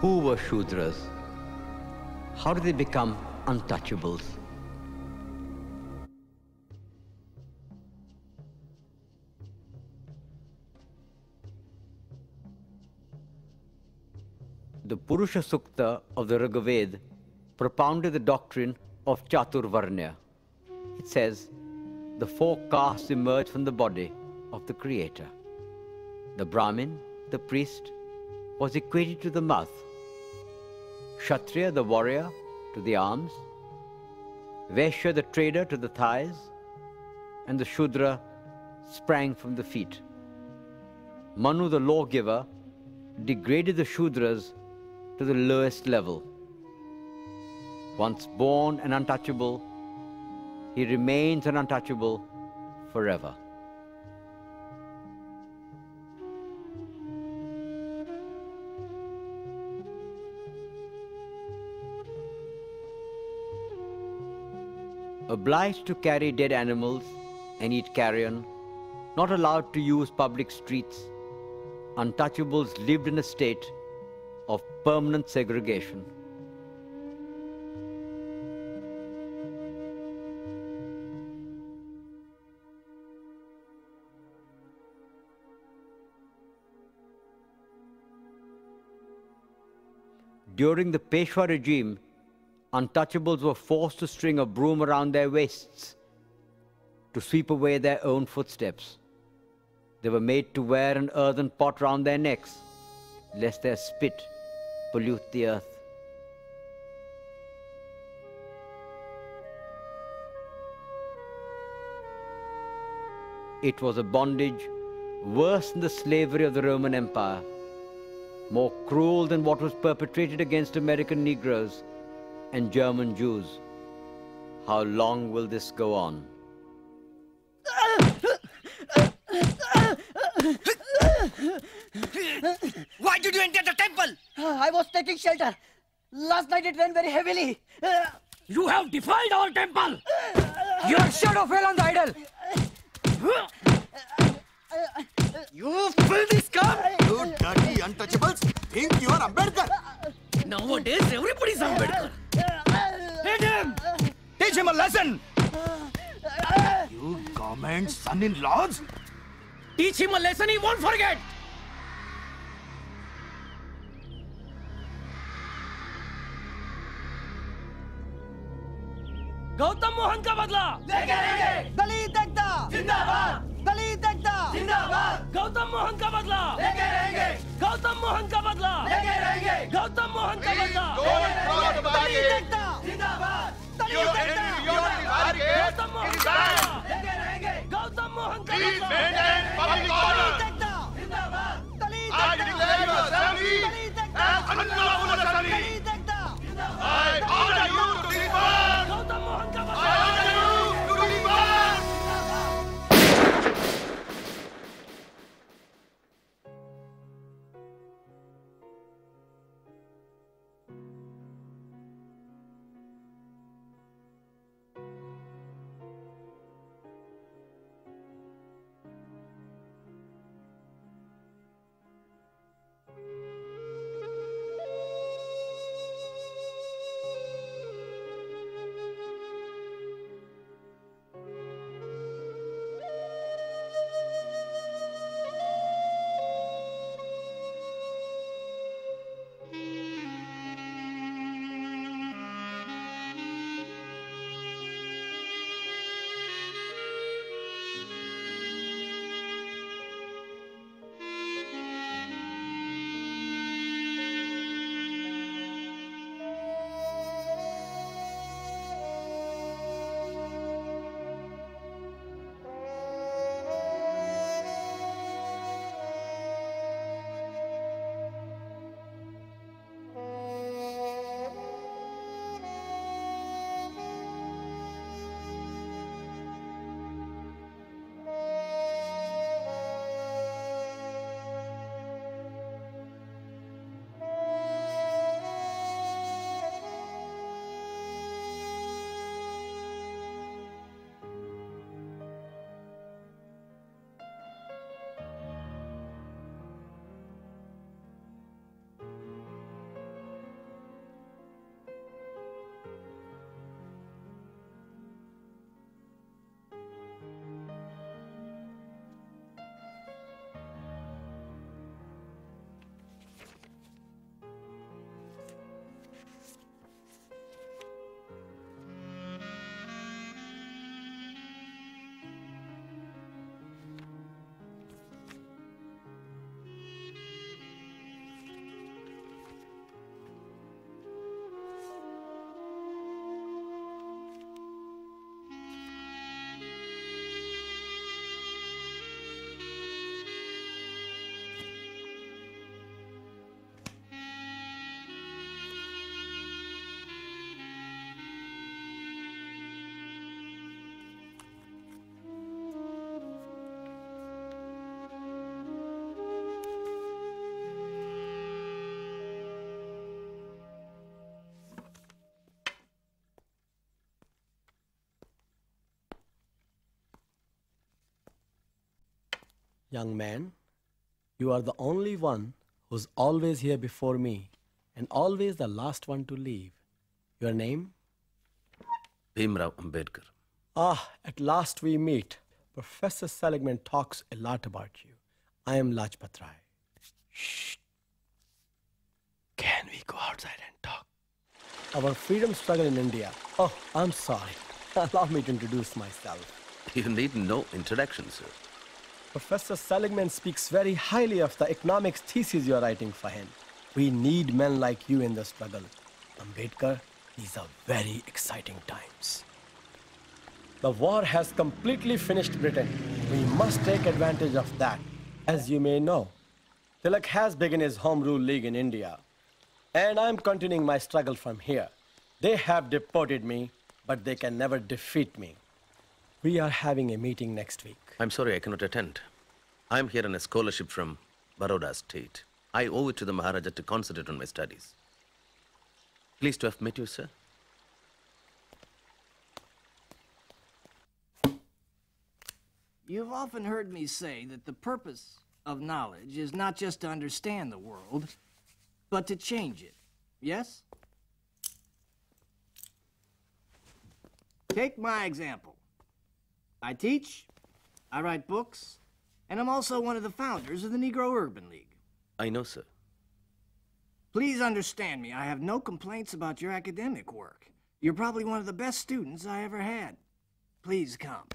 Who were Shudras? How did they become untouchables? The Purusha Sukta of the Rigveda propounded the doctrine of Chaturvarnya. It says, the four castes emerge from the body of the Creator. The Brahmin, the priest, was equated to the mouth. Kshatriya, the warrior, to the arms, Vaishya, the trader, to the thighs, and the Shudra sprang from the feet. Manu, the lawgiver, degraded the Shudras to the lowest level. Once born and untouchable, he remains an untouchable forever. Obliged to carry dead animals and eat carrion, not allowed to use public streets, untouchables lived in a state of permanent segregation. During the Peshwa regime, untouchables were forced to string a broom around their waists to sweep away their own footsteps. They were made to wear an earthen pot round their necks, lest their spit pollute the earth. It was a bondage worse than the slavery of the Roman Empire, more cruel than what was perpetrated against American Negroes and German Jews. How long will this go on? Why did you enter the temple? I was taking shelter. Last night it rained very heavily. You have defiled our temple! Your shadow fell on the idol. You filthy scum! You dirty untouchables think you are Ambedkar. Nowadays, everybody's Ambedkar. Hit him! Teach him a lesson! You government son-in-laws? Teach him a lesson he won't forget! Gautam Mohan का बदला लेके रहेंगे दलित एकता जिंदाबाद दलित एकता जिंदाबाद गौतम मोहन का बदला लेके रहेंगे गौतम मोहन का बदला लेके रहेंगे गौतम मोहन का बदला दलित एकता जिंदाबाद दलित एकता गौतम मोहन का बदला लेके रहेंगे गौतम मोहन का बदला दलित एकता जिंदाबाद दलित एकता दलित एकता दलित एकता गौतम मोहन का बदला Young man, you are the only one who's always here before me and always the last one to leave. Your name? Babasaheb Ambedkar. Ah, at last we meet. Professor Seligman talks a lot about you. I am Lajpat Rai. Shh. Can we go outside and talk? Our freedom struggle in India. Oh, I'm sorry. Allow me to introduce myself. You need no introduction, sir. Professor Seligman speaks very highly of the economics thesis you are writing for him. We need men like you in the struggle. Ambedkar, these are very exciting times. The war has completely finished Britain. We must take advantage of that. As you may know, Tilak has begun his Home Rule League in India. And I'm continuing my struggle from here. They have deported me, but they can never defeat me. We are having a meeting next week. I'm sorry I cannot attend. I'm here on a scholarship from Baroda State. I owe it to the Maharaja to concentrate on my studies. Pleased to have met you, sir. You've often heard me say that the purpose of knowledge is not just to understand the world, but to change it. Yes? Take my example. I teach, I write books, and I'm also one of the founders of the Negro Urban League. I know, sir. Please understand me. I have no complaints about your academic work. You're probably one of the best students I ever had. Please come.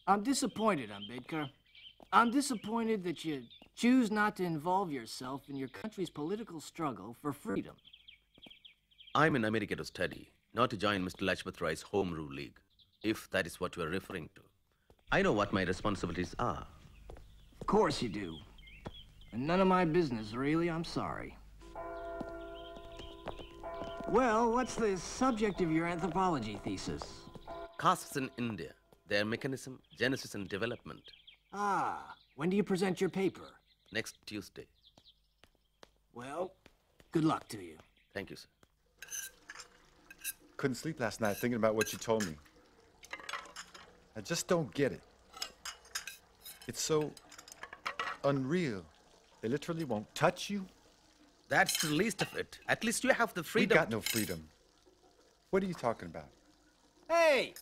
I'm disappointed, Ambedkar. I'm disappointed that you choose not to involve yourself in your country's political struggle for freedom. I'm in America to study, not to join Mr. Lajpat Rai's Home Rule League, if that is what you are referring to. I know what my responsibilities are. Of course you do. And none of my business, really. I'm sorry. Well, what's the subject of your anthropology thesis? Castes in India, their mechanism, genesis, and development. Ah, when do you present your paper? Next Tuesday. Well, good luck to you. Thank you, sir. Couldn't sleep last night thinking about what you told me. I just don't get it. It's so unreal. They literally won't touch you. That's the least of it. At least you have the freedom. We got no freedom. What are you talking about? Hey!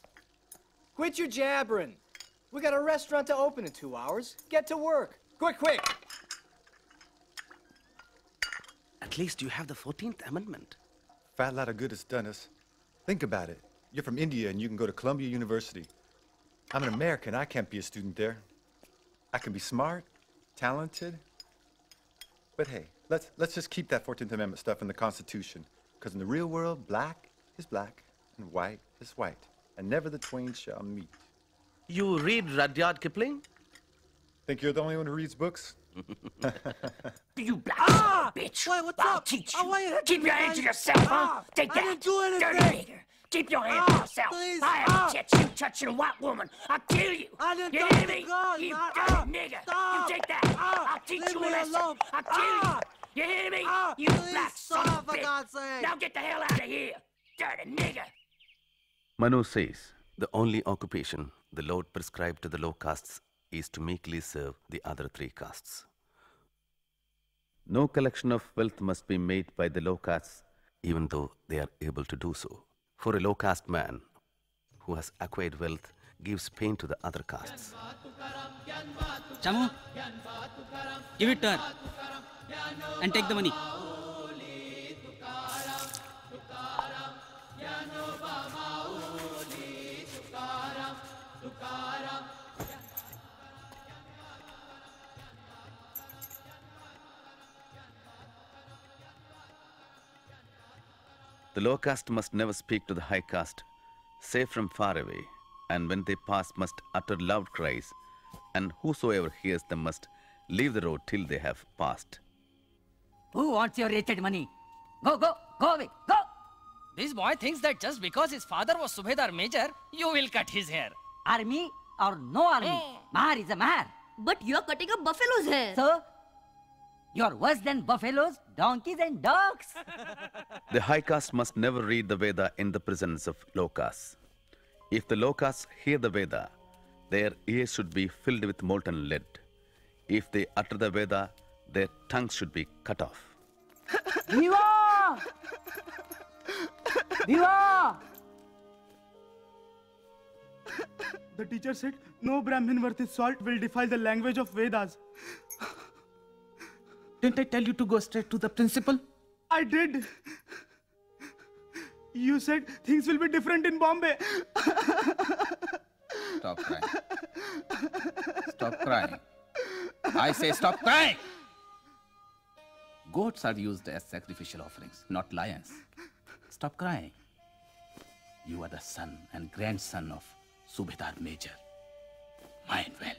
Quit your jabbering. We got a restaurant to open in 2 hours. Get to work. Quick, quick! At least you have the 14th Amendment. Fat lot of good it's done us. Think about it. You're from India and you can go to Columbia University. I'm an American. I can't be a student there. I can be smart, talented. But hey, let's just keep that 14th Amendment stuff in the Constitution. Because in the real world, black is black and white is white. And never the twain shall meet. You read Rudyard Kipling? Think you're the only one who reads books? You black bitch! Wait, what's I'll up? teach Oh, you. why you hit Keep me, your man? hands to yourself, huh? Take I that. didn't do anything. Dirty nigger. Keep your hands to yourself. Please. I haven't touched you touching white woman. I'll kill you. I didn't You touch hear the me? gun. You Not- dirty nigger. Stop. You take that. I'll teach Leave you a me lesson. alone. I'll kill you. You hear me? You please black son of stop, a for bitch. God's sake. Now get the hell out of here. Dirty nigger. Manu says, the only occupation the Lord prescribed to the low castes is to meekly serve the other three castes. No collection of wealth must be made by the low castes, even though they are able to do so. For a low caste man who has acquired wealth gives pain to the other castes. Chamu, give it to her and take the money. The low caste must never speak to the high caste, save from far away, and when they pass must utter loud cries, and whosoever hears them must leave the road till they have passed. Who wants your wretched money? Go away, go! This boy thinks that just because his father was Subedar Major, you will cut his hair. Army or no army, Mahar is a Mahar. But you're cutting a buffalo's hair. So, you're worse than buffaloes, donkeys and dogs. The high caste must never read the Veda in the presence of low castes. If the low castes hear the Veda, their ears should be filled with molten lead. If they utter the Veda, their tongues should be cut off. Viva! Viva! The teacher said, no Brahmin worth his salt will defile the language of Vedas. Didn't I tell you to go straight to the principal? I did. You said things will be different in Bombay. Stop crying. Stop crying. I say stop crying! Goats are used as sacrificial offerings, not lions. Stop crying. You are the son and grandson of Subedar Major. Mind well.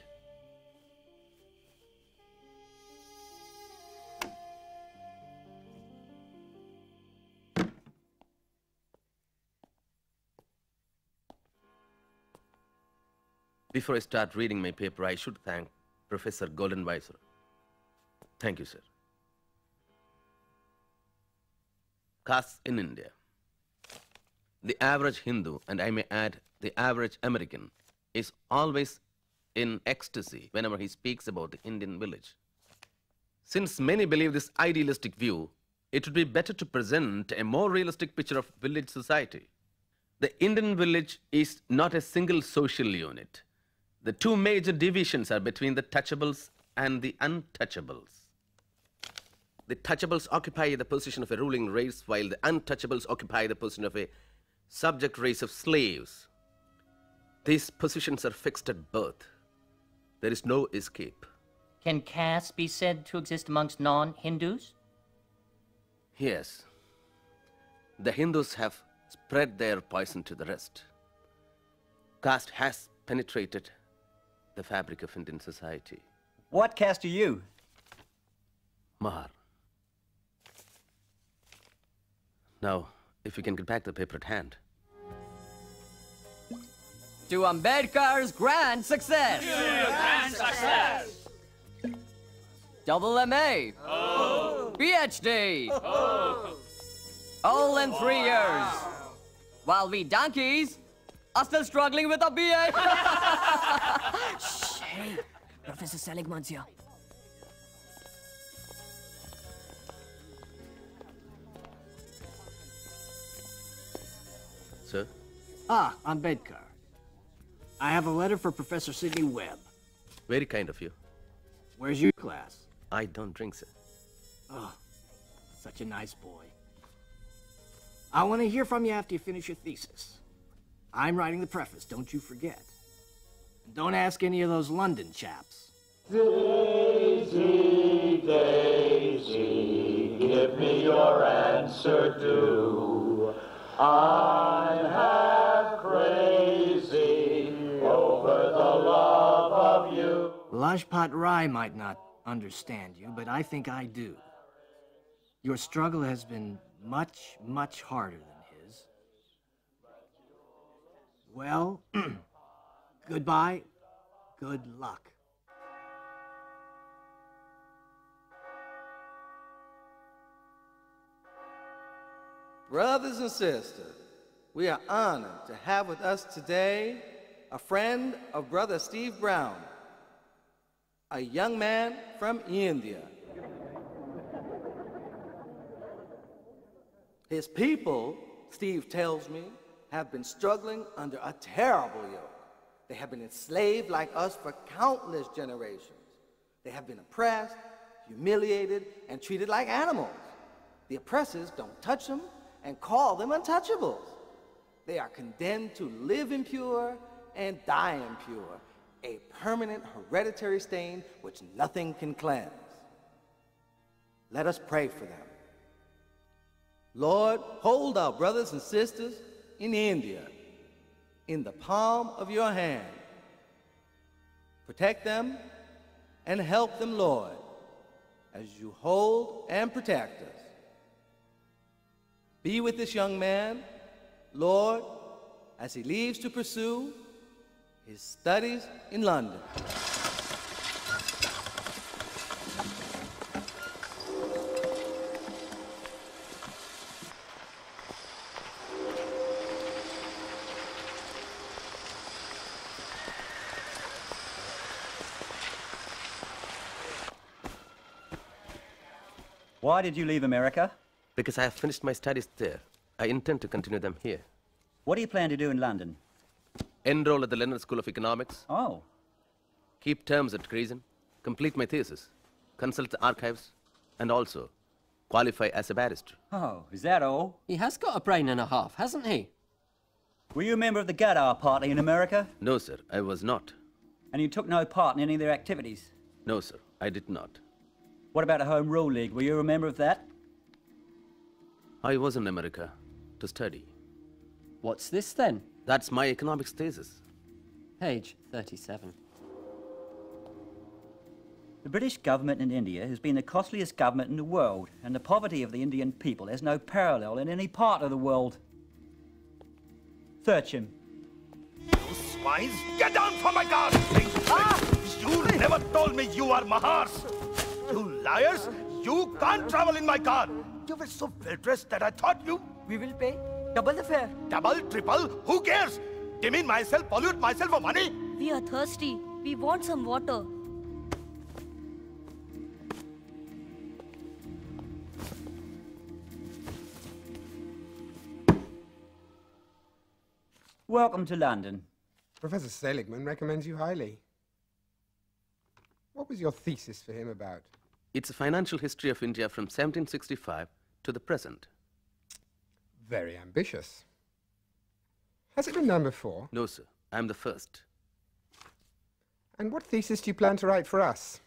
Before I start reading my paper, I should thank Professor Goldenweiser. Thank you, sir. Castes in India. The average Hindu, and I may add the average American, is always in ecstasy whenever he speaks about the Indian village. Since many believe this idealistic view, it would be better to present a more realistic picture of village society. The Indian village is not a single social unit. The two major divisions are between the touchables and the untouchables. The touchables occupy the position of a ruling race, while the untouchables occupy the position of a subject race of slaves. These positions are fixed at birth. There is no escape. Can caste be said to exist amongst non-Hindus? Yes. The Hindus have spread their poison to the rest. Caste has penetrated the fabric of Indian society. What caste are you? Mahar. Now, if you can get back the paper at hand. To Ambedkar's grand success! Grand success! Double MA! Oh! PhD! Oh! All in 3 years! While we donkeys are still struggling with a BA! Hey, Professor Seligman's here. Sir? Ah, Ambedkar. I have a letter for Professor Sidney Webb. Very kind of you. Where's your class? I don't drink, sir. Oh, such a nice boy. I want to hear from you after you finish your thesis. I'm writing the preface, don't you forget. And don't ask any of those London chaps. Daisy, Daisy, give me your answer due. I'm half crazy over the love of you. Lajpat Rai might not understand you, but I think I do. Your struggle has been much, much harder than his. Well, goodbye, good luck. Brothers and sisters, we are honored to have with us today a friend of Brother Steve Brown, a young man from India. His people, Steve tells me, have been struggling under a terrible yoke. They have been enslaved like us for countless generations. They have been oppressed, humiliated, and treated like animals. The oppressors don't touch them and call them untouchables. They are condemned to live impure and die impure, a permanent hereditary stain which nothing can cleanse. Let us pray for them. Lord, hold our brothers and sisters in India in the palm of your hand. Protect them and help them, Lord, as you hold and protect us. Be with this young man, Lord, as he leaves to pursue his studies in London. Why did you leave America? Because I have finished my studies there. I intend to continue them here. What do you plan to do in London? Enroll at the London School of Economics. Oh. Keep terms at Grayson. Complete my thesis. Consult the archives. And also qualify as a barrister. Oh, is that all? He has got a brain and a half, hasn't he? Were you a member of the Gadar Party in America? No, sir, I was not. And you took no part in any of their activities? No, sir, I did not. What about a Home Rule League? Were you a member of that? I was in America to study. What's this then? That's my economics thesis. Page 37. The British government in India has been the costliest government in the world, and the poverty of the Indian people has no parallel in any part of the world. Search him. You swines! Get down from my car! You never told me you are Mahars! You liars! You can't travel in my car! You were so well-dressed that I thought you... We will pay double the fare. Double, triple, who cares? Demean myself, pollute myself for money? We are thirsty. We want some water. Welcome to London. Professor Seligman recommends you highly. What was your thesis for him about? It's a financial history of India from 1765 to the present. Very ambitious. Has it been done before? No, sir. I'm the first. And what thesis do you plan to write for us?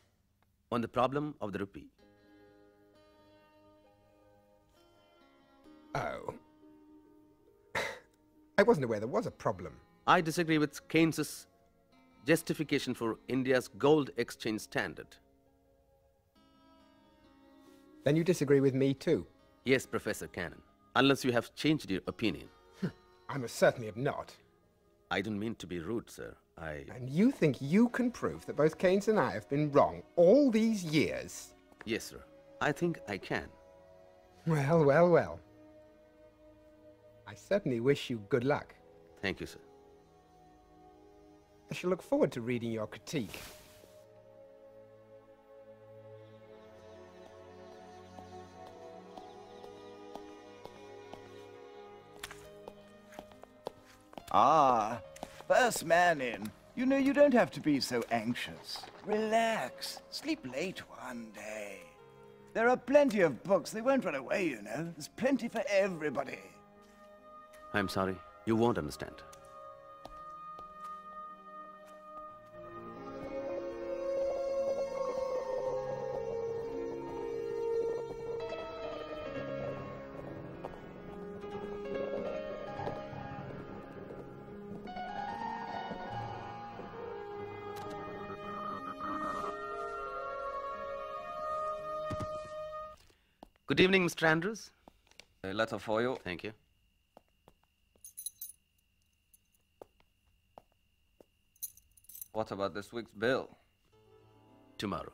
On the problem of the rupee. Oh. I wasn't aware there was a problem. I disagree with Keynes's justification for India's gold exchange standard. Then you disagree with me too? Yes, Professor Cannon. Unless you have changed your opinion. I most certainly have not. I don't mean to be rude, sir. And you think you can prove that both Keynes and I have been wrong all these years? Yes, sir. I think I can. Well, well, well. I certainly wish you good luck. Thank you, sir. I shall look forward to reading your critique. Ah, first man in. You know, you don't have to be so anxious. Relax. Sleep late one day. There are plenty of books. They won't run away, you know. There's plenty for everybody. I'm sorry. You won't understand. Good evening, Mr. Andrews. A letter for you. Thank you. What about this week's bill? Tomorrow.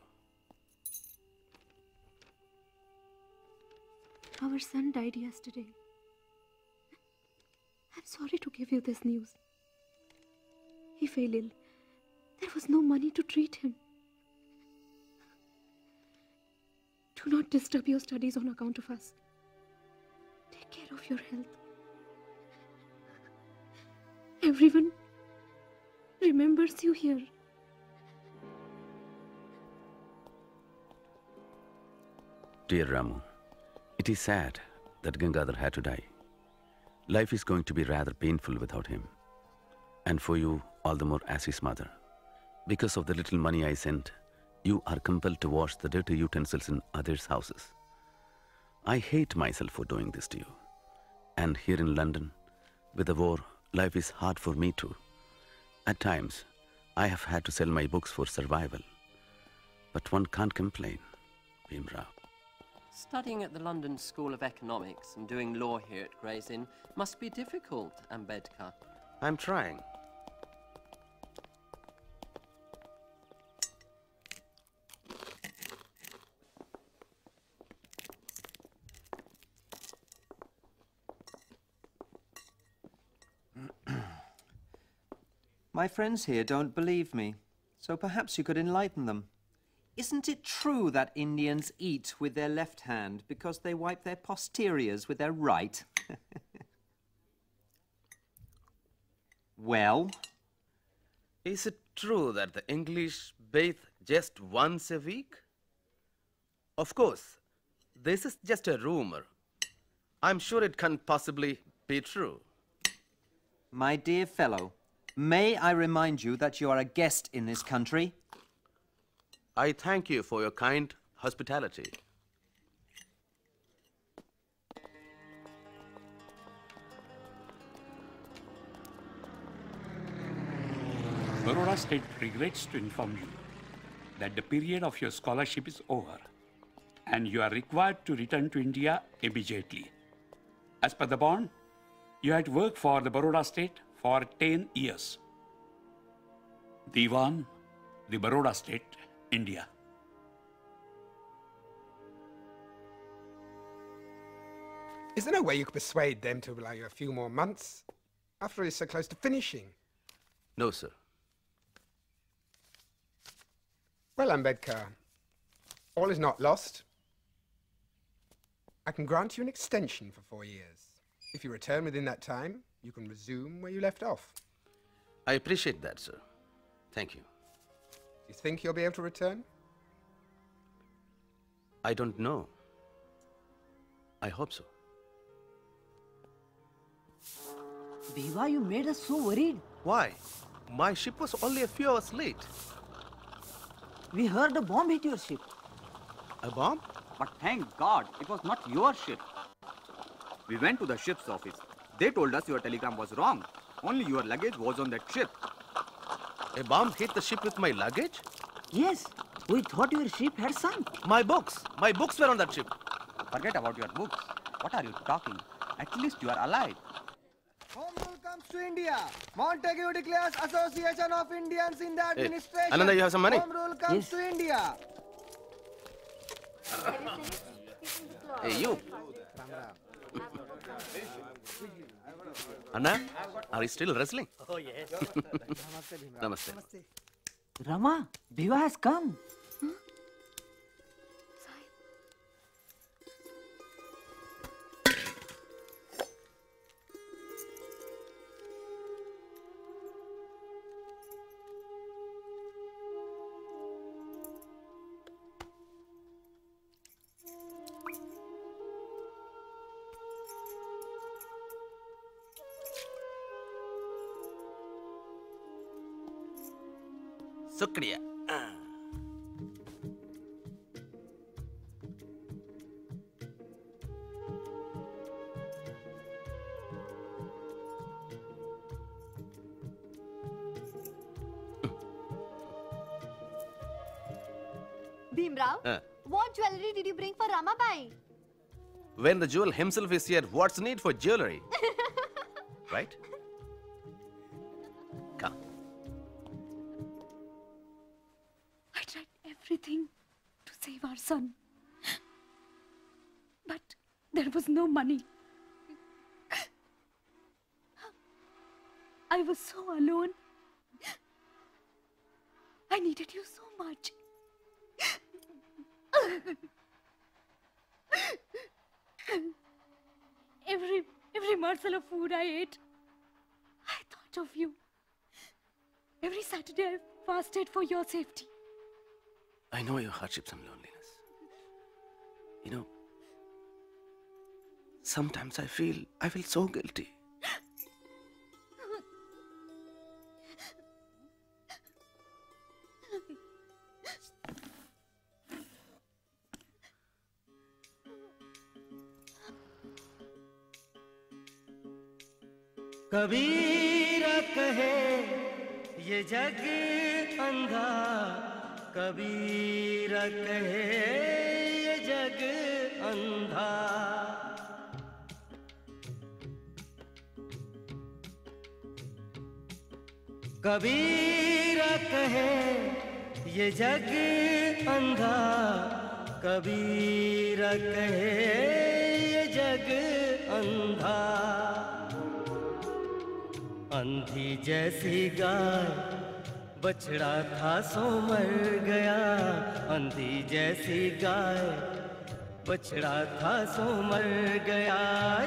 Our son died yesterday. I'm sorry to give you this news. He fell ill. There was no money to treat him. Do not disturb your studies on account of us. Take care of your health. Everyone remembers you here. Dear Ramu, it is sad that Gangadhar had to die. Life is going to be rather painful without him. And for you, all the more as his mother. Because of the little money I sent, you are compelled to wash the dirty utensils in others' houses. I hate myself for doing this to you. And here in London, with the war, life is hard for me too. At times, I have had to sell my books for survival. But one can't complain, Bhimrao. Studying at the London School of Economics and doing law here at Gray's Inn must be difficult, Ambedkar. I'm trying. My friends here don't believe me, so perhaps you could enlighten them. Isn't it true that Indians eat with their left hand because they wipe their posteriors with their right? Well? Is it true that the English bathe just once a week? Of course, this is just a rumor. I'm sure it can't possibly be true. My dear fellow, may I remind you that you are a guest in this country? I thank you for your kind hospitality. Baroda State regrets to inform you that the period of your scholarship is over and you are required to return to India immediately. As per the bond, you had worked for the Baroda State for 10 years. Diwan, the Baroda State, India. Is there no way you could persuade them to allow you a few more months? After all, it's so close to finishing. No, sir. Well, Ambedkar, all is not lost. I can grant you an extension for 4 years. If you return within that time, you can resume where you left off. I appreciate that, sir. Thank you. Do you think you'll be able to return? I don't know. I hope so. Biwa, you made us so worried. Why? My ship was only a few hours late. We heard a bomb hit your ship. A bomb? But thank God, it was not your ship. We went to the ship's office. They told us your telegram was wrong. Only your luggage was on that ship. A bomb hit the ship with my luggage? Yes, we thought your ship had sunk. My books were on that ship. Forget about your books. What are you talking? At least you are alive. Home rule comes to India. Montague declares Association of Indians in the administration. Ananda, you have some money? Home rule comes to India. Hey, you. Anna, are you still wrestling? Oh, yes. Namaste. Rama, Biwa has come. Shukriya. Bhimrao, what jewelry did you bring for Ramabai? When the jewel himself is here, what's the need for jewelry? Right? Come. I tried everything to save our son. But there was no money. I was so alone. I needed you so much. Every morsel of food I ate, I thought of you. Every Saturday I fasted for your safety. I know your hardships and loneliness. You know, sometimes I feel so guilty. कबीरा कहे ये जग अंधा, कबीरा कहे ये जग अंधा। कबीरा कहे ये जग अंधा, कबीरा कहे ये जग अंधा। अंधी जैसी गाय बछड़ा था सो मर गया अंधी जैसी गाय, बछड़ा था सो मर गया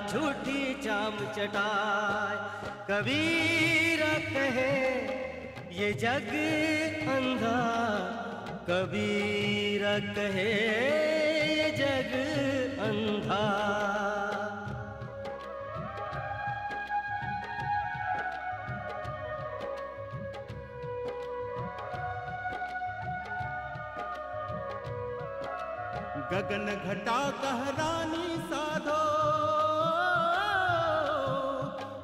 झूठी चाम चटाए। कबीरा कहे ये जग अंधा, कबीरा कहे ये जग अंधा। गगन घटा कहरानी साधो,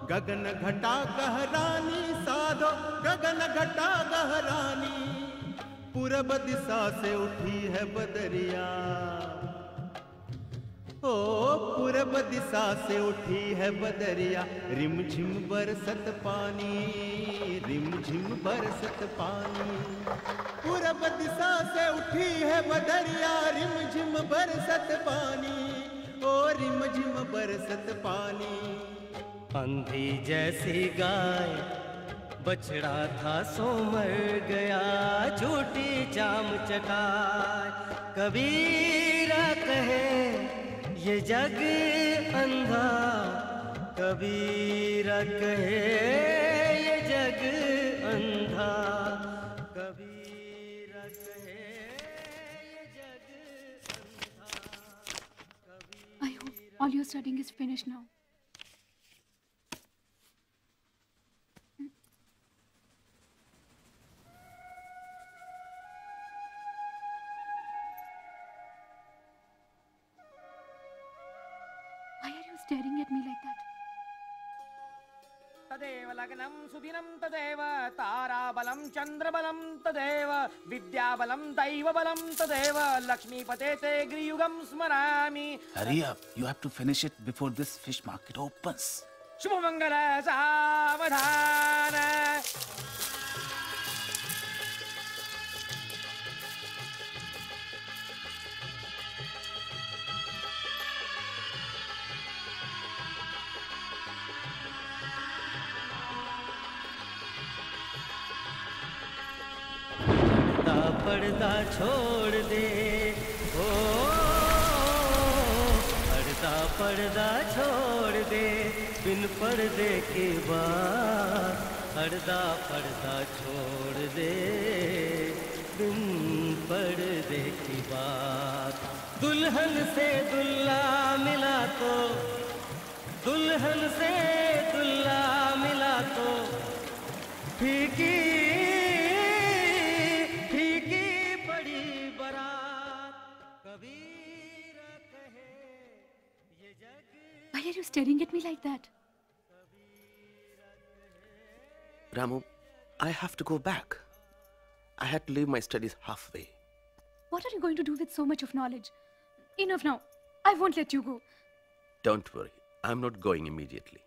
गगन घटा कहरानी साधो, गगन घटा गहरानी। पूरब दिशा से उठी है बदरिया, ओ पूरब दिशा से उठी है बदरिया। रिमझिम बरसत पानी, रिमझिम बरसत पानी। पूरब दिशा से उठी है बदरिया, रिमझिम बरसत पानी, ओ रिमझिम बरसत पानी। अंधी जैसी गाय बछड़ा था सो मर गया झूठी चाम चटाए। कबीरा कहे ये जग अंधा, कबीरा कहे ये जग अंधा, कबीरा कहे ये जग अंधा। I hope all your studying is finished now. Why are you staring at me like that? तदेव लग्नं सुदिनं तदेव ताराबलं चन्द्रबलं तदेव विद्याबलं दैवबलं तदेव लक्ष्मीपते ते गृयुगं स्मरामि। Hurry up, you have to finish it before this fish market opens. Shubhmangal सावधान। पर्दा छोड़ दे ओ, पर्दा छोड़ दे बिन पर्दे के बाद। पर्दा छोड़ दे बिन पर्दे की बात। दुल्हन से दुल्हा मिला तो, दुल्हन से दुल्हा मिला तो फीकी Why are you staring at me like that? Ramu, I have to go back. I had to leave my studies halfway. What are you going to do with so much of knowledge? Enough now. I won't let you go. Don't worry, I'm not going immediately.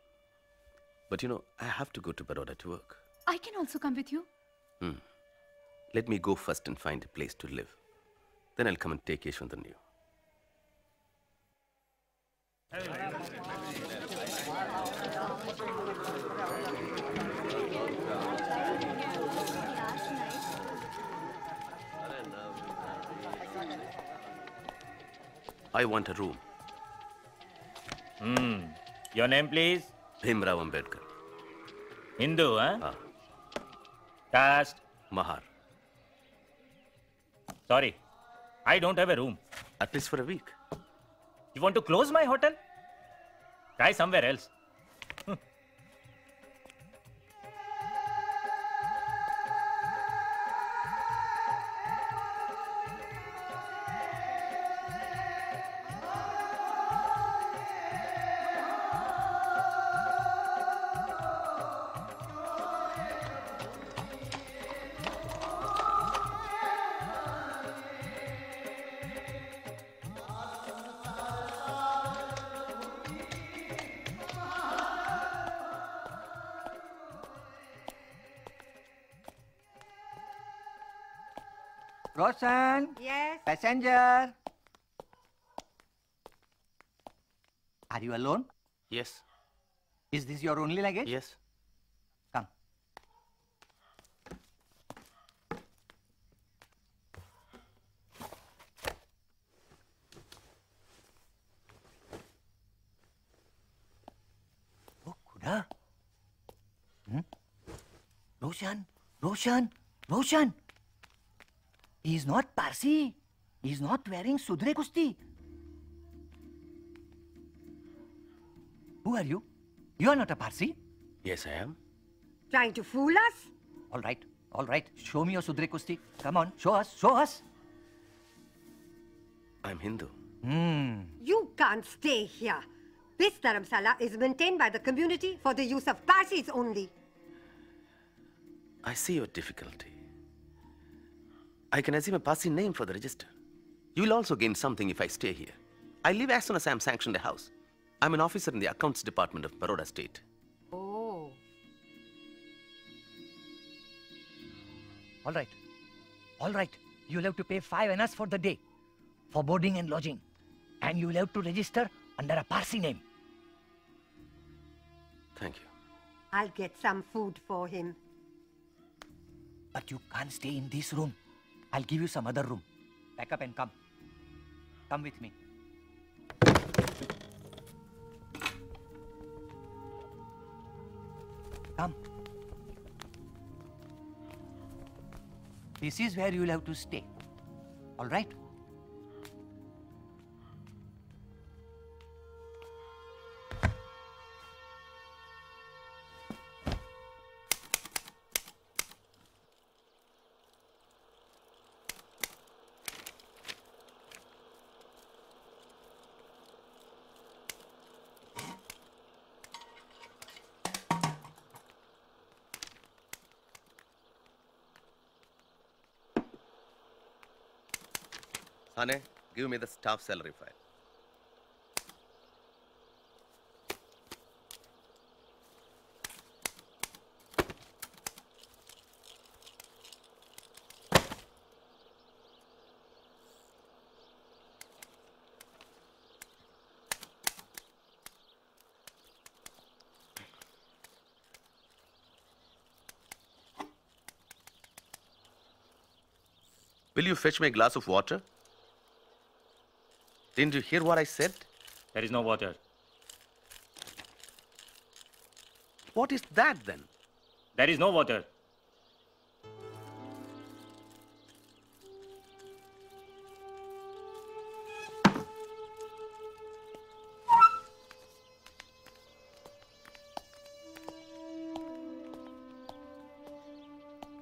But you know, I have to go to Baroda to work. I can also come with you. Let me go first and find a place to live. Then I'll come and take Yeshwantan. I want a room. Your name, please? Babasaheb Ambedkar. Hindu, huh? Caste? Mahar. Sorry, I don't have a room. At least for a week. You want to close my hotel? Try somewhere else. Roshan? Yes? Passenger? Are you alone? Yes. Is this your only luggage? Yes. Come. Roshan, Roshan, Roshan. He's not Parsi. He's not wearing Sudre Kusti. Who are you? You are not a Parsi. Yes, I am. Trying to fool us? All right, all right. Show me your Sudre Kusti. Come on, show us, show us. I'm Hindu. You can't stay here. This dharamsala is maintained by the community for the use of Parsis only. I see your difficulty. I can assume a Parsi name for the register. You will also gain something if I stay here. I leave as soon as I am sanctioned a house. I'm an officer in the accounts department of Baroda State. Oh. All right, all right. You'll have to pay 5 annas for the day, for boarding and lodging. And you'll have to register under a Parsi name. Thank you. I'll get some food for him. But you can't stay in this room. I'll give you some other room. Pack up and come. Come with me. Come. This is where you'll have to stay. All right? Hane, give me the staff salary file. Will you fetch me a glass of water? Didn't you hear what I said? There is no water. What is that then? There is no water.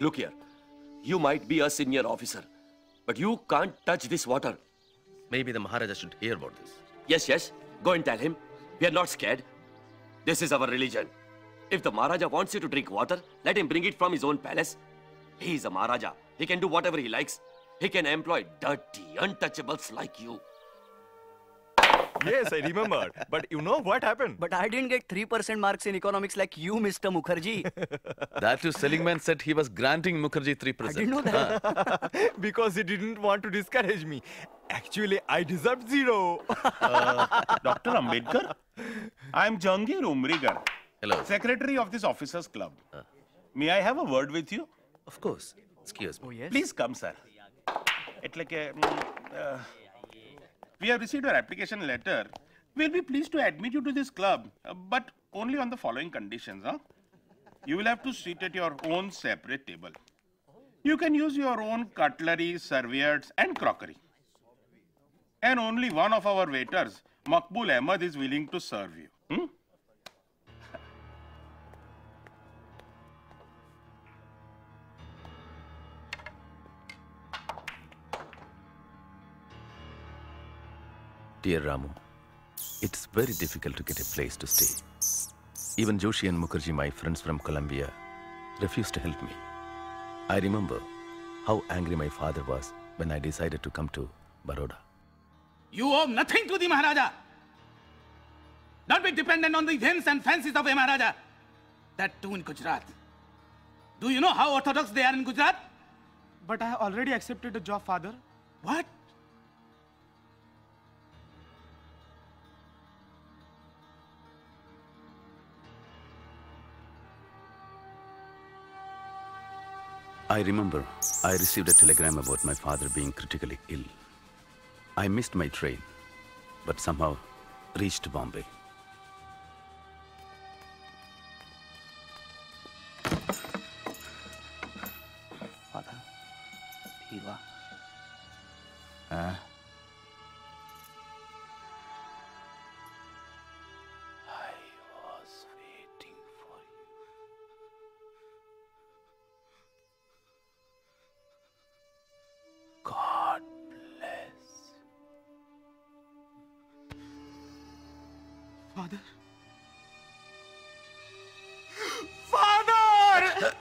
Look here. You might be a senior officer, but you can't touch this water. Maybe the Maharaja should hear about this. Yes, yes. Go and tell him. We are not scared. This is our religion. If the Maharaja wants you to drink water, let him bring it from his own palace. He is a Maharaja. He can do whatever he likes. He can employ dirty, untouchables like you. Yes, I remembered. But you know what happened? But I didn't get 3% marks in economics like you, Mr. Mukherjee. That too, Seligman said he was granting Mukherjee 3%. I didn't know that. Because he didn't want to discourage me. Actually, I deserved 0. Dr. Ambedkar, I am Jangir Umrigar. Hello. Secretary of this officers club. May I have a word with you? Of course. Excuse me. Oh, yes? Please come, sir. We have received your application letter. We'll be pleased to admit you to this club, but only on the following conditions. You will have to sit at your own separate table. You can use your own cutlery, serviettes, and crockery. And only one of our waiters, Makbul Ahmed, is willing to serve you. Dear Ramu, it's very difficult to get a place to stay. Even Joshi and Mukherjee, my friends from Colombia, refused to help me. I remember how angry my father was when I decided to come to Baroda. You owe nothing to the Maharaja. Don't be dependent on the whims and fancies of a Maharaja. That too in Gujarat. Do you know how orthodox they are in Gujarat? But I have already accepted a job, father. What? I remember I received a telegram about my father being critically ill. I missed my train, but somehow reached Bombay. Father? Father!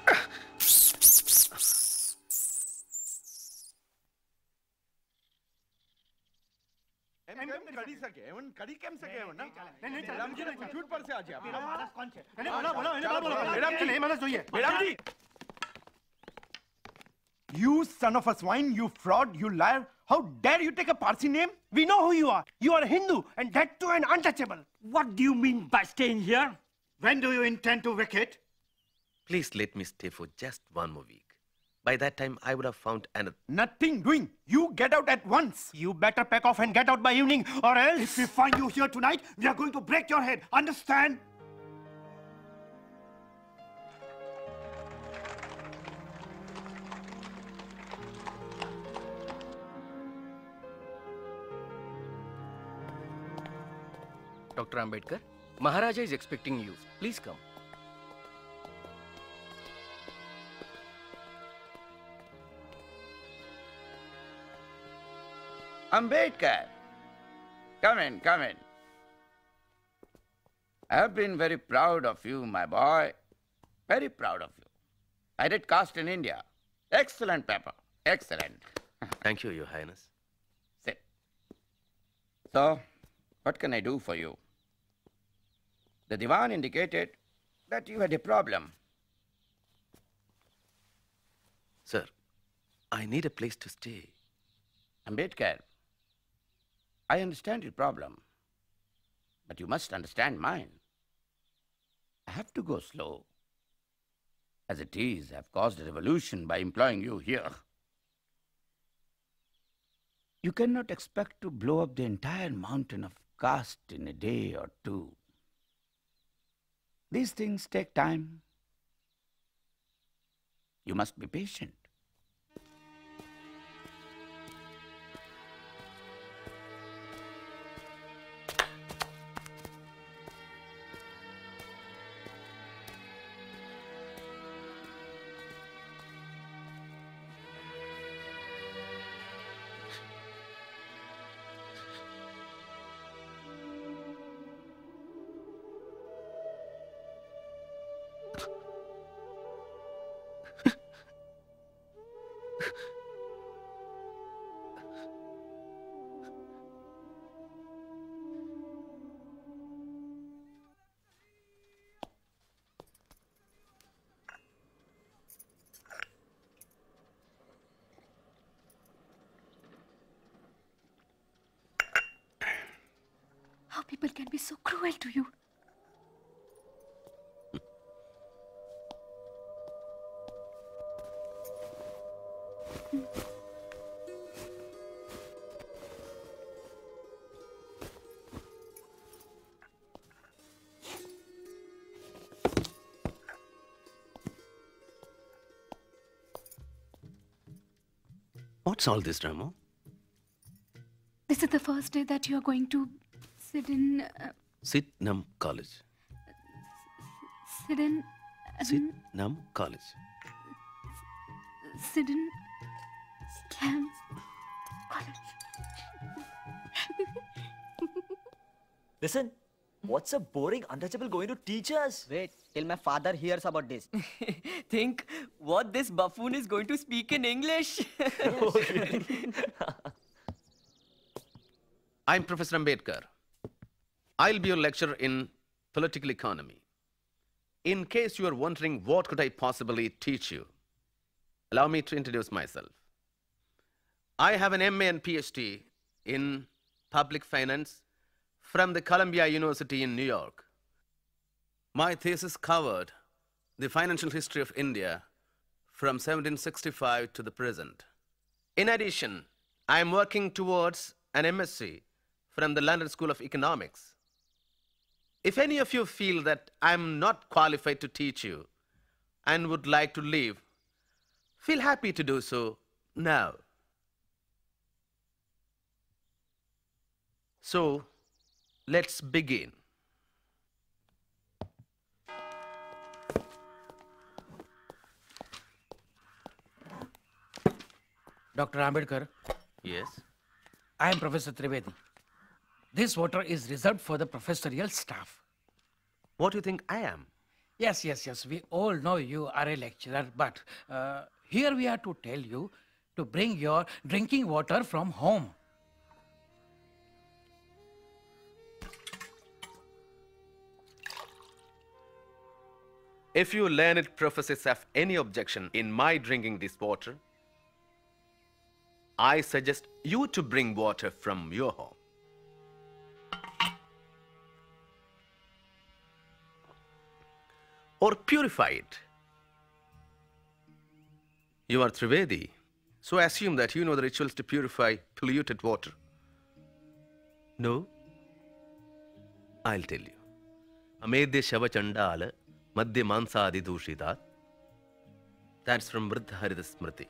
You son of a swine, you fraud, you liar. How dare you take a Parsi name? We know who you are. You are a Hindu, and that too an untouchable. What do you mean by staying here? When do you intend to vacate? Please let me stay for just one more week. By that time, I would have found another... Nothing doing. You get out at once. You better pack off and get out by evening, or else... If we find you here tonight, we are going to break your head. Understand? Dr. Ambedkar, Maharaja is expecting you. Please come. Ambedkar, come in, come in. I have been very proud of you, my boy. Very proud of you. I did cast in India. Excellent paper. Excellent. Thank you, Your Highness. Sit. So, what can I do for you? The Diwan indicated that you had a problem. Sir, I need a place to stay. Ambedkar, I understand your problem, but you must understand mine. I have to go slow. As it is, I've caused a revolution by employing you here. You cannot expect to blow up the entire mountain of caste in a day or two. These things take time. You must be patient. How people can be so cruel to you. What's all this, Ramo? This is the first day that you are going to sit in... Sitnam College. Sit in... Sitnam College. Sit in... Camp... College. Listen, what's a boring untouchable going to teach us? Wait till my father hears about this. Think what this buffoon is going to speak in English. I'm Professor Ambedkar. I'll be your lecturer in political economy. In case you are wondering what could I possibly teach you, allow me to introduce myself. I have an MA and PhD in public finance from the Columbia University in New York. My thesis covered the financial history of India from 1765 to the present. In addition, I am working towards an MSc from the London School of Economics. If any of you feel that I'm not qualified to teach you and would like to leave, feel happy to do so now. So, let's begin. Dr. Ambedkar. Yes? I am Professor Trivedi. This water is reserved for the professorial staff. What do you think I am? Yes, yes, yes. We all know you are a lecturer, but here we are to tell you to bring your drinking water from home. If you learned professors have any objection in my drinking this water, I suggest you to bring water from your home. Or purify it. You are Trivedi, so assume that you know the rituals to purify polluted water. No? I'll tell you. Amedya Shava Chandala Madhya Mansadi Dushitat. That's from Vriddha Harita Smriti.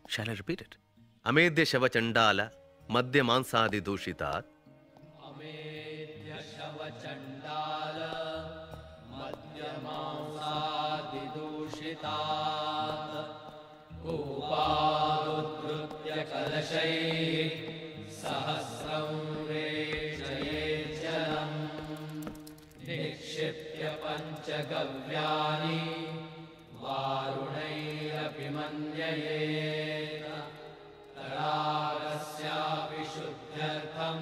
Shall I repeat it? Amedya Shava Chandala Madhya Mansadi Dushitat. Amedya Shava Chandala Madhya Mansadi Dushitat Upadudrutya Kalashay Sahasram Rechayet Jalam Nikshipya Panchagavyani Varunairapi Manyayeta Taragasya Vishuddhyartham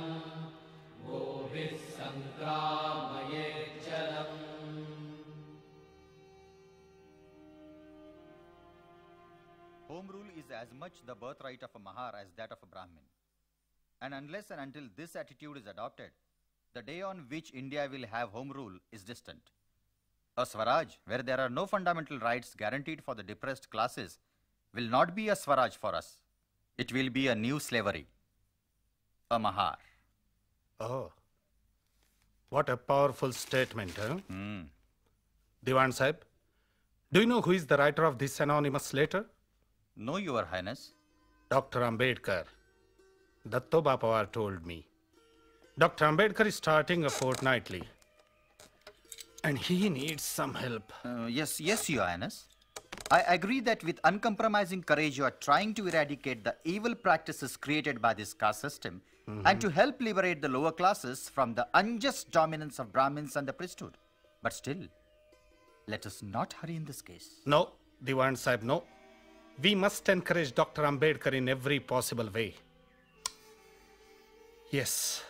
Gobhis Sankramayet Jalam. Home rule is as much the birthright of a Mahar as that of a Brahmin. And unless and until this attitude is adopted, the day on which India will have home rule is distant. A Swaraj, where there are no fundamental rights guaranteed for the depressed classes, will not be a Swaraj for us. It will be a new slavery. A Mahar. Oh. What a powerful statement, huh? Diwan Sahib, do you know who is the writer of this anonymous letter? No, Your Highness. Dr. Ambedkar. Datto Bapawar told me. Dr. Ambedkar is starting a fortnightly. And he needs some help. Yes, Your Highness. I agree that with uncompromising courage you are trying to eradicate the evil practices created by this caste system and to help liberate the lower classes from the unjust dominance of Brahmins and the priesthood. But still, let us not hurry in this case. No, Diwan Sahib, no. We must encourage Dr. Ambedkar in every possible way. Yes.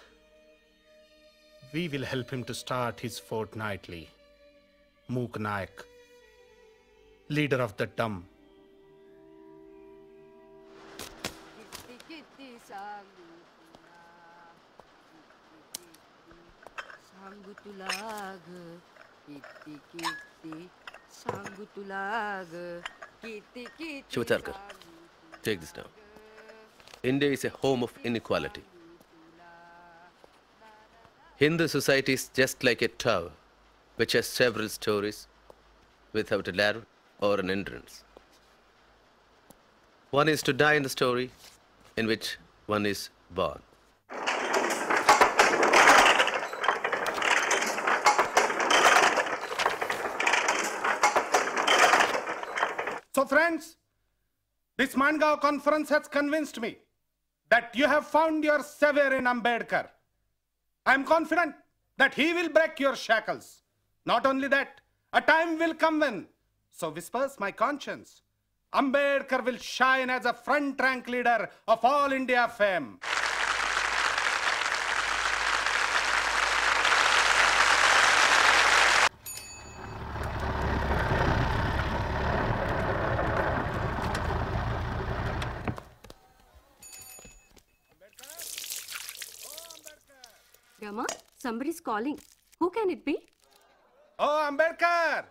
We will help him to start his fortnightly. Mook Nayak, leader of the dumb. Shivatarkar, take this down. India is a home of inequality. Hindu society is just like a tower, which has several stories without a ladder or an entrance. One is to die in the story in which one is born. So friends, this Mangaon conference has convinced me that you have found your savior in Ambedkar. I am confident that he will break your shackles. Not only that, a time will come when, so whispers my conscience, Ambedkar will shine as a front rank leader of all India fame. Rama, somebody's calling. Who can it be? Oh, Ambedkar!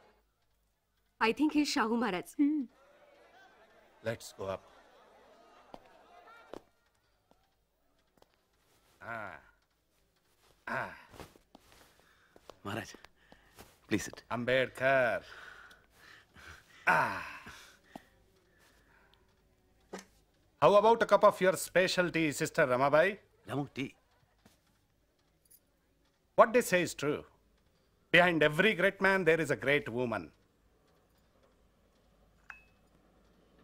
I think he's Shahu Maharaj. Let's go up. Maharaj, please sit. Ambedkar. How about a cup of your special tea, Sister Ramabai? Ramu, tea. What they say is true. Behind every great man, there is a great woman.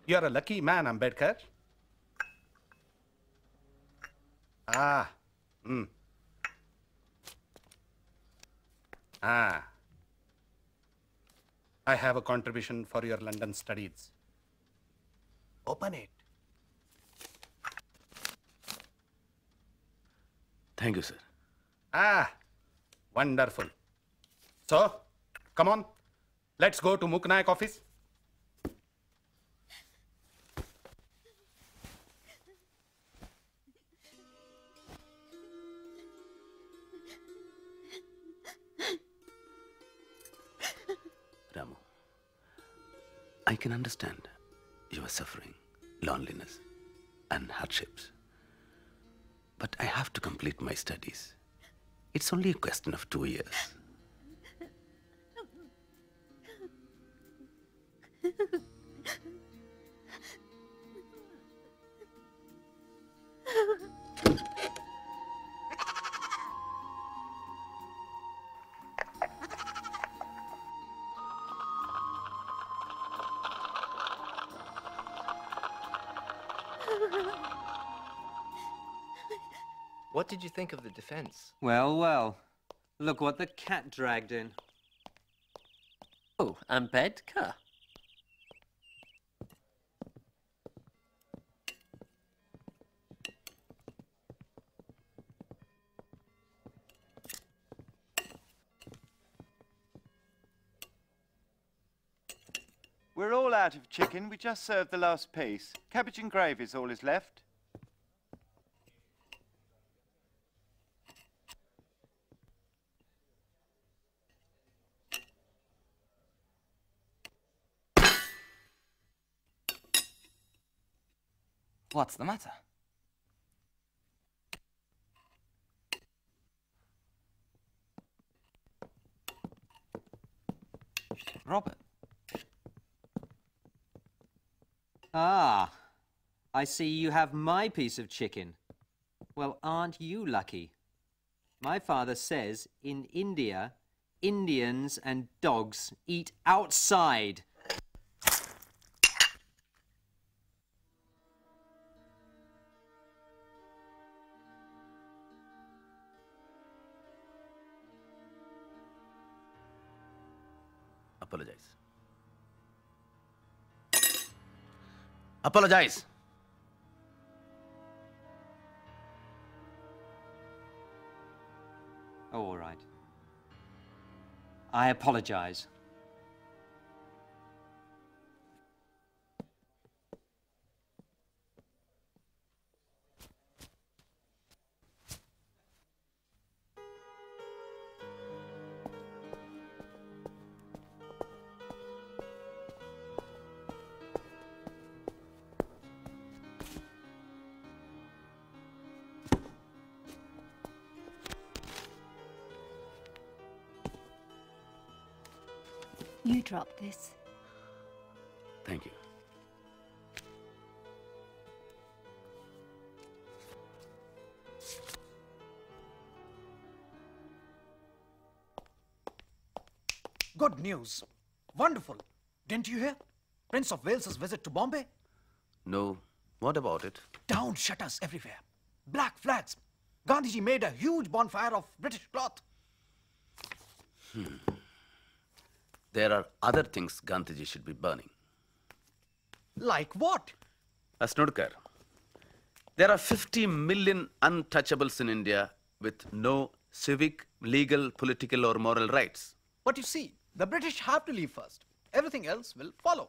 You are a lucky man, Ambedkar. Ah. I have a contribution for your London studies. Open it. Thank you, sir. Ah, wonderful. So, come on. Let's go to Muknaik office. Ramu, I can understand your suffering, loneliness, and hardships. But I have to complete my studies. It's only a question of 2 years. What did you think of the defense? Well, well. Look what the cat dragged in. Oh, Ambedkar. We're all out of chicken. We just served the last piece. Cabbage and gravy is all is left. What's the matter? Robert. Ah, I see you have my piece of chicken. Well, aren't you lucky? My father says in India, Indians and dogs eat outside. Apologize. Apologize. Oh, all right. I apologize. You drop this. Thank you. Good news. Wonderful. Didn't you hear? Prince of Wales's visit to Bombay? No. What about it? Down shutters everywhere. Black flags. Gandhiji made a huge bonfire of British cloth. There are other things Gandhiji should be burning. Like what? Asnudkar, there are 50 million untouchables in India with no civic, legal, political or moral rights. But you see, the British have to leave first. Everything else will follow.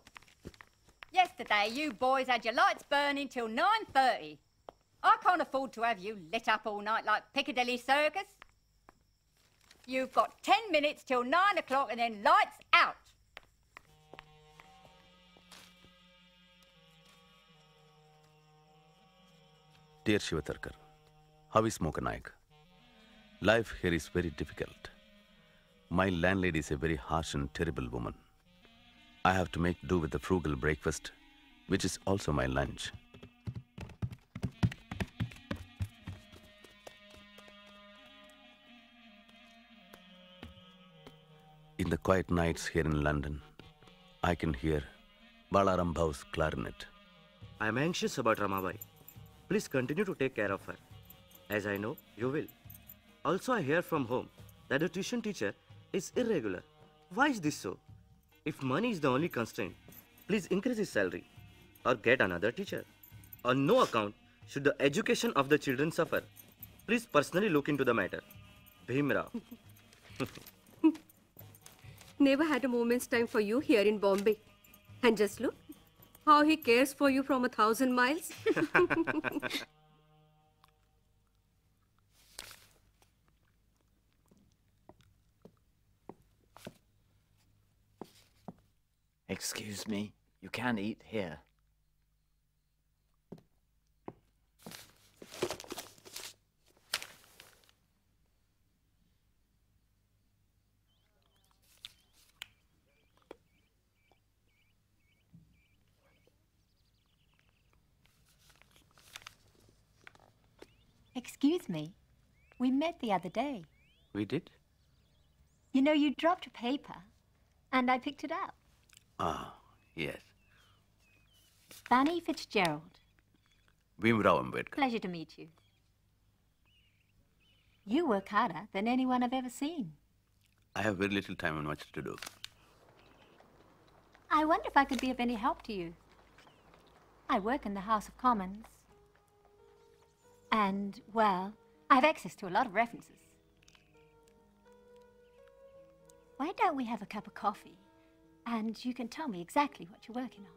Yesterday, you boys had your lights burning till 9:30. I can't afford to have you lit up all night like Piccadilly Circus. You've got 10 minutes till 9 o'clock and then lights out. Dear Shivatarkar, how is Mokanayak? Life here is very difficult. My landlady is a very harsh and terrible woman. I have to make do with the frugal breakfast, which is also my lunch. In the quiet nights here in London, I can hear Balaram Bhau's clarinet. I am anxious about Ramabai. Please continue to take care of her. as I know you will. Also, I hear from home that the tuition teacher is irregular. Why is this so? If money is the only constraint, please increase his salary or get another teacher. On no account should the education of the children suffer. Please personally look into the matter. Bhimrao. Never had a moment's time for you here in Bombay. And just look, how he cares for you from 1,000 miles. Excuse me, you can eat here. Excuse me, we met the other day. We did? You know, you dropped a paper, and I picked it up. Ah, yes. Fanny Fitzgerald. Bhimrao Ambedkar. Pleasure to meet you. You work harder than anyone I've ever seen. I have very little time and much to do. I wonder if I could be of any help to you. I work in the House of Commons. And, well, I have access to a lot of references. Why don't we have a cup of coffee, and you can tell me exactly what you're working on?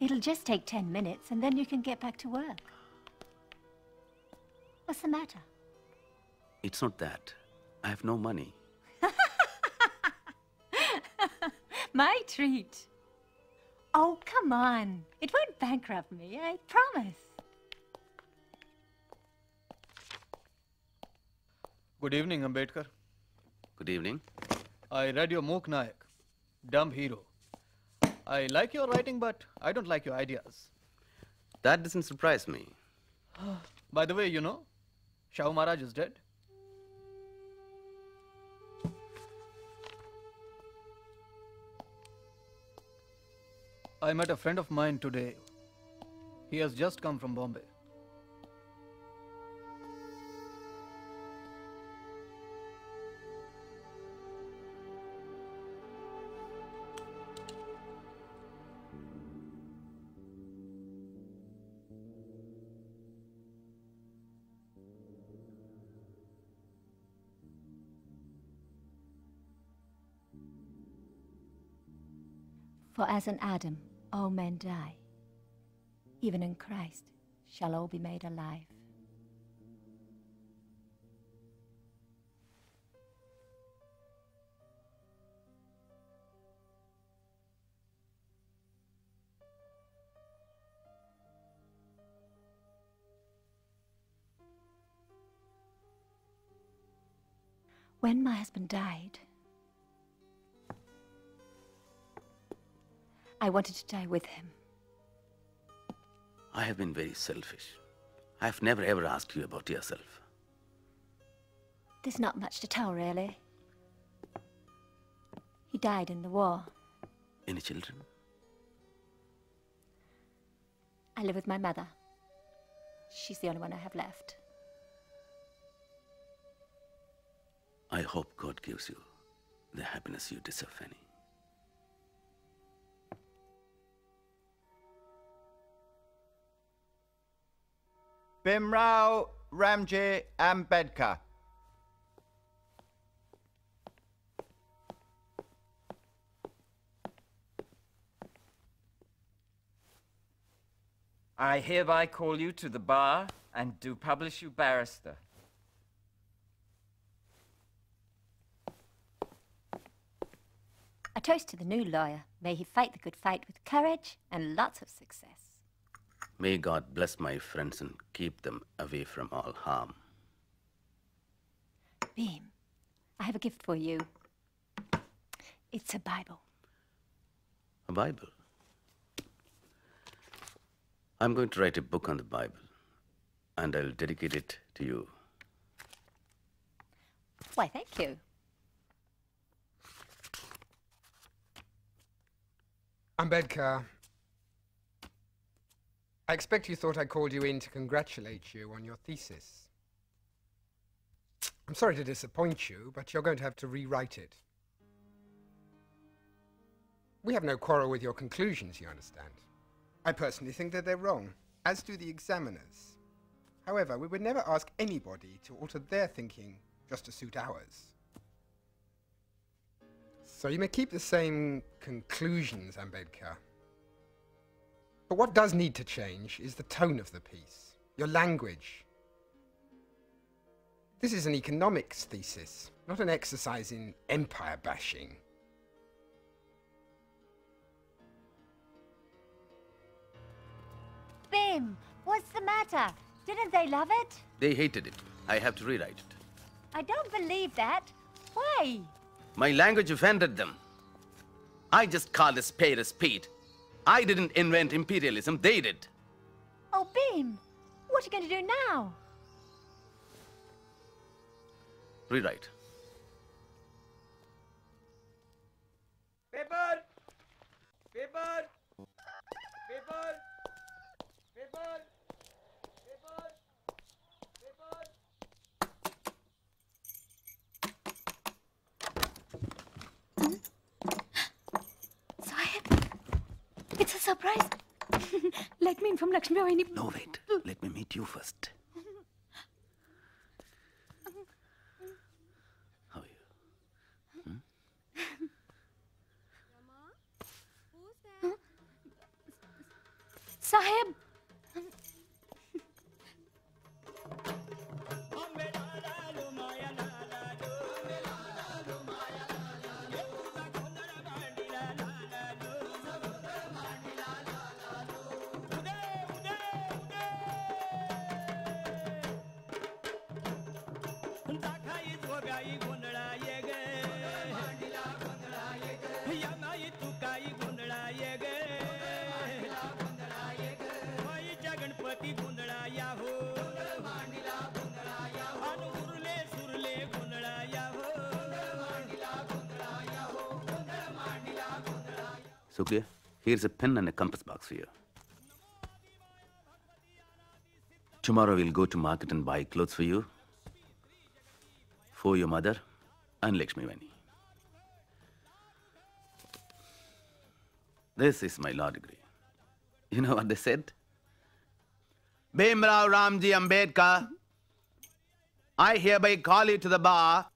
It'll just take 10 minutes, and then you can get back to work. What's the matter? It's not that. I have no money. My treat. Oh, come on. It won't bankrupt me, I promise. Good evening, Ambedkar. Good evening. I read your Mook Nayak, Dumb Hero. I like your writing, but I don't like your ideas. That doesn't surprise me. By the way, you know, Shahu Maharaj is dead. I met a friend of mine today. He has just come from Bombay. For as in Adam, all men die. Even in Christ shall all be made alive. When my husband died, I wanted to die with him. I have been very selfish. I have never ever asked you about yourself. There's not much to tell, really. He died in the war. Any children? I live with my mother. She's the only one I have left. I hope God gives you the happiness you deserve, Fanny. Bhimrao Ramji Ambedkar. I hereby call you to the bar and do publish you barrister. A toast to the new lawyer. May he fight the good fight with courage and lots of success. May God bless my friends and keep them away from all harm. Beam, I have a gift for you. It's a Bible. A Bible? I'm going to write a book on the Bible, and I'll dedicate it to you. Why, thank you. Ambedkar, I expect you thought I called you in to congratulate you on your thesis. I'm sorry to disappoint you, but you're going to have to rewrite it. We have no quarrel with your conclusions, you understand. I personally think that they're wrong, as do the examiners. However, we would never ask anybody to alter their thinking just to suit ours. So you may keep the same conclusions, Ambedkar. But what does need to change is the tone of the piece, your language. This is an economics thesis, not an exercise in empire bashing. Bim, what's the matter? Didn't they love it? They hated it. I have to rewrite it. I don't believe that. Why? My language offended them. I just called a spade a spade. I didn't invent imperialism, they did. Oh, Bim, what are you going to do now? Rewrite. Paper! Paper! Paper! Paper! Sahib, it's a surprise. Let me inform Lakshmi Vahini. No, wait. Let me meet you first. How are you? Sahib. Sukriya, here's a pen and a compass box for you. Tomorrow we'll go to market and buy clothes for you, for your mother and Lakshmi Vani. This is my law degree. You know what they said? Bhimrao Ramji Ambedkar, I hereby call you to the bar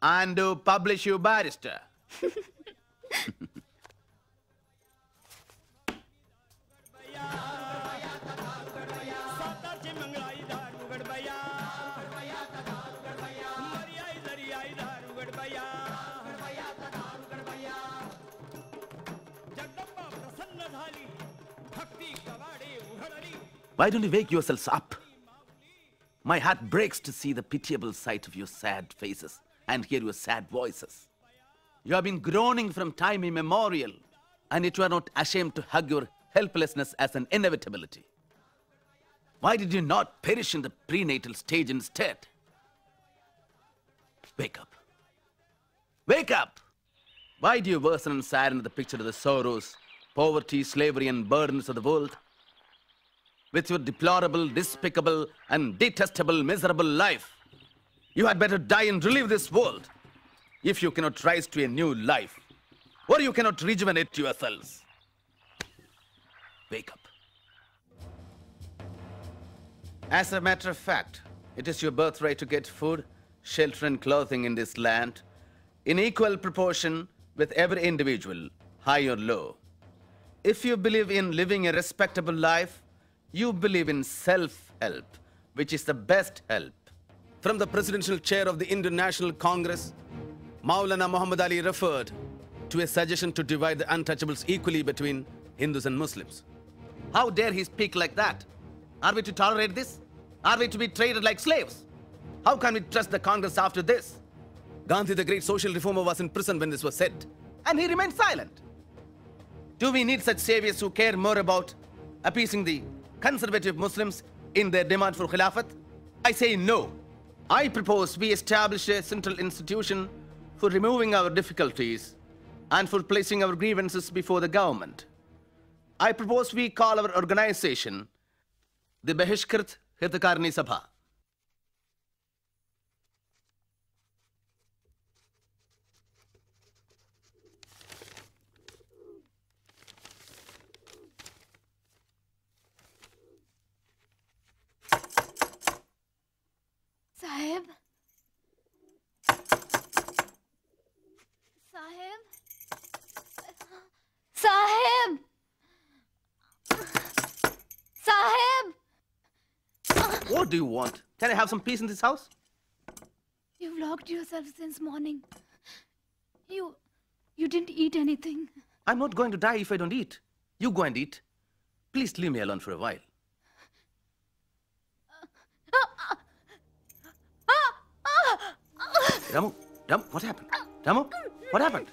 and do publish you barrister. Why don't you wake yourselves up? My heart breaks to see the pitiable sight of your sad faces and hear your sad voices. You have been groaning from time immemorial, and yet you are not ashamed to hug your helplessness as an inevitability. Why did you not perish in the prenatal stage instead? Wake up. Wake up! Why do you worsen and sadden the picture of the sorrows, poverty, slavery, and burdens of the world? With your deplorable, despicable, and detestable, miserable life, you had better die and relive this world if you cannot rise to a new life, or you cannot rejuvenate yourselves. Wake up. As a matter of fact, it is your birthright to get food, shelter, and clothing in this land in equal proportion with every individual, high or low. If you believe in living a respectable life, you believe in self-help, which is the best help. From the presidential chair of the Indian National Congress, Maulana Muhammad Ali referred to a suggestion to divide the untouchables equally between Hindus and Muslims. How dare he speak like that? Are we to tolerate this? Are we to be treated like slaves? How can we trust the Congress after this? Gandhi, the great social reformer, was in prison when this was said, and he remained silent. Do we need such saviors who care more about appeasing the conservative Muslims in their demand for Khilafat? I say no. I propose we establish a central institution for removing our difficulties and for placing our grievances before the government. I propose we call our organization the Bahishkrit Hitakarni Sabha. Sahib? Sahib? Sahib! Sahib! What do you want? Can I have some peace in this house? You've locked yourself since morning. You didn't eat anything. I'm not going to die if I don't eat. You go and eat. Please leave me alone for a while. Ramu, what happened? Ramu, what happened?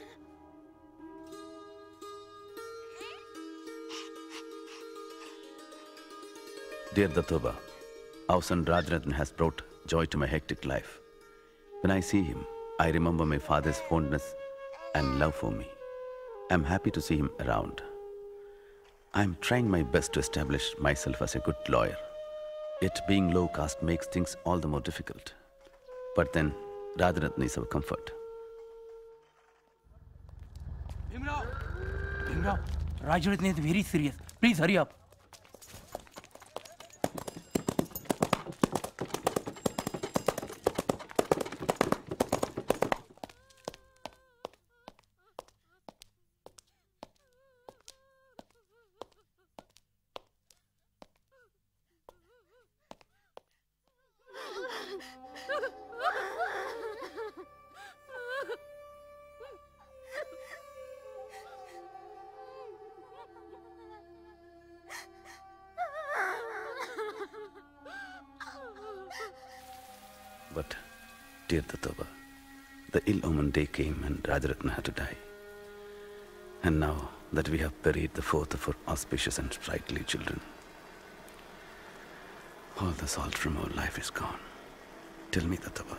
Dear Dattoba, our son Rajarathan has brought joy to my hectic life. When I see him, I remember my father's fondness and love for me. I'm happy to see him around. I'm trying my best to establish myself as a good lawyer. Yet being low caste makes things all the more difficult. But then, Rajarathan is our comfort. Bhimrao, Rajarathan is very serious. Please hurry up. But, dear Dattoba, the ill-omened day came and Rajaratna had to die. And now that we have buried the fourth of our auspicious and sprightly children, all the salt from our life is gone. Tell me, Dattoba,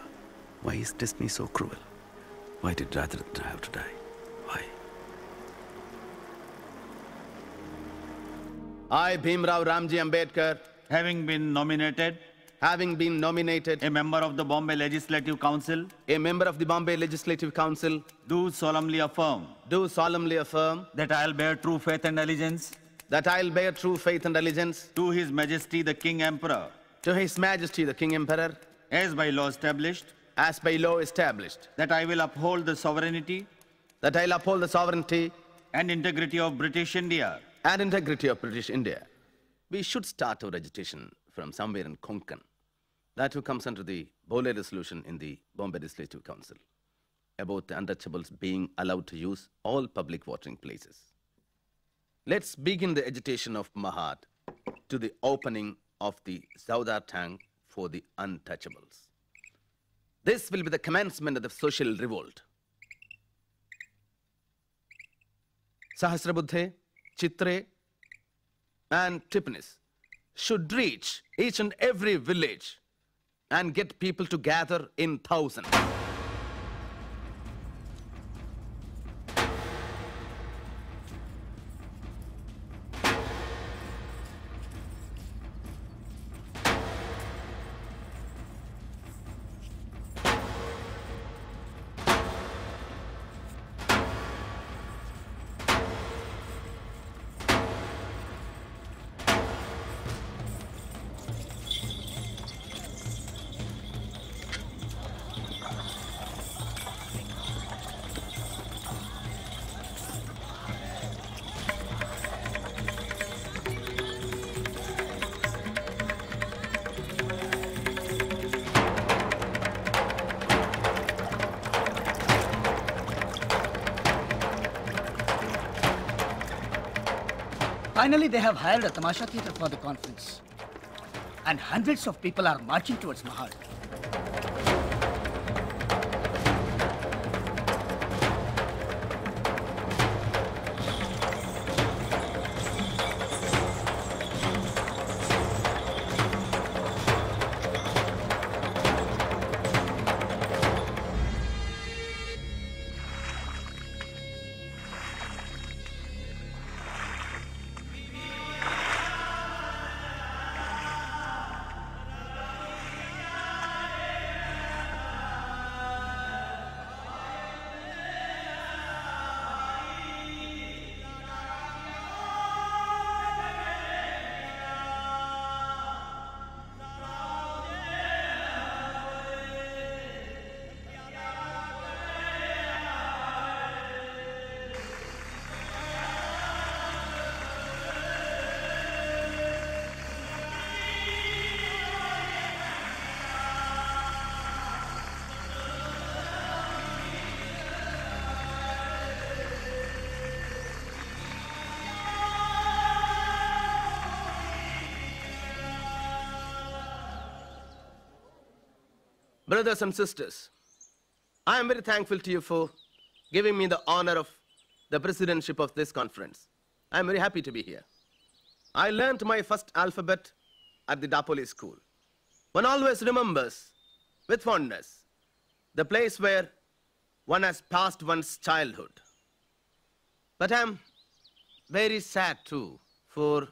why is destiny so cruel? Why did Rajaratna have to die? Why? I, Bhimrao Ramji Ambedkar, having been nominated a member of the Bombay Legislative Council, do solemnly affirm that I'll bear true faith and allegiance to His Majesty the King Emperor, as by law established, that I will uphold the sovereignty and integrity of British India. We should start our agitation from somewhere in Konkan. That who comes under the Bole resolution in the Bombay Legislative Council about the untouchables being allowed to use all public watering places. Let's begin the agitation of Mahad to the opening of the Saudar tank for the untouchables. This will be the commencement of the social revolt. Sahasrabuddhe, Chitre, and Tipanis should reach each and every village and get people to gather in thousands. Finally, they have hired a tamasha theatre for the conference. And hundreds of people are marching towards Mahad. Brothers and sisters, I am very thankful to you for giving me the honor of the presidentship of this conference. I am very happy to be here. I learned my first alphabet at the Dapoli school. One always remembers with fondness the place where one has passed one's childhood. But I am very sad too, for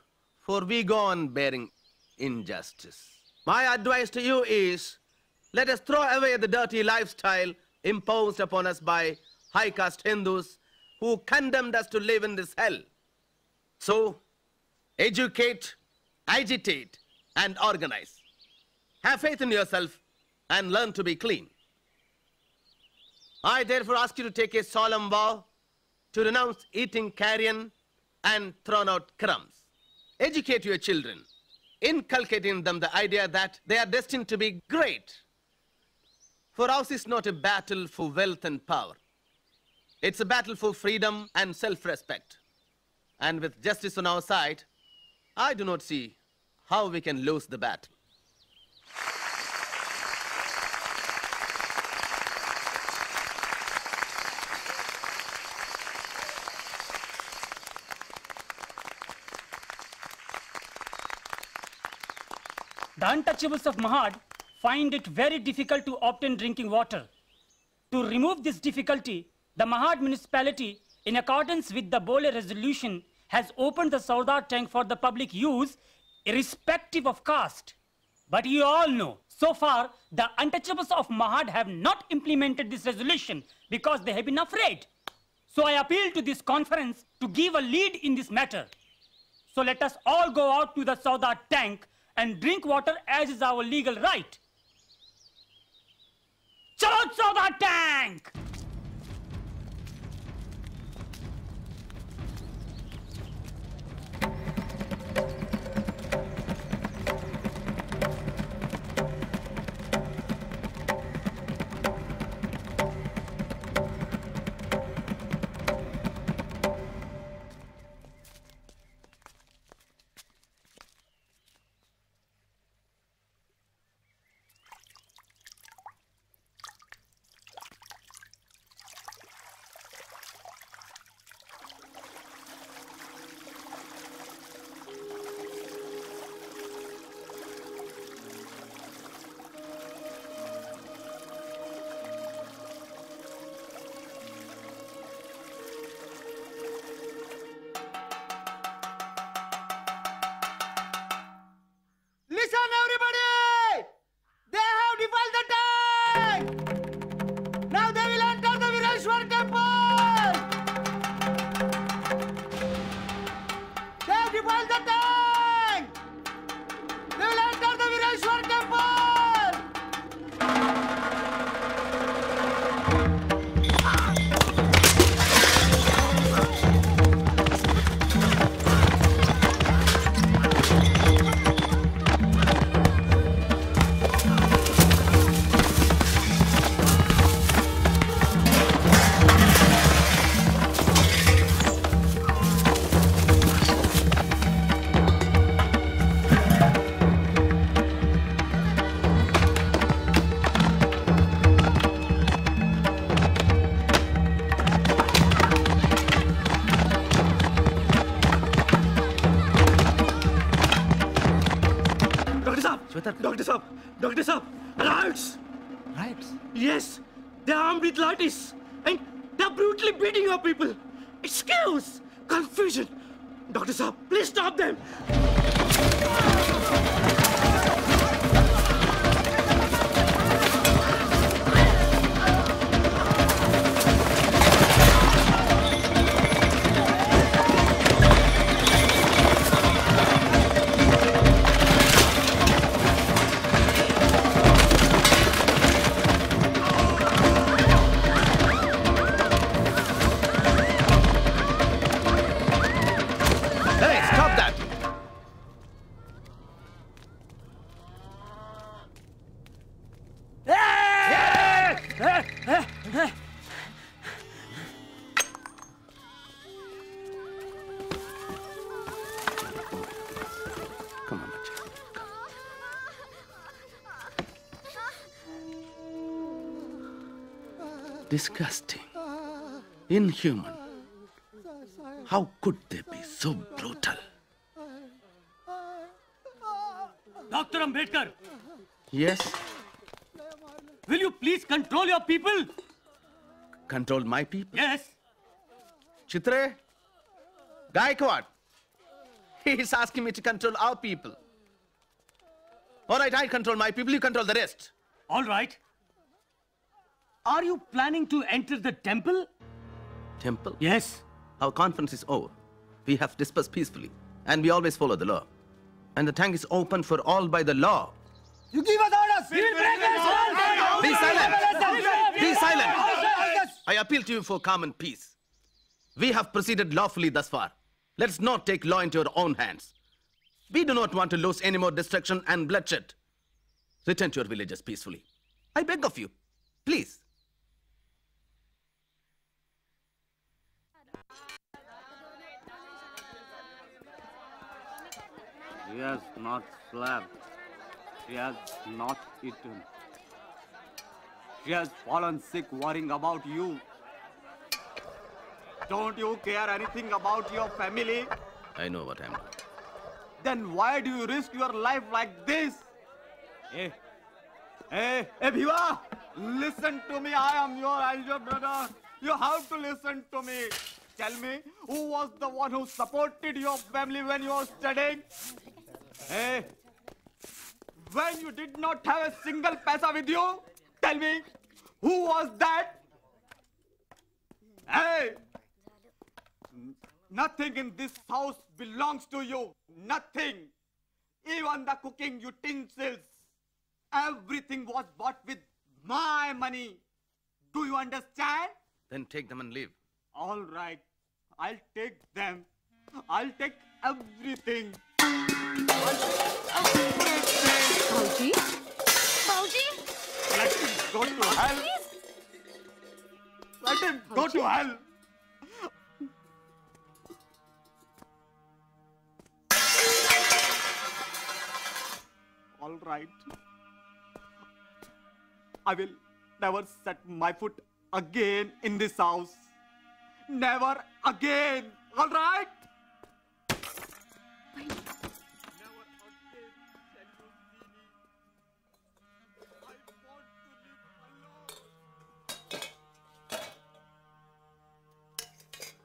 we go on bearing injustice. My advice to you is, let us throw away the dirty lifestyle imposed upon us by high-caste Hindus who condemned us to live in this hell. So, educate, agitate, and organize. Have faith in yourself and learn to be clean. I therefore ask you to take a solemn vow to renounce eating carrion and thrown out crumbs. Educate your children, inculcating in them the idea that they are destined to be great. For ours is not a battle for wealth and power. It's a battle for freedom and self-respect. And with justice on our side, I do not see how we can lose the battle. The untouchables of Mahad find it very difficult to obtain drinking water. To remove this difficulty, the Mahad municipality, in accordance with the Bole resolution, has opened the Sardar tank for the public use, irrespective of caste. But you all know, so far, the untouchables of Mahad have not implemented this resolution because they have been afraid. So I appeal to this conference to give a lead in this matter. So let us all go out to the Sardar tank and drink water as is our legal right. Chalo Sardar tank! Listen, everybody! They have defiled the tank! Now they will enter the Vireshwar temple! They have defiled the tank! They will enter the Vireshwar temple! Doctor Saab, riots! Riots? Yes, they are armed with lathis and they are brutally beating our people. It's chaos, confusion. Doctor Saab, please stop them. Disgusting. Inhuman. How could they be so brutal? Dr. Ambedkar, Yes? will you please control your people? Control my people? Yes. Chitre? Gaikwad? He is asking me to control our people. All right, I control my people, you control the rest. All right. Are you planning to enter the temple? Temple? Yes. Our conference is over. We have dispersed peacefully, and we always follow the law. And the tank is open for all by the law. You give us orders! We will break this! Be silent! Be silent! I appeal to you for calm and peace. We have proceeded lawfully thus far. Let's not take law into our own hands. We do not want to lose any more destruction and bloodshed. Return to your villages peacefully. I beg of you. Please. She has not slept. She has not eaten. She has fallen sick worrying about you. Don't you care anything about your family? I know what I'm doing. Then why do you risk your life like this? Hey, Bhiva! Listen to me. I am your elder brother. You have to listen to me. Tell me, who was the one who supported your family when you were studying? Hey, when you did not have a single paisa with you, tell me, who was that? Hey, nothing in this house belongs to you. Nothing. Even the cooking utensils. Everything was bought with my money. Do you understand? Then take them and leave. All right. I'll take them. I'll take everything. Bauji? Bauji? Let him go to hell. Let him go to hell. All right. I will never set my foot again in this house. Never again. All right?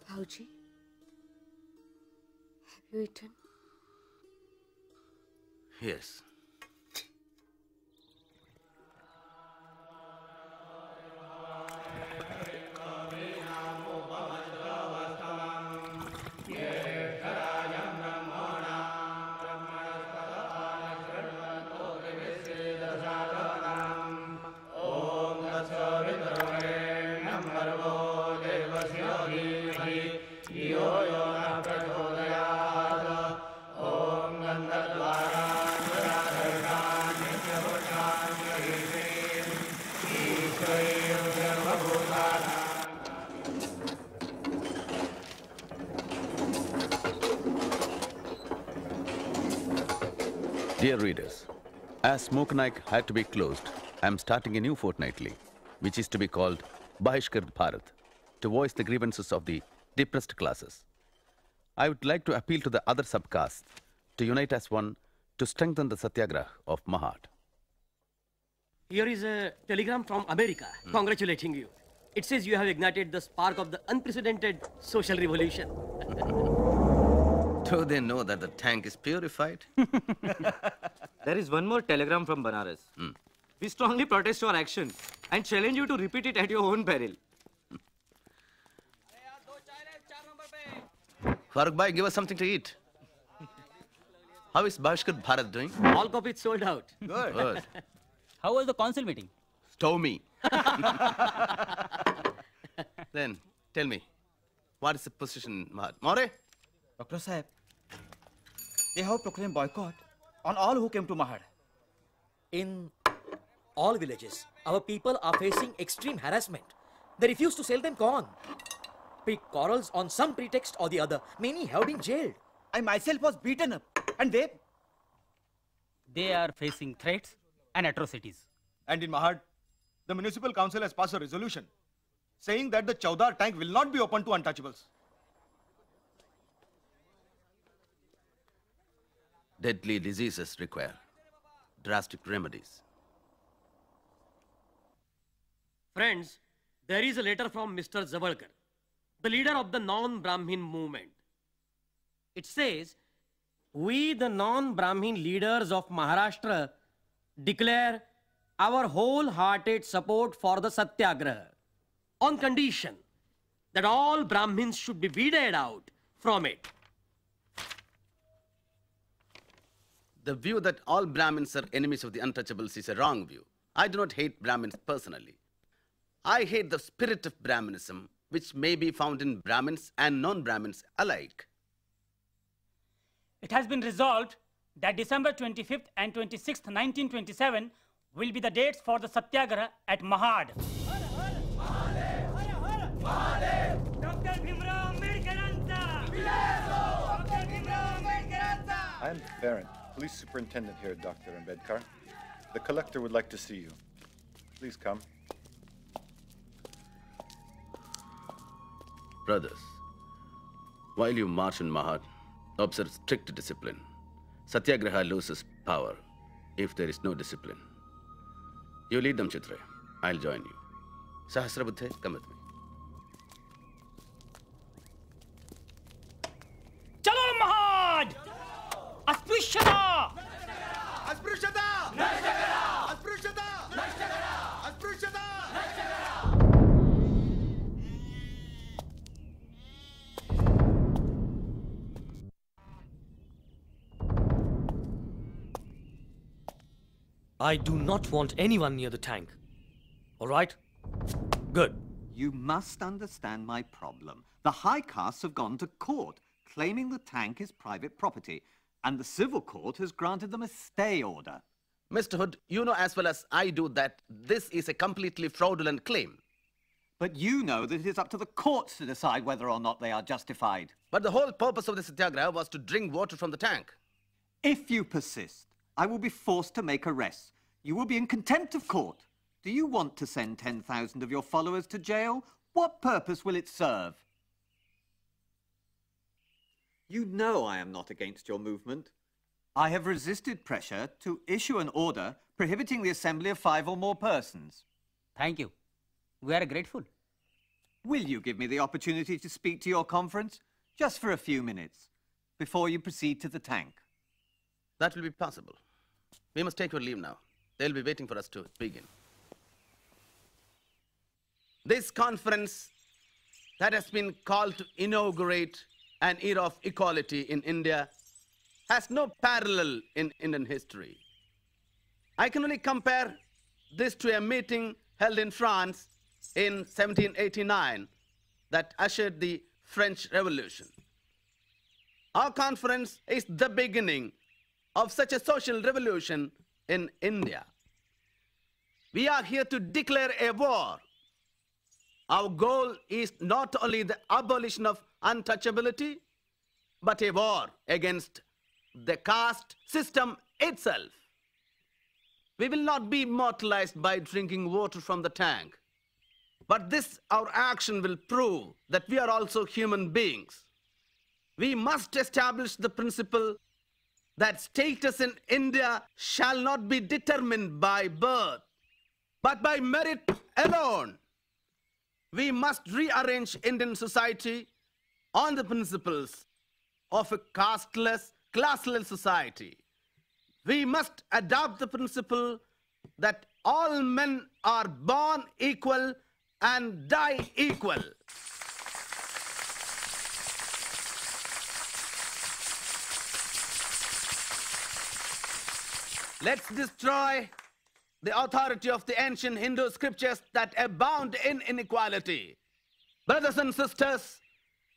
Bauji? Have you eaten? Yes. Dear readers, as Moknaik had to be closed, I am starting a new fortnightly, which is to be called Bahishkar Bharat, to voice the grievances of the depressed classes. I would like to appeal to the other subcastes to unite as one to strengthen the Satyagraha of Mahad. Here is a telegram from America congratulating you. It says you have ignited the spark of the unprecedented social revolution. Do they know that the tank is purified? There is one more telegram from Banaras. We strongly protest your action and challenge you to repeat it at your own peril. Farooq bhai, give us something to eat. How is Bahishkar Bharat doing? All copies sold out. Good. How was the council meeting? Stow me. Then, tell me, what is the position, Mahad? More? Dr. Sahib, they have proclaimed boycott on all who came to Mahad. In all villages, our people are facing extreme harassment. They refuse to sell them corn. Pick quarrels on some pretext or the other. Many have been jailed. I myself was beaten up. And they? They are facing threats and atrocities. And in Mahad, the municipal council has passed a resolution saying that the Chaudhar tank will not be open to untouchables. Deadly diseases require drastic remedies. Friends, there is a letter from Mr. Zavalkar, the leader of the non-Brahmin movement. It says, we the non-Brahmin leaders of Maharashtra declare our wholehearted support for the Satyagraha on condition that all Brahmins should be weeded out from it. The view that all Brahmins are enemies of the untouchables is a wrong view. I do not hate Brahmins personally. I hate the spirit of Brahminism, which may be found in Brahmins and non-Brahmins alike. It has been resolved that December 25th and 26th, 1927 will be the dates for the Satyagraha at Mahad. I am Baron, Police Superintendent here, Dr. Ambedkar. The collector would like to see you. Please come. Brothers, while you march in Mahad, observe strict discipline. Satyagraha loses power if there is no discipline. You lead them, Chitra. I'll join you. Sahasrabuddhe, come with me. Chalo Mahad! Asprishata! Asprishata! Asprishata! Asprishata! I do not want anyone near the tank. All right? Good. You must understand my problem. The high castes have gone to court, claiming the tank is private property, and the civil court has granted them a stay order. Mr. Hood, you know as well as I do that this is a completely fraudulent claim. But you know that it is up to the courts to decide whether or not they are justified. But the whole purpose of the Satyagraha was to drink water from the tank. If you persist, I will be forced to make arrests. You will be in contempt of court. Do you want to send 10,000 of your followers to jail? What purpose will it serve? You know I am not against your movement. I have resisted pressure to issue an order prohibiting the assembly of 5 or more persons. Thank you. We are grateful. Will you give me the opportunity to speak to your conference? Just for a few minutes, before you proceed to the tank. That will be possible. We must take your leave now. They'll be waiting for us to begin. This conference that has been called to inaugurate an era of equality in India has no parallel in Indian history. I can only compare this to a meeting held in France in 1789 that ushered the French Revolution. Our conference is the beginning of such a social revolution in India. We are here to declare a war. Our goal is not only the abolition of untouchability, but a war against the caste system itself. We will not be immortalized by drinking water from the tank, but this, our action, will prove that we are also human beings. We must establish the principle that status in India shall not be determined by birth, but by merit alone. We must rearrange Indian society on the principles of a casteless, classless society. We must adopt the principle that all men are born equal and die equal. Let's destroy the authority of the ancient Hindu scriptures that abound in inequality. Brothers and sisters,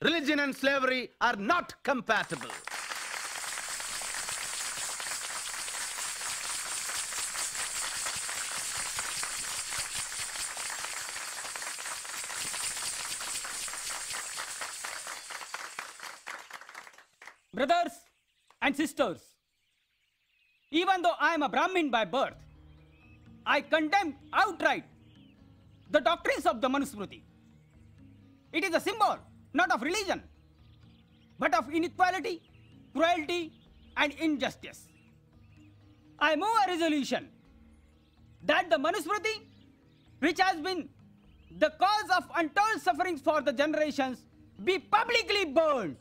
religion and slavery are not compatible. Brothers and sisters, even though I am a Brahmin by birth, I condemn outright the doctrines of the Manusmriti. It is a symbol, not of religion, but of inequality, cruelty, and injustice. I move a resolution that the Manusmriti, which has been the cause of untold sufferings for the generations, be publicly burned.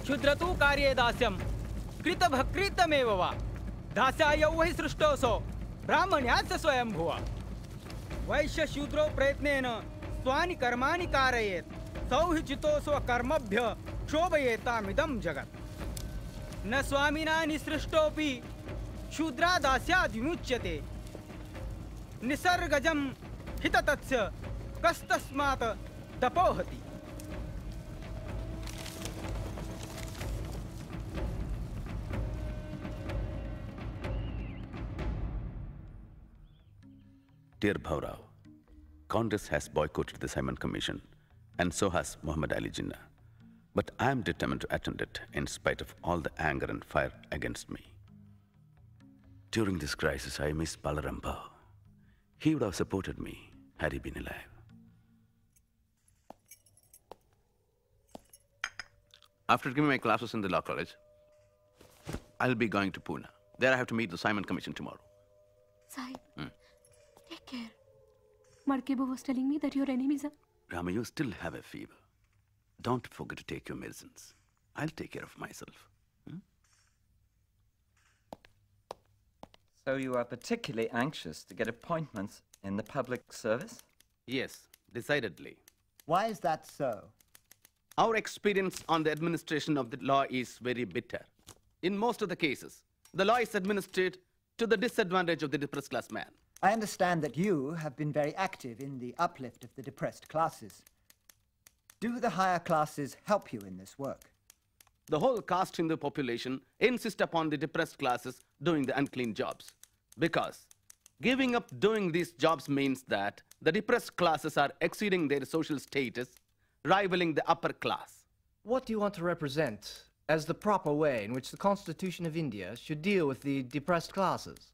क्षुद्रतु कार्ये दास्यं कृतभकृतमेव वा दास्याय वै सृष्टोऽसौ ब्राह्मण्यास्य स्वयंभुव वैश्य शूद्रो प्रयत्नेन स्वानि कर्माणि कारयेत् सौहि चितो स्वकर्मभ्य क्षोभयेतामिदं जगत् न स्वामिना निसृष्टोऽपि शूद्रा दास्याद् विमुच्यते निसर्गजं हिततस्य कस्तस्मात् तपोहति. Dear Bhaurao, Congress has boycotted the Simon Commission, and so has Muhammad Ali Jinnah. But I am determined to attend it in spite of all the anger and fire against me. During this crisis, I miss Balaram Bhau. He would have supported me had he been alive. After giving my classes in the law college, I'll be going to Pune. There I have to meet the Simon Commission tomorrow. Sahib, take care. Markebo was telling me that your enemies are... Rama, you still have a fever. Don't forget to take your medicines. I'll take care of myself. So you are particularly anxious to get appointments in the public service? Yes, decidedly. Why is that so? Our experience on the administration of the law is very bitter. In most of the cases, the law is administered to the disadvantage of the depressed class man. I understand that you have been very active in the uplift of the depressed classes. Do the higher classes help you in this work? The whole caste Hindu population insist upon the depressed classes doing the unclean jobs. Because giving up doing these jobs means that the depressed classes are exceeding their social status, rivaling the upper class. What do you want to represent as the proper way in which the Constitution of India should deal with the depressed classes?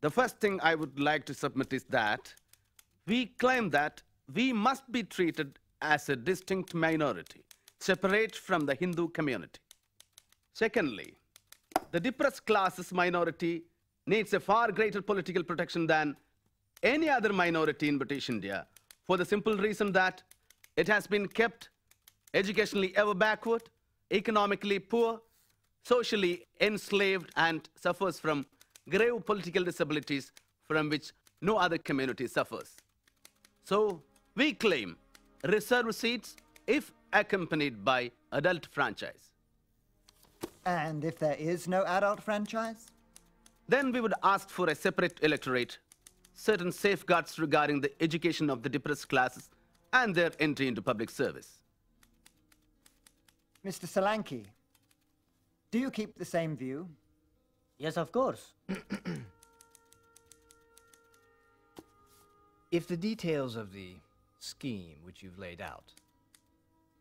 The first thing I would like to submit is that we claim that we must be treated as a distinct minority, separate from the Hindu community. Secondly, the depressed classes minority needs a far greater political protection than any other minority in British India, for the simple reason that it has been kept educationally ever backward, economically poor, socially enslaved, and suffers from grave political disabilities from which no other community suffers. So we claim reserved seats if accompanied by adult franchise. And if there is no adult franchise? Then we would ask for a separate electorate, certain safeguards regarding the education of the depressed classes and their entry into public service. Mr. Solanki, do you keep the same view? Yes, of course. If the details of the scheme which you've laid out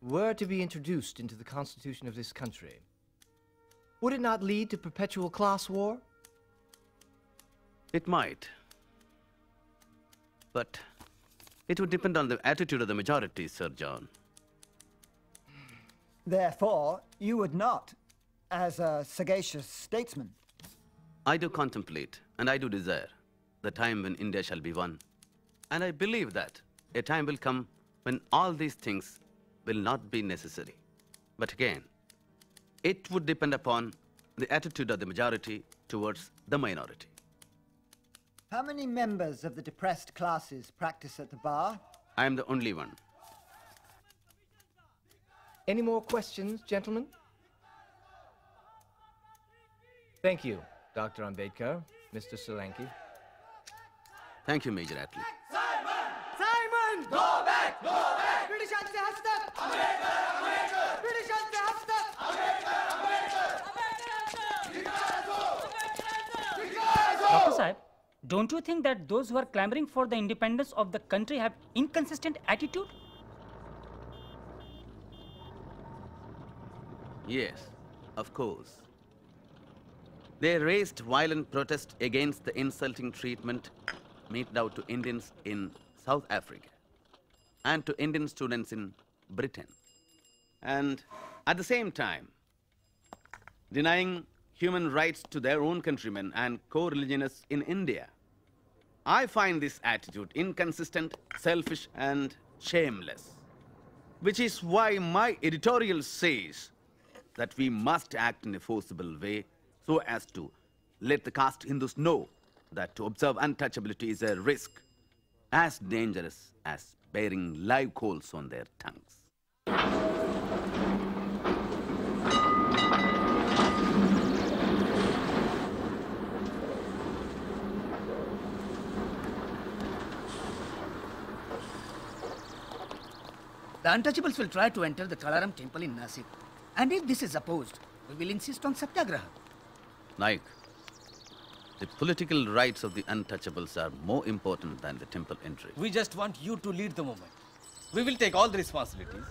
were to be introduced into the constitution of this country, would it not lead to perpetual class war? It might. But it would depend on the attitude of the majority, Sir John. Therefore, you would not, as a sagacious statesman. I do contemplate, and I do desire, the time when India shall be one. And I believe that a time will come when all these things will not be necessary. But again, it would depend upon the attitude of the majority towards the minority. How many members of the depressed classes practice at the bar? I am the only one. Any more questions, gentlemen? Thank you, Dr. Ambedkar, Mr. Solanki. Thank you, Major Attlee. Simon! Go back! Go back! Britishanse hastak! Ambedkar! Ambedkar! Britishanse hastak! Ambedkar! Dr. Sahib, don't you think that those who are clamoring for the independence of the country have inconsistent attitude? Yes, of course. They raised violent protest against the insulting treatment meted out to Indians in South Africa and to Indian students in Britain. And at the same time, denying human rights to their own countrymen and co-religionists in India. I find this attitude inconsistent, selfish, and shameless, which is why my editorial says that we must act in a forcible way so as to let the caste Hindus know that to observe untouchability is a risk as dangerous as bearing live coals on their tongues. The untouchables will try to enter the Kalaram temple in Nasik. And if this is opposed, we will insist on Satyagraha. Naik, the political rights of the untouchables are more important than the temple entry. We just want you to lead the movement. We will take all the responsibilities.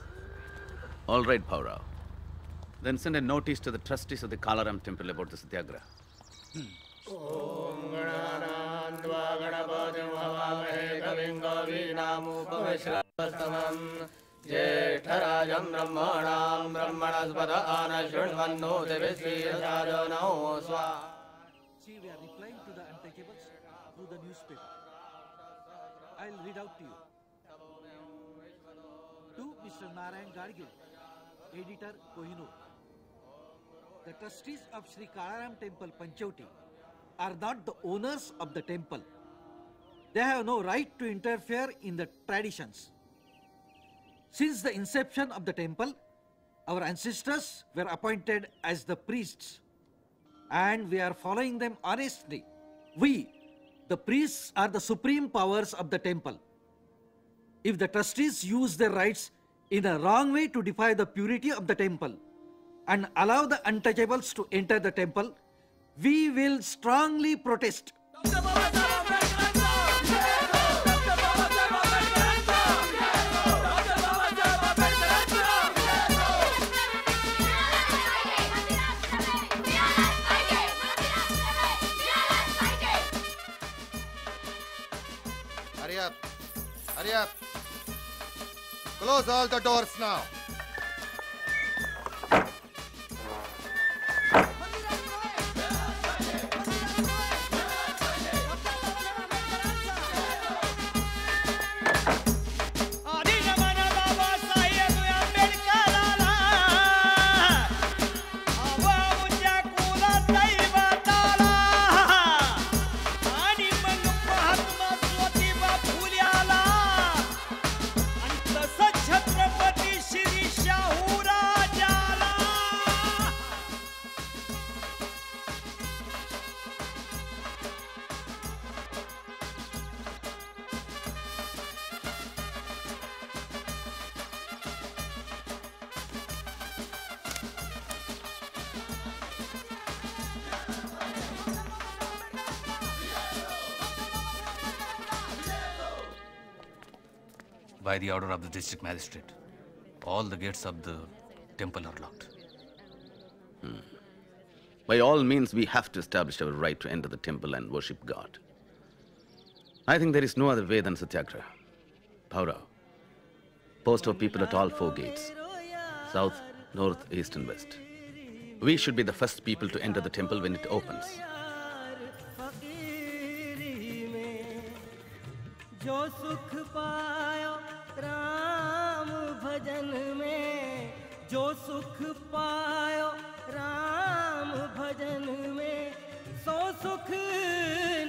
All right, Paurao. Then send a notice to the trustees of the Kalaram temple about the Satyagraha. ज्येष्ठराजं ब्रह्मणां ब्रह्मणस्पद आनशृण्वन्नोतिभिश्रीरसादनो स्वा. See, we are replying to the untouchables through the newspaper. I'll read out to you. To Mr. Narayan Gargil, Editor, Kohinoor. The trustees of Sri Kalaram Temple, Panchoti, are not the owners of the temple. They have no right to interfere in the traditions. Since the inception of the temple, our ancestors were appointed as the priests, and we are following them honestly. We, the priests, are the supreme powers of the temple. If the trustees use their rights in a wrong way to defy the purity of the temple and allow the untouchables to enter the temple, we will strongly protest. Hurry up. Hurry up. Close all the doors now. By the order of the district magistrate, all the gates of the temple are locked. By all means, we have to establish our right to enter the temple and worship God. I think there is no other way than Satyagraha. Paurao, post our people at all 4 gates, south, north, east and west. We should be the first people to enter the temple when it opens. जो सुख पायो राम भजन में, जो सुख पायो राम भजन में, सो सुख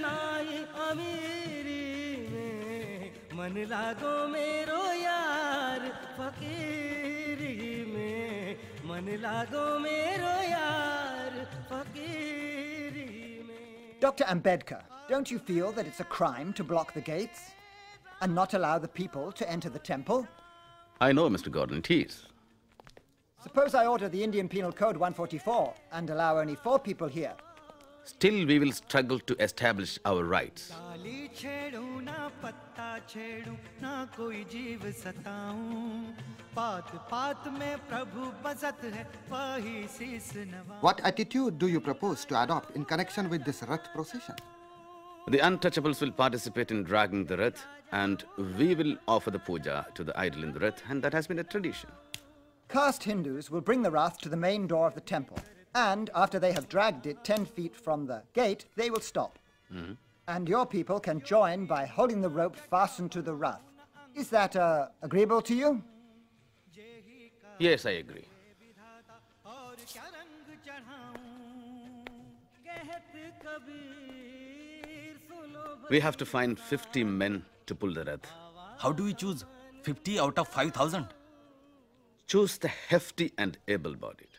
नाई अमीरी में, मन लागो मेरो यार फकीरी में, मन लागो मेरो यार फकीरी में. Dr. Ambedkar, don't you feel that it's a crime to block the gates and not allow the people to enter the temple? I know, Mr. Gordon, it is. Suppose I order the Indian Penal Code 144 and allow only 4 people here. still we will struggle to establish our rights. What attitude do you propose to adopt in connection with this Rath procession? The untouchables will participate in dragging the Rath, and we will offer the puja to the idol in the Rath, and that has been a tradition. Caste Hindus will bring the Rath to the main door of the temple, and after they have dragged it 10 feet from the gate, they will stop. And your people can join by holding the rope fastened to the Rath. Is that agreeable to you? Yes, I agree. We have to find 50 men to pull the Rath. How do we choose 50 out of 5,000? Choose the hefty and able-bodied.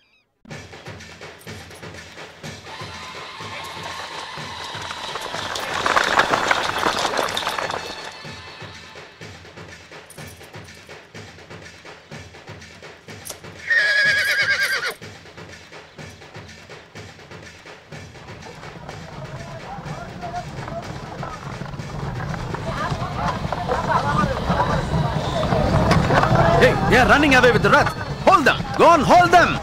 They are running away with the Rath. Hold them. Go on, hold them.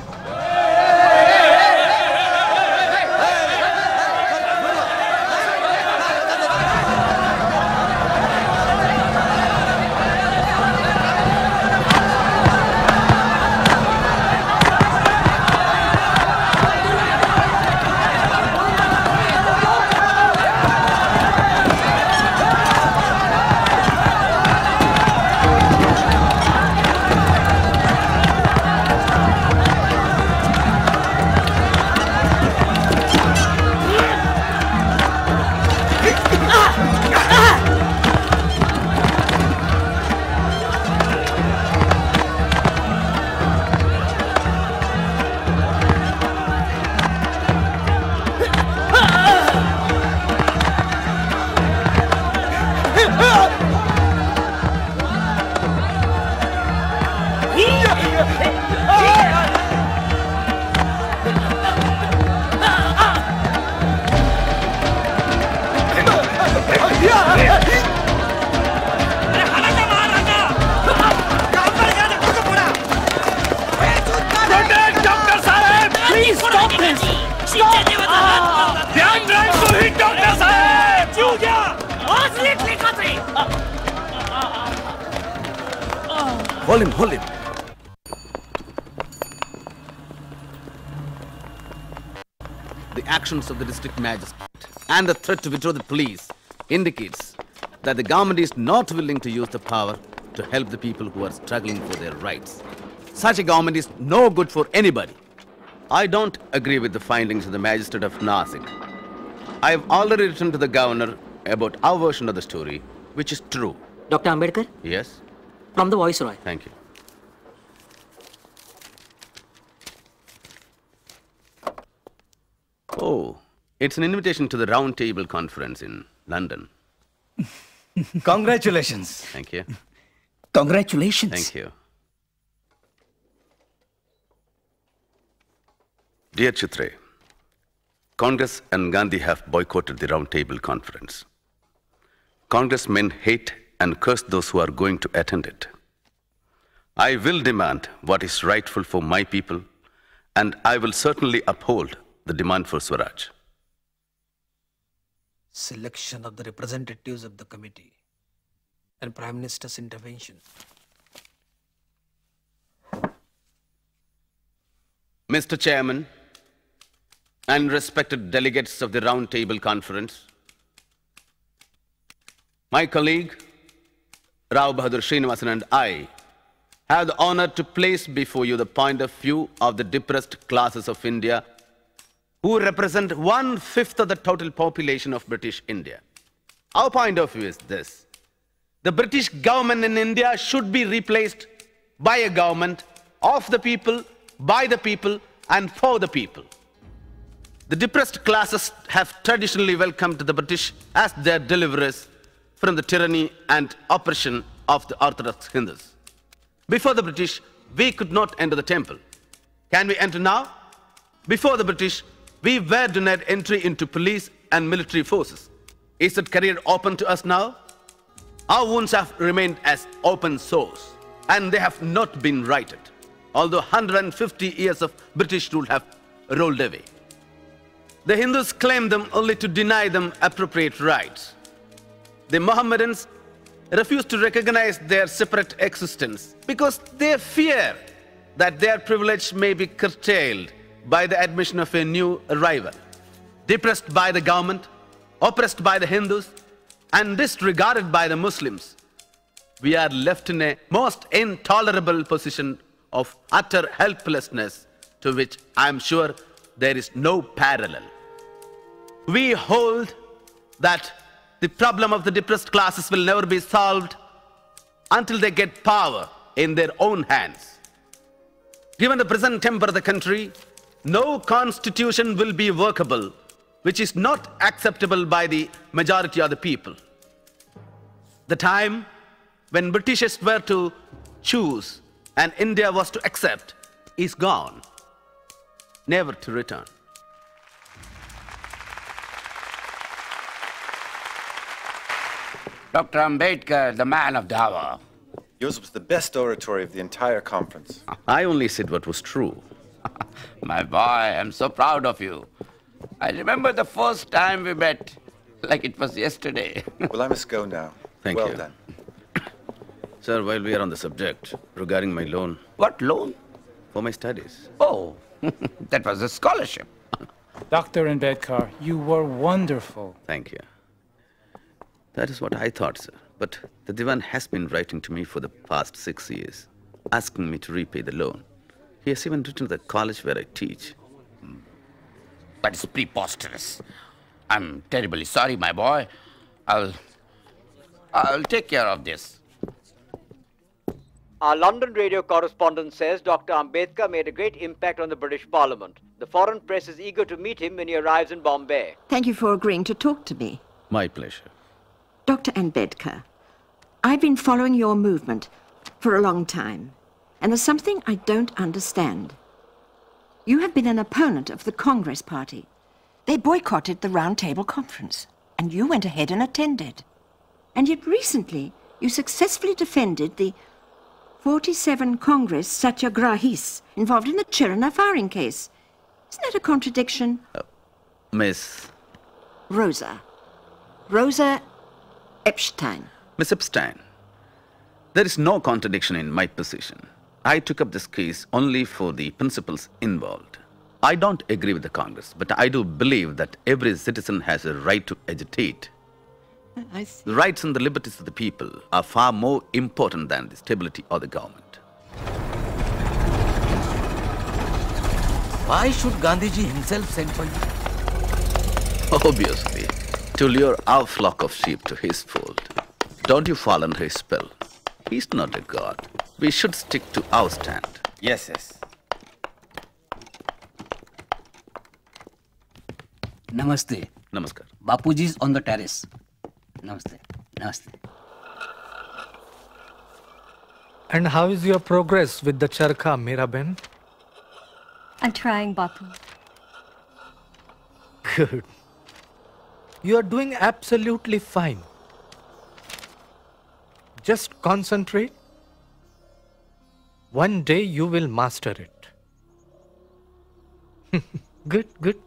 Hold him, hold him. The actions of the district magistrate and the threat to withdraw the police indicates that the government is not willing to use the power to help the people who are struggling for their rights. Such a government is no good for anybody. I don't agree with the findings of the magistrate of Nasik. I have already written to the governor about our version of the story, which is true. Dr. Ambedkar? Yes? From the Viceroy. Thank you. Oh, it's an invitation to the Round Table Conference in London. Congratulations. Thank you. Congratulations. Thank you. Dear Chitre, Congress and Gandhi have boycotted the Round Table Conference. Congressmen hate and curse those who are going to attend it. I will demand what is rightful for my people, and I will certainly uphold the demand for Swaraj. Selection of the representatives of the committee and Prime Minister's intervention. Mr. Chairman and respected delegates of the Round Table Conference, my colleague, Rao Bahadur Srinivasan, and I have the honor to place before you the point of view of the depressed classes of India who represent 1/5 of the total population of British India. Our point of view is this. The British government in India should be replaced by a government of the people, by the people, and for the people. The depressed classes have traditionally welcomed the British as their deliverers from the tyranny and oppression of the Orthodox Hindus. Before the British, we could not enter the temple. Can we enter now? Before the British, We were denied entry into police and military forces. Is that career open to us now? Our wounds have remained as open sores, and they have not been righted, although 150 years of British rule have rolled away. The Hindus claim them only to deny them appropriate rights. The Mohammedans refuse to recognize their separate existence because they fear that their privilege may be curtailed by the admission of a new arrival. Depressed by the government, oppressed by the Hindus, and disregarded by the Muslims, we are left in a most intolerable position of utter helplessness to which I am sure there is no parallel. We hold that the problem of the depressed classes will never be solved until they get power in their own hands. Given the present temper of the country, no constitution will be workable which is not acceptable by the majority of the people. The time when Britishers were to choose and India was to accept is gone, never to return. Dr. Ambedkar, the man of the hour. Yours was the best oratory of the entire conference. I only said what was true. My boy, I'm so proud of you. I remember the first time we met, like it was yesterday. Well, I must go now. Thank well you. done. Sir, while we are on the subject, regarding my loan. What loan? For my studies. Oh, that was a scholarship. Dr. Ambedkar, you were wonderful. Thank you. That is what I thought, sir. But the Divan has been writing to me for the past 6 years, asking me to repay the loan. He has even written to the college where I teach. That is preposterous. I'm terribly sorry, my boy. I'll take care of this. Our London radio correspondent says Dr. Ambedkar made a great impact on the British Parliament. The foreign press is eager to meet him when he arrives in Bombay. Thank you for agreeing to talk to me. My pleasure. Dr. Ambedkar, I've been following your movement for a long time, and there's something I don't understand. You have been an opponent of the Congress Party. They boycotted the Round Table Conference, and you went ahead and attended. And yet recently, you successfully defended the 47 Congress Satyagrahis involved in the Chirana firing case. Isn't that a contradiction? Miss... Rosa Epstein. Miss Epstein, there is no contradiction in my position. I took up this case only for the principles involved. I don't agree with the Congress, but I do believe that every citizen has a right to agitate. I see. The rights and the liberties of the people are far more important than the stability of the government. Why should Gandhiji himself send for you? Obviously, to lure our flock of sheep to his fold. Don't you fall under his spell. He's not a god. We should stick to our stand. Yes, yes. Namaste. Namaskar. Bapuji is on the terrace. Namaste. Namaste. And how is your progress with the charkha, Miraben? I'm trying, Bapu. Good. You are doing absolutely fine. Just concentrate. One day you will master it. Good, good.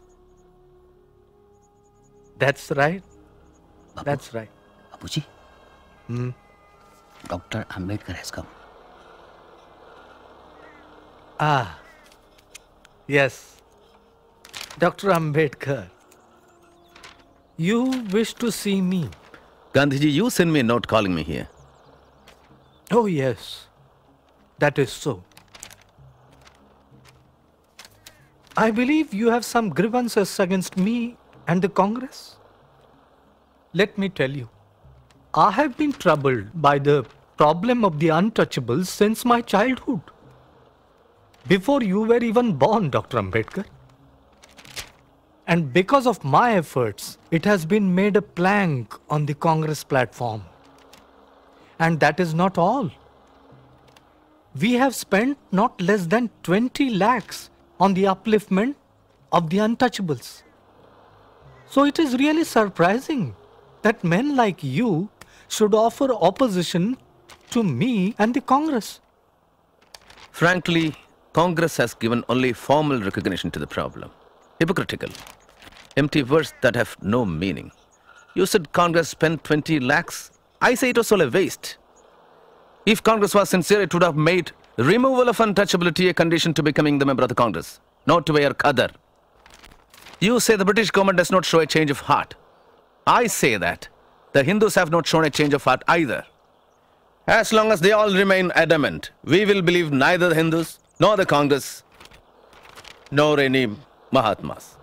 That's right. Bapu. That's right. Bapuji. Dr. Ambedkar has come. Ah. Yes. Dr. Ambedkar. You wish to see me? Gandhiji, you sent me a note calling me here. Oh, yes. That is so. I believe you have some grievances against me and the Congress. Let me tell you, I have been troubled by the problem of the untouchables since my childhood. Before you were even born, Dr. Ambedkar. And because of my efforts, it has been made a plank on the Congress platform. And that is not all. We have spent not less than 20 lakhs on the upliftment of the untouchables. So it is really surprising that men like you should offer opposition to me and the Congress. Frankly, Congress has given only formal recognition to the problem. Hypocritical. Empty words that have no meaning. You said Congress spent 20 lakhs. I say it was all a waste. If Congress was sincere, it would have made removal of untouchability a condition to becoming the member of the Congress, not to wear qadar. You say the British government does not show a change of heart. I say that the Hindus have not shown a change of heart either. As long as they all remain adamant, we will believe neither the Hindus, nor the Congress, nor any Mahatmas.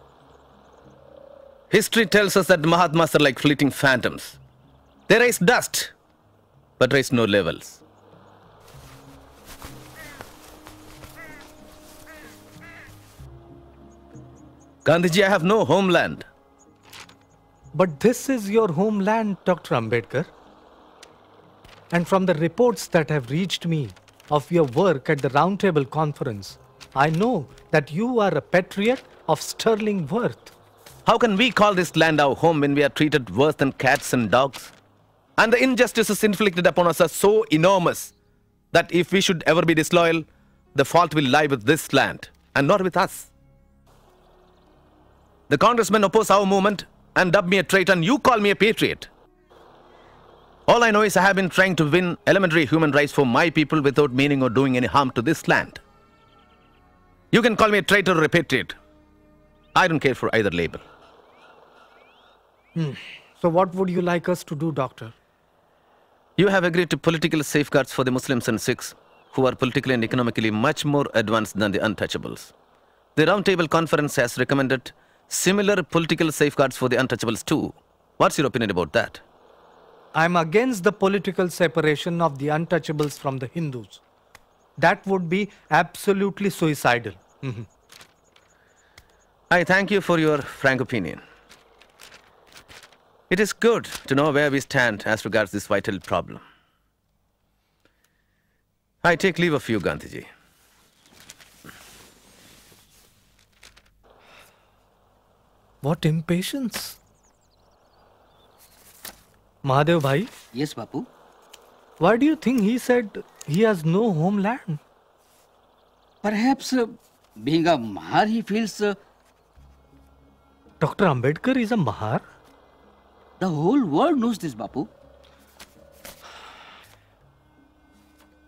History tells us that Mahatmas are like fleeting phantoms. They raise dust, but raise no levels. Gandhiji, I have no homeland. But this is your homeland, Dr. Ambedkar. And from the reports that have reached me of your work at the Roundtable Conference, I know that you are a patriot of sterling worth. How can we call this land our home when we are treated worse than cats and dogs? And the injustices inflicted upon us are so enormous that if we should ever be disloyal, the fault will lie with this land and not with us. The congressmen oppose our movement and dub me a traitor, and you call me a patriot. All I know is I have been trying to win elementary human rights for my people without meaning or doing any harm to this land. You can call me a traitor or a patriot. I don't care for either label. So what would you like us to do, Doctor? You have agreed to political safeguards for the Muslims and Sikhs, who are politically and economically much more advanced than the untouchables. The Roundtable Conference has recommended similar political safeguards for the untouchables too. What's your opinion about that? I'm against the political separation of the untouchables from the Hindus. That would be absolutely suicidal. I thank you for your frank opinion. It is good to know where we stand as regards this vital problem. I take leave of you, Gandhiji. What impatience. Mahadev Bhai? Yes, Bapu? Why do you think he said he has no homeland? Perhaps being a Mahar, he feels... Dr. Ambedkar is a Mahar? The whole world knows this, Bapu.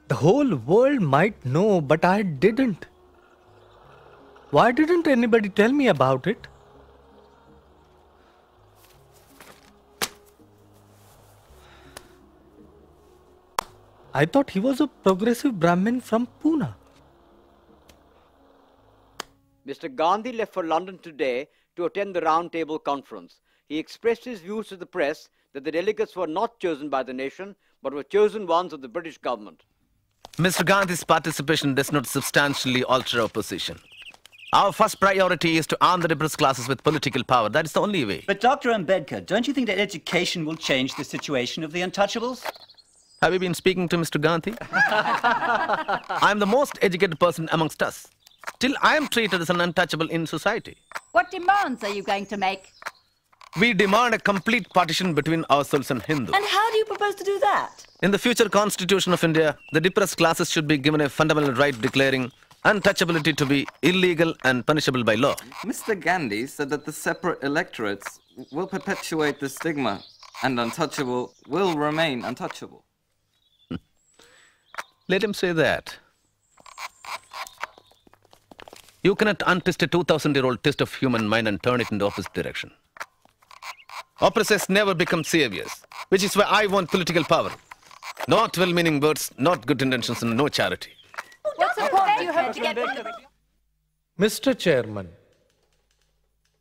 The whole world might know, but I didn't. Why didn't anybody tell me about it? I thought he was a progressive Brahmin from Pune. Mr. Gandhi left for London today to attend the Roundtable Conference. He expressed his views to the press that the delegates were not chosen by the nation, but were chosen ones of the British government. Mr. Gandhi's participation does not substantially alter our position. Our first priority is to arm the depressed classes with political power. That is the only way. But Dr. Ambedkar, don't you think that education will change the situation of the untouchables? Have you been speaking to Mr. Gandhi? I am the most educated person amongst us. Still, I am treated as an untouchable in society. What demands are you going to make? We demand a complete partition between ourselves and Hindus. And how do you propose to do that? In the future Constitution of India, the depressed classes should be given a fundamental right declaring untouchability to be illegal and punishable by law. Mr. Gandhi said that the separate electorates will perpetuate the stigma and untouchable will remain untouchable. Let him say that. You cannot untwist a 2,000-year-old twist of human mind and turn it in the opposite direction. Oppressors never become saviors, which is why I want political power. Not well-meaning words, not good intentions, and no charity. What support do you hope to get from the... Mr. Chairman,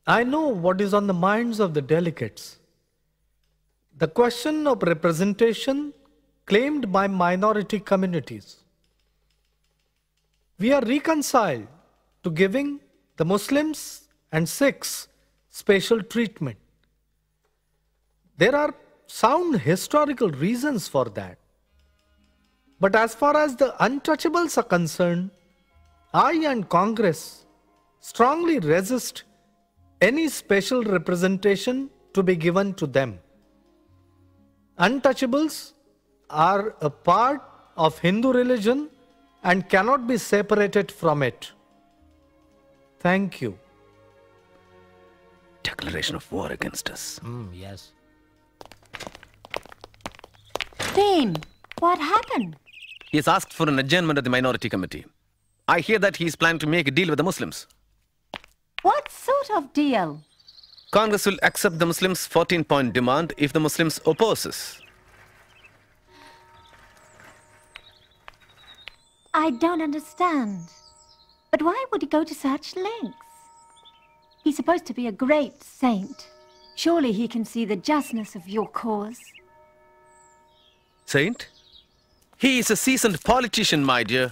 I know what is on the minds of the delegates. The question of representation claimed by minority communities. We are reconciled to giving the Muslims and Sikhs special treatment. There are sound historical reasons for that. But as far as the untouchables are concerned, I and Congress strongly resist any special representation to be given to them. Untouchables are a part of Hindu religion and cannot be separated from it. Thank you. Declaration of war against us. Yes. Theme, what happened? He has asked for an adjournment of the minority committee. I hear that he is planning to make a deal with the Muslims. What sort of deal? Congress will accept the Muslims' 14-point demand if the Muslims opposes. I don't understand. But why would he go to such lengths? He's supposed to be a great saint. Surely he can see the justness of your cause. Saint? He is a seasoned politician, my dear.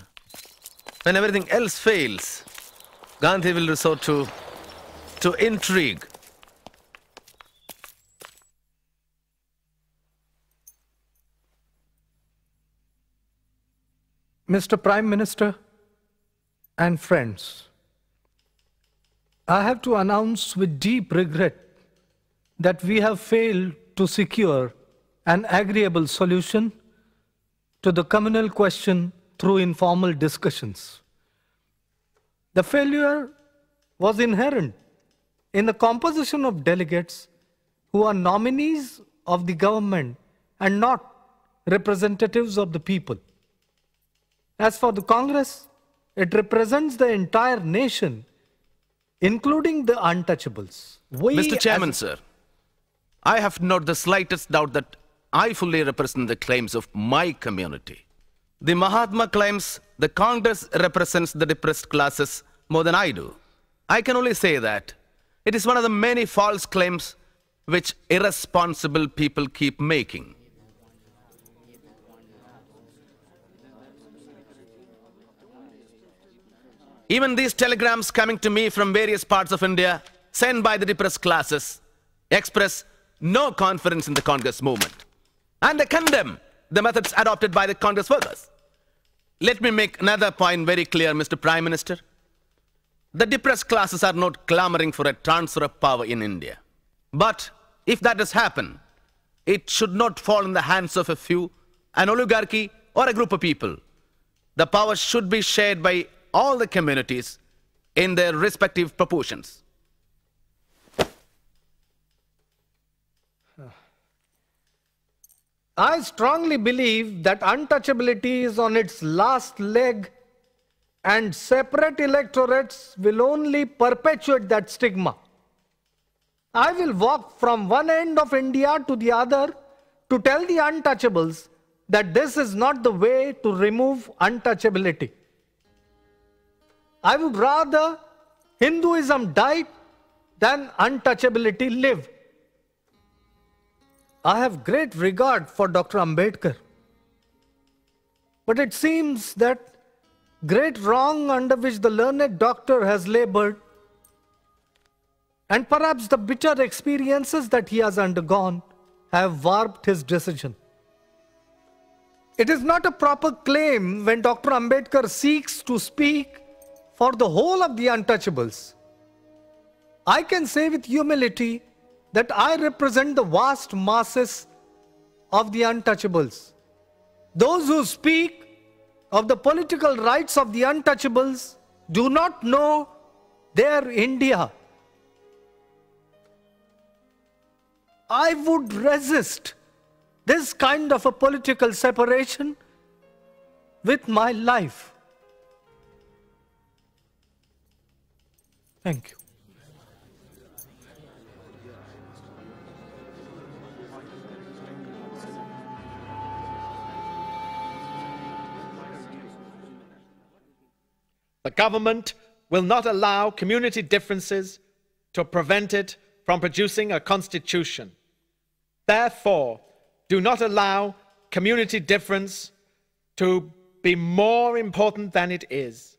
When everything else fails, Gandhi will resort to intrigue. Mr. Prime Minister and friends, I have to announce with deep regret that we have failed to secure an agreeable solution to the communal question through informal discussions. The failure was inherent in the composition of delegates who are nominees of the government and not representatives of the people. As for the Congress, it represents the entire nation, including the untouchables. Mr. Chairman, sir, I have not the slightest doubt that I fully represent the claims of my community. The Mahatma claims the Congress represents the depressed classes more than I do. I can only say that it is one of the many false claims which irresponsible people keep making. Even these telegrams coming to me from various parts of India, sent by the depressed classes, express no confidence in the Congress movement. And they condemn the methods adopted by the Congress workers. Let me make another point very clear, Mr. Prime Minister. The depressed classes are not clamoring for a transfer of power in India. But if that does happen, it should not fall in the hands of a few, an oligarchy or a group of people. The power should be shared by all the communities in their respective proportions. I strongly believe that untouchability is on its last leg and separate electorates will only perpetuate that stigma. I will walk from one end of India to the other to tell the untouchables that this is not the way to remove untouchability. I would rather Hinduism died than untouchability lived. I have great regard for Dr. Ambedkar. But it seems that great wrong under which the learned doctor has labored, and perhaps the bitter experiences that he has undergone, have warped his decision. It is not a proper claim when Dr. Ambedkar seeks to speak for the whole of the untouchables. I can say with humility that I represent the vast masses of the untouchables. Those who speak of the political rights of the untouchables do not know their India. I would resist this kind of a political separation with my life. Thank you. The government will not allow community differences to prevent it from producing a constitution. Therefore, do not allow community difference to be more important than it is.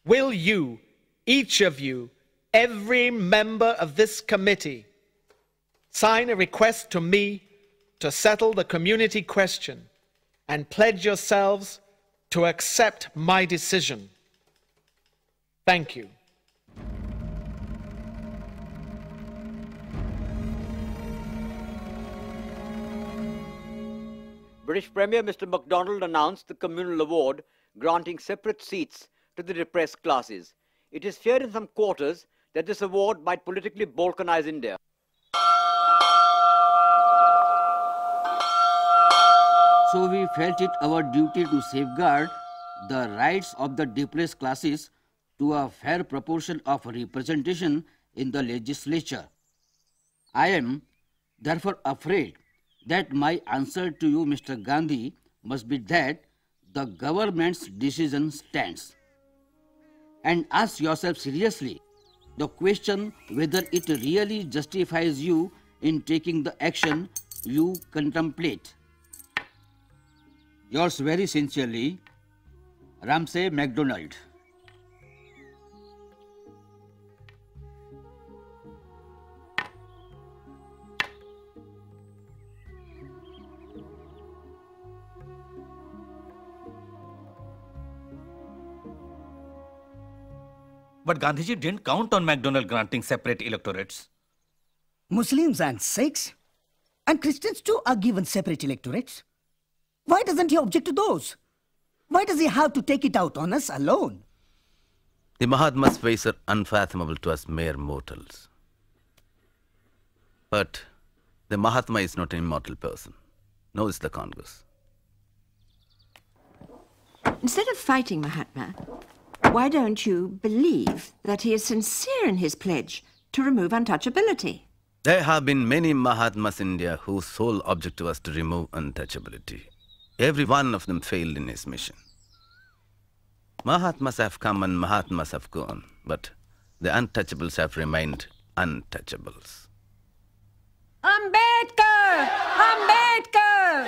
Will you, each of you, every member of this committee, sign a request to me to settle the community question and pledge yourselves to accept my decision? Thank you. British Premier Mr. MacDonald announced the communal award granting separate seats to the depressed classes. It is feared in some quarters that this award might politically balkanize India. So we felt it our duty to safeguard the rights of the depressed classes to a fair proportion of representation in the legislature. I am therefore afraid that my answer to you, Mr. Gandhi, must be that the government's decision stands. And ask yourself seriously the question whether it really justifies you in taking the action you contemplate. Yours very sincerely, Ramsay MacDonald. But Gandhiji didn't count on MacDonald granting separate electorates. Muslims and Sikhs and Christians too are given separate electorates. Why doesn't he object to those? Why does he have to take it out on us alone? The Mahatma's ways are unfathomable to us mere mortals. But the Mahatma is not an immortal person, nor is the Congress. Instead of fighting Mahatma, why don't you believe that he is sincere in his pledge to remove untouchability? There have been many Mahatmas in India whose sole object was to remove untouchability. Every one of them failed in his mission. Mahatmas have come and Mahatmas have gone, but the untouchables have remained untouchables. Ambedkar! Ambedkar!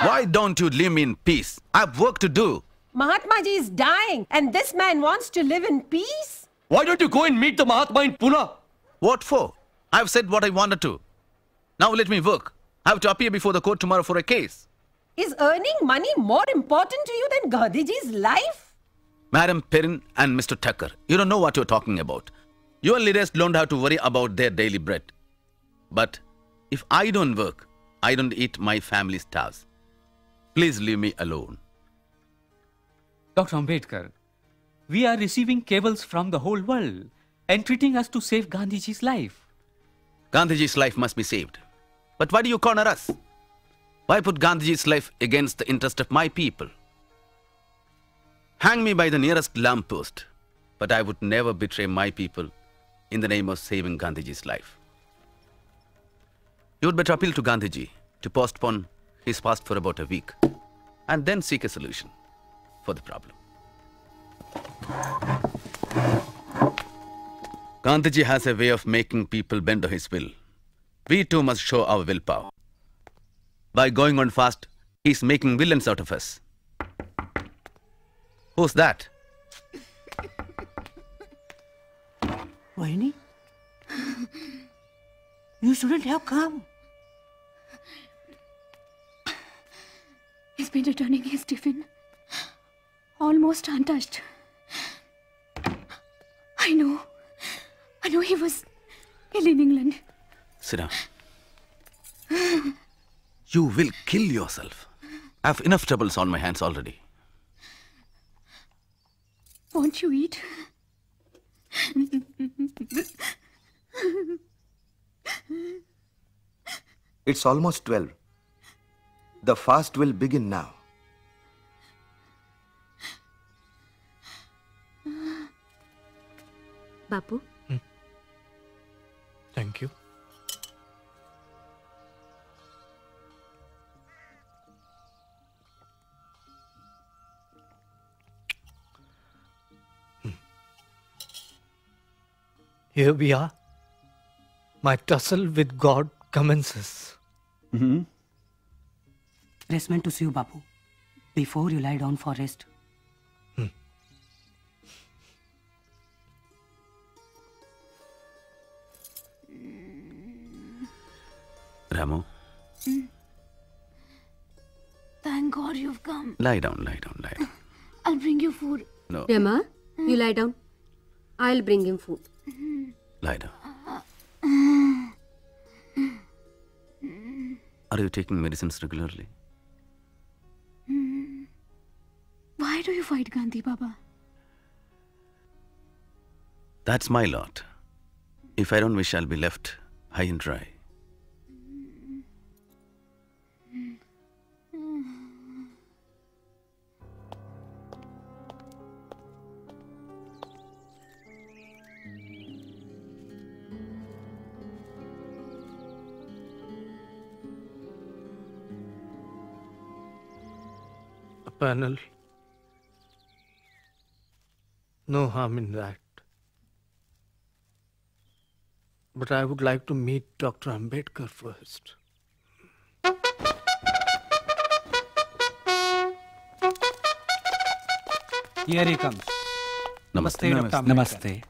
Why don't you leave me in peace? I have work to do. Mahatma Ji is dying and this man wants to live in peace? Why don't you go and meet the Mahatma in Pune? What for? I have said what I wanted to. Now let me work. I have to appear before the court tomorrow for a case. Is earning money more important to you than Gandhiji's life? Madam Perrin and Mr. Tucker, you don't know what you're talking about. Your leaders don't have to worry about their daily bread. But if I don't work, I don't eat, my family starves. Please leave me alone. Dr. Ambedkar, we are receiving cables from the whole world, entreating us to save Gandhiji's life. Gandhiji's life must be saved. But why do you corner us? Why put Gandhiji's life against the interest of my people? Hang me by the nearest lamppost, but I would never betray my people in the name of saving Gandhiji's life. You would better appeal to Gandhiji to postpone his fast for about a week and then seek a solution for the problem. Gandhiji has a way of making people bend to his will. We too must show our willpower. By going on fast, he's making villains out of us. Who's that? Vahini? You shouldn't have come. He's been returning his tiffin, almost untouched. I know he was ill in England. Sit down. You will kill yourself. I have enough troubles on my hands already. Won't you eat? It's almost 12. The fast will begin now. Bapu? Thank you. Here we are. My tussle with God commences. Rest meant to see you, Bapu, before you lie down for rest. Ramu? Thank God glad you've come. Lie down, lie down, lie down. I'll bring you food. No. Rema, you lie down. I'll bring him food. Lie down. Are you taking medicines regularly? Why do you fight Gandhi, Baba? That's my lot. If I don't wish, I'll be left high and dry. A panel. No harm in that. But I would like to meet Dr. Ambedkar first. Here he comes. Namaste. Dr. Ambedkar. Namaste.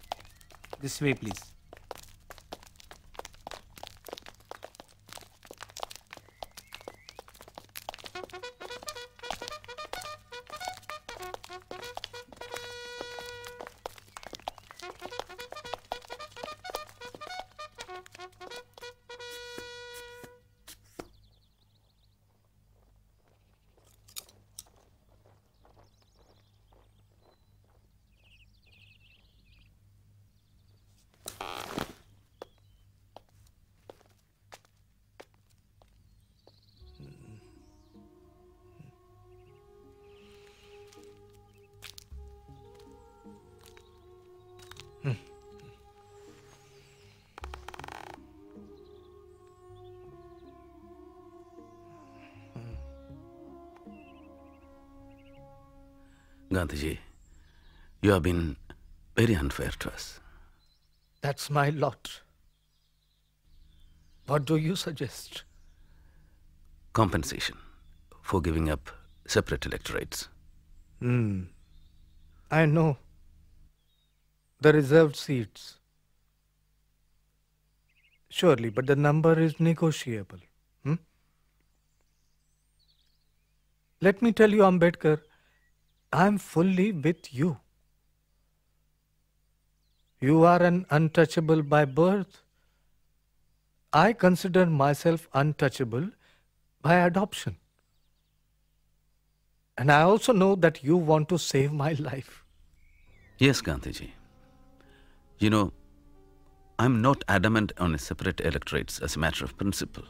This way, please. Gandhiji, you have been very unfair to us. That's my lot. What do you suggest? Compensation for giving up separate electorates. I know. The reserved seats. Surely, but the number is negotiable. Let me tell you, Ambedkar, I'm fully with you. You are an untouchable by birth. I consider myself untouchable by adoption. And I also know that you want to save my life. Yes, Gandhiji. You know, I'm not adamant on separate electorates as a matter of principle.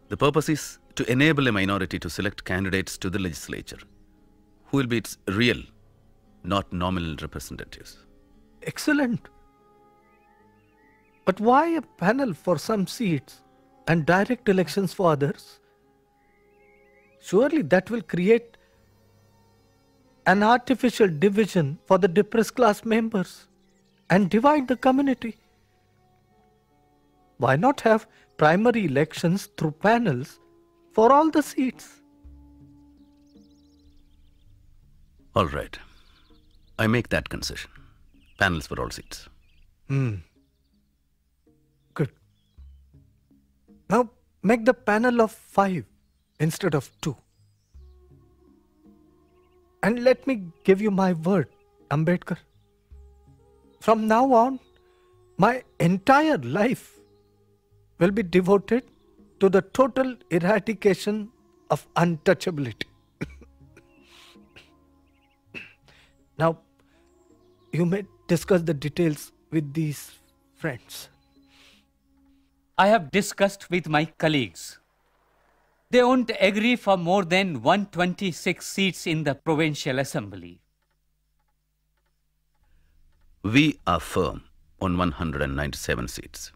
The purpose is to enable a minority to select candidates to the legislature who will be its real, not nominal representatives. Excellent. But why a panel for some seats and direct elections for others? Surely that will create an artificial division for the depressed class members and divide the community. Why not have primary elections through panels for all the seats? All right. I make that concession. Panels for all seats. Good. Now make the panel of 5 instead of 2. And let me give you my word, Ambedkar. From now on, my entire life will be devoted to the total eradication of untouchability. Now, you may discuss the details with these friends. I have discussed with my colleagues. They won't agree for more than 126 seats in the provincial assembly. We are firm on 197 seats.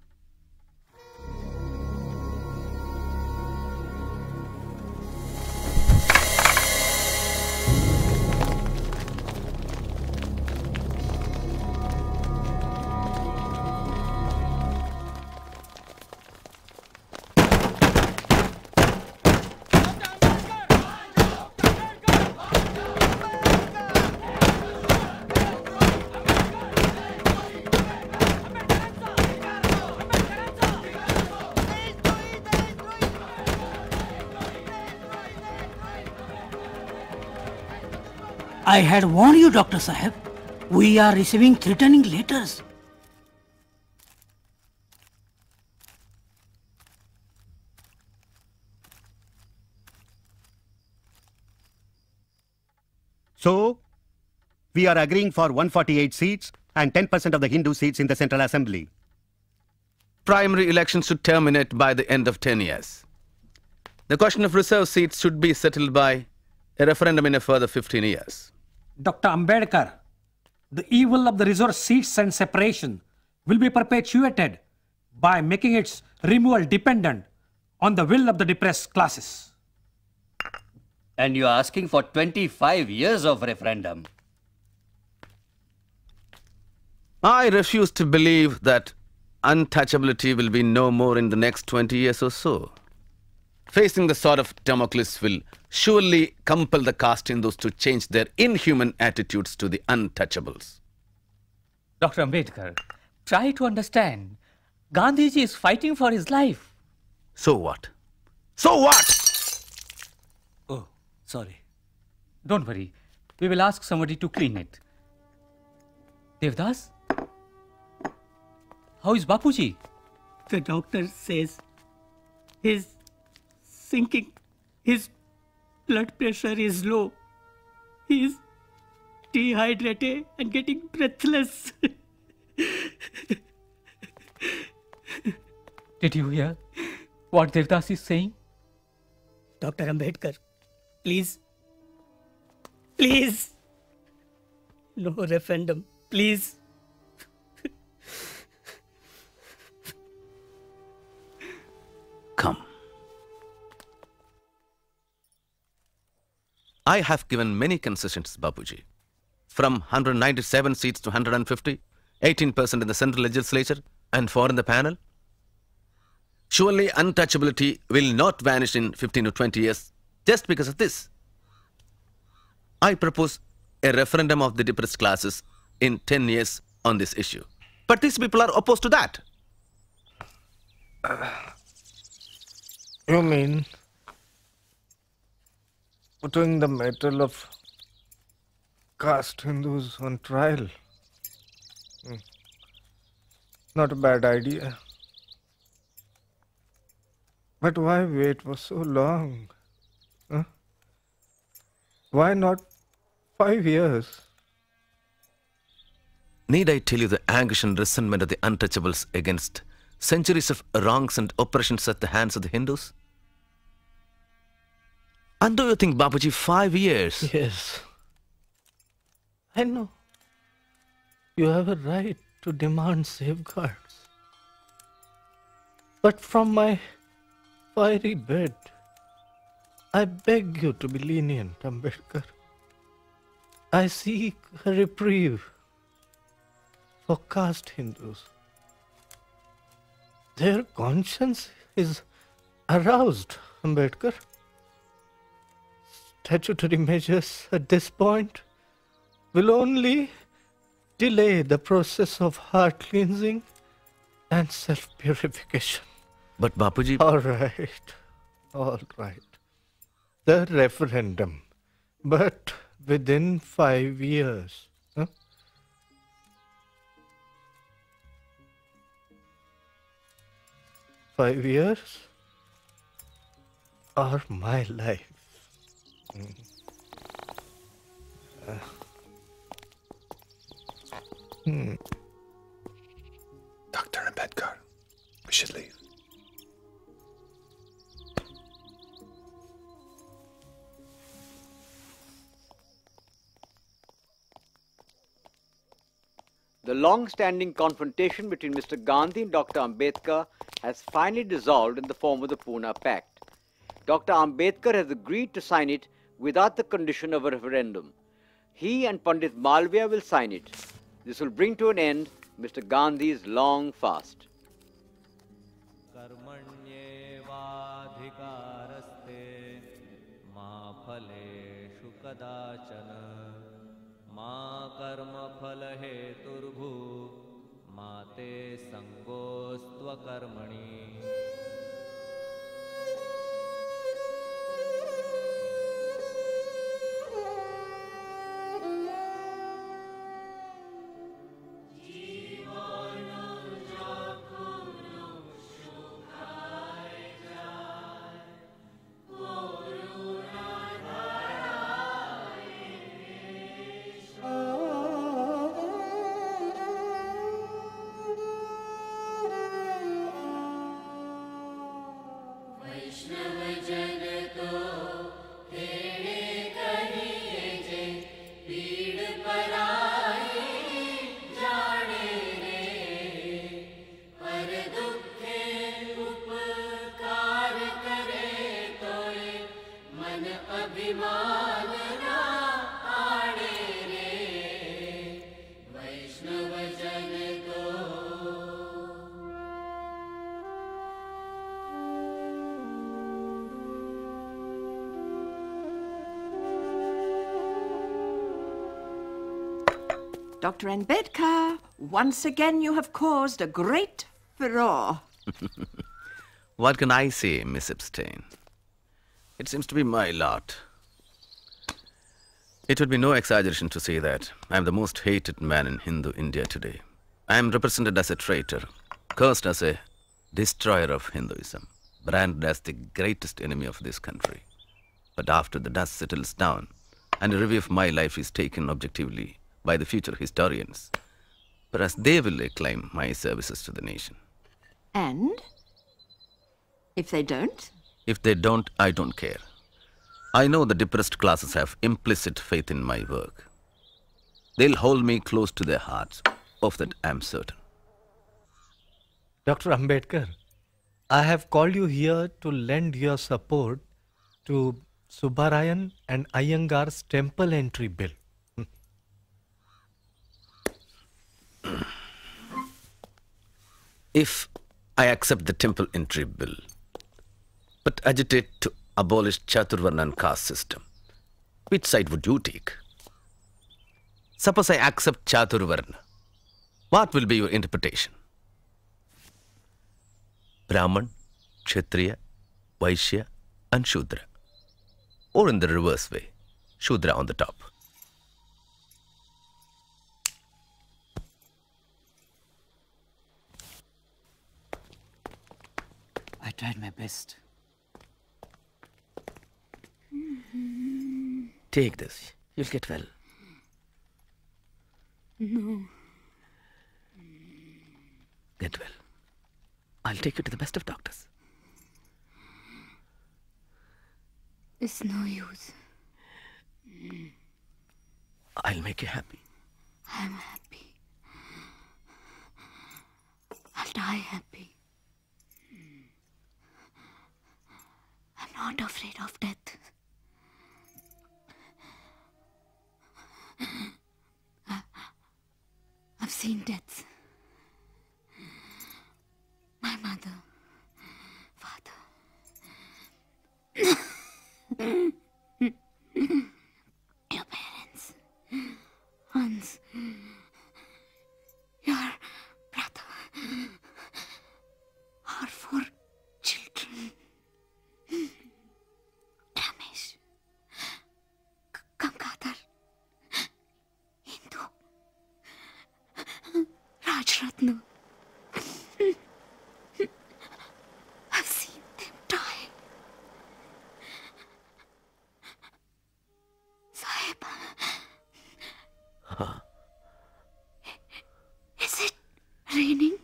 I had warned you, Dr. Saheb. We are receiving threatening letters. So, we are agreeing for 148 seats and 10% of the Hindu seats in the Central Assembly. Primary elections should terminate by the end of 10 years. The question of reserve seats should be settled by a referendum in a further 15 years. Dr. Ambedkar, the evil of the reserve seats and separation will be perpetuated by making its removal dependent on the will of the depressed classes. And you're asking for 25 years of referendum. I refuse to believe that untouchability will be no more in the next 20 years or so. Facing the sword of Damocles will surely compel the caste Hindus to change their inhuman attitudes to the untouchables. Dr. Ambedkar, try to understand. Gandhiji is fighting for his life. So what? So what? Oh, sorry. Don't worry. We will ask somebody to clean it. Devdas? How is Bapuji? The doctor says he's sinking. His blood pressure is low. He's dehydrated and getting breathless. Did you hear what Devdas is saying? Dr. Ambedkar, please. Please. No referendum, please. Come. I have given many concessions, Bapuji. From 197 seats to 150, 18% in the central legislature, and 4 in the panel. Surely untouchability will not vanish in 15 to 20 years just because of this. I propose a referendum of the depressed classes in 10 years on this issue. But these people are opposed to that. You mean putting the matter of caste Hindus on trial? Not a bad idea. But why wait for so long? Huh? Why not 5 years? Need I tell you the anguish and resentment of the untouchables against centuries of wrongs and oppressions at the hands of the Hindus? And do you think, Bapuji, 5 years? Yes. I know. You have a right to demand safeguards. But from my fiery bed, I beg you to be lenient, Ambedkar. I seek a reprieve for caste Hindus. Their conscience is aroused, Ambedkar. Statutory measures at this point will only delay the process of heart cleansing and self-purification. But Bapuji... All right. The referendum, but within 5 years. Huh? Five years or my life. Dr. Ambedkar, we should leave. The long-standing confrontation between Mr. Gandhi and Dr. Ambedkar has finally dissolved in the form of the Pune Pact. Dr. Ambedkar has agreed to sign it without the condition of a referendum. He and Pandit Malviya will sign it. This will bring to an end Mr. Gandhi's long fast. मा कर्म फल हेतुर्भु माते संगोस्त्व कर्मणि Dr. Ambedkar, once again you have caused a great furore. What can I say, Miss Epstein? It seems to be my lot. It would be no exaggeration to say that I am the most hated man in Hindu India today. I am represented as a traitor, cursed as a destroyer of Hinduism, branded as the greatest enemy of this country. But after the dust settles down and a review of my life is taken objectively by the future historians, perhaps they will acclaim my services to the nation. And if they don't? If they don't, I don't care. I know the depressed classes have implicit faith in my work. They'll hold me close to their hearts. Of that, I'm certain. Dr. Ambedkar, I have called you here to lend your support to Subbarayan and Iyengar's temple entry bill. If I accept the temple entry bill, but agitate to abolish Chaturvarnan caste system, which side would you take? Suppose I accept Chaturvarna. What will be your interpretation? Brahman, Kshatriya, Vaishya and Shudra. Or in the reverse way, Shudra on the top. I tried my best. Take this. You'll get well. No. Get well. I'll take you to the best of doctors. It's no use. I'll make you happy. I'm happy. I'll die happy. I'm not afraid of death. I've seen death. My mother, father. Your parents. Hans. Your brother. Our 4 children. Ramesh. Gangadhar. Hindu. Rajratna. I've seen them die. Sahib. Is it raining?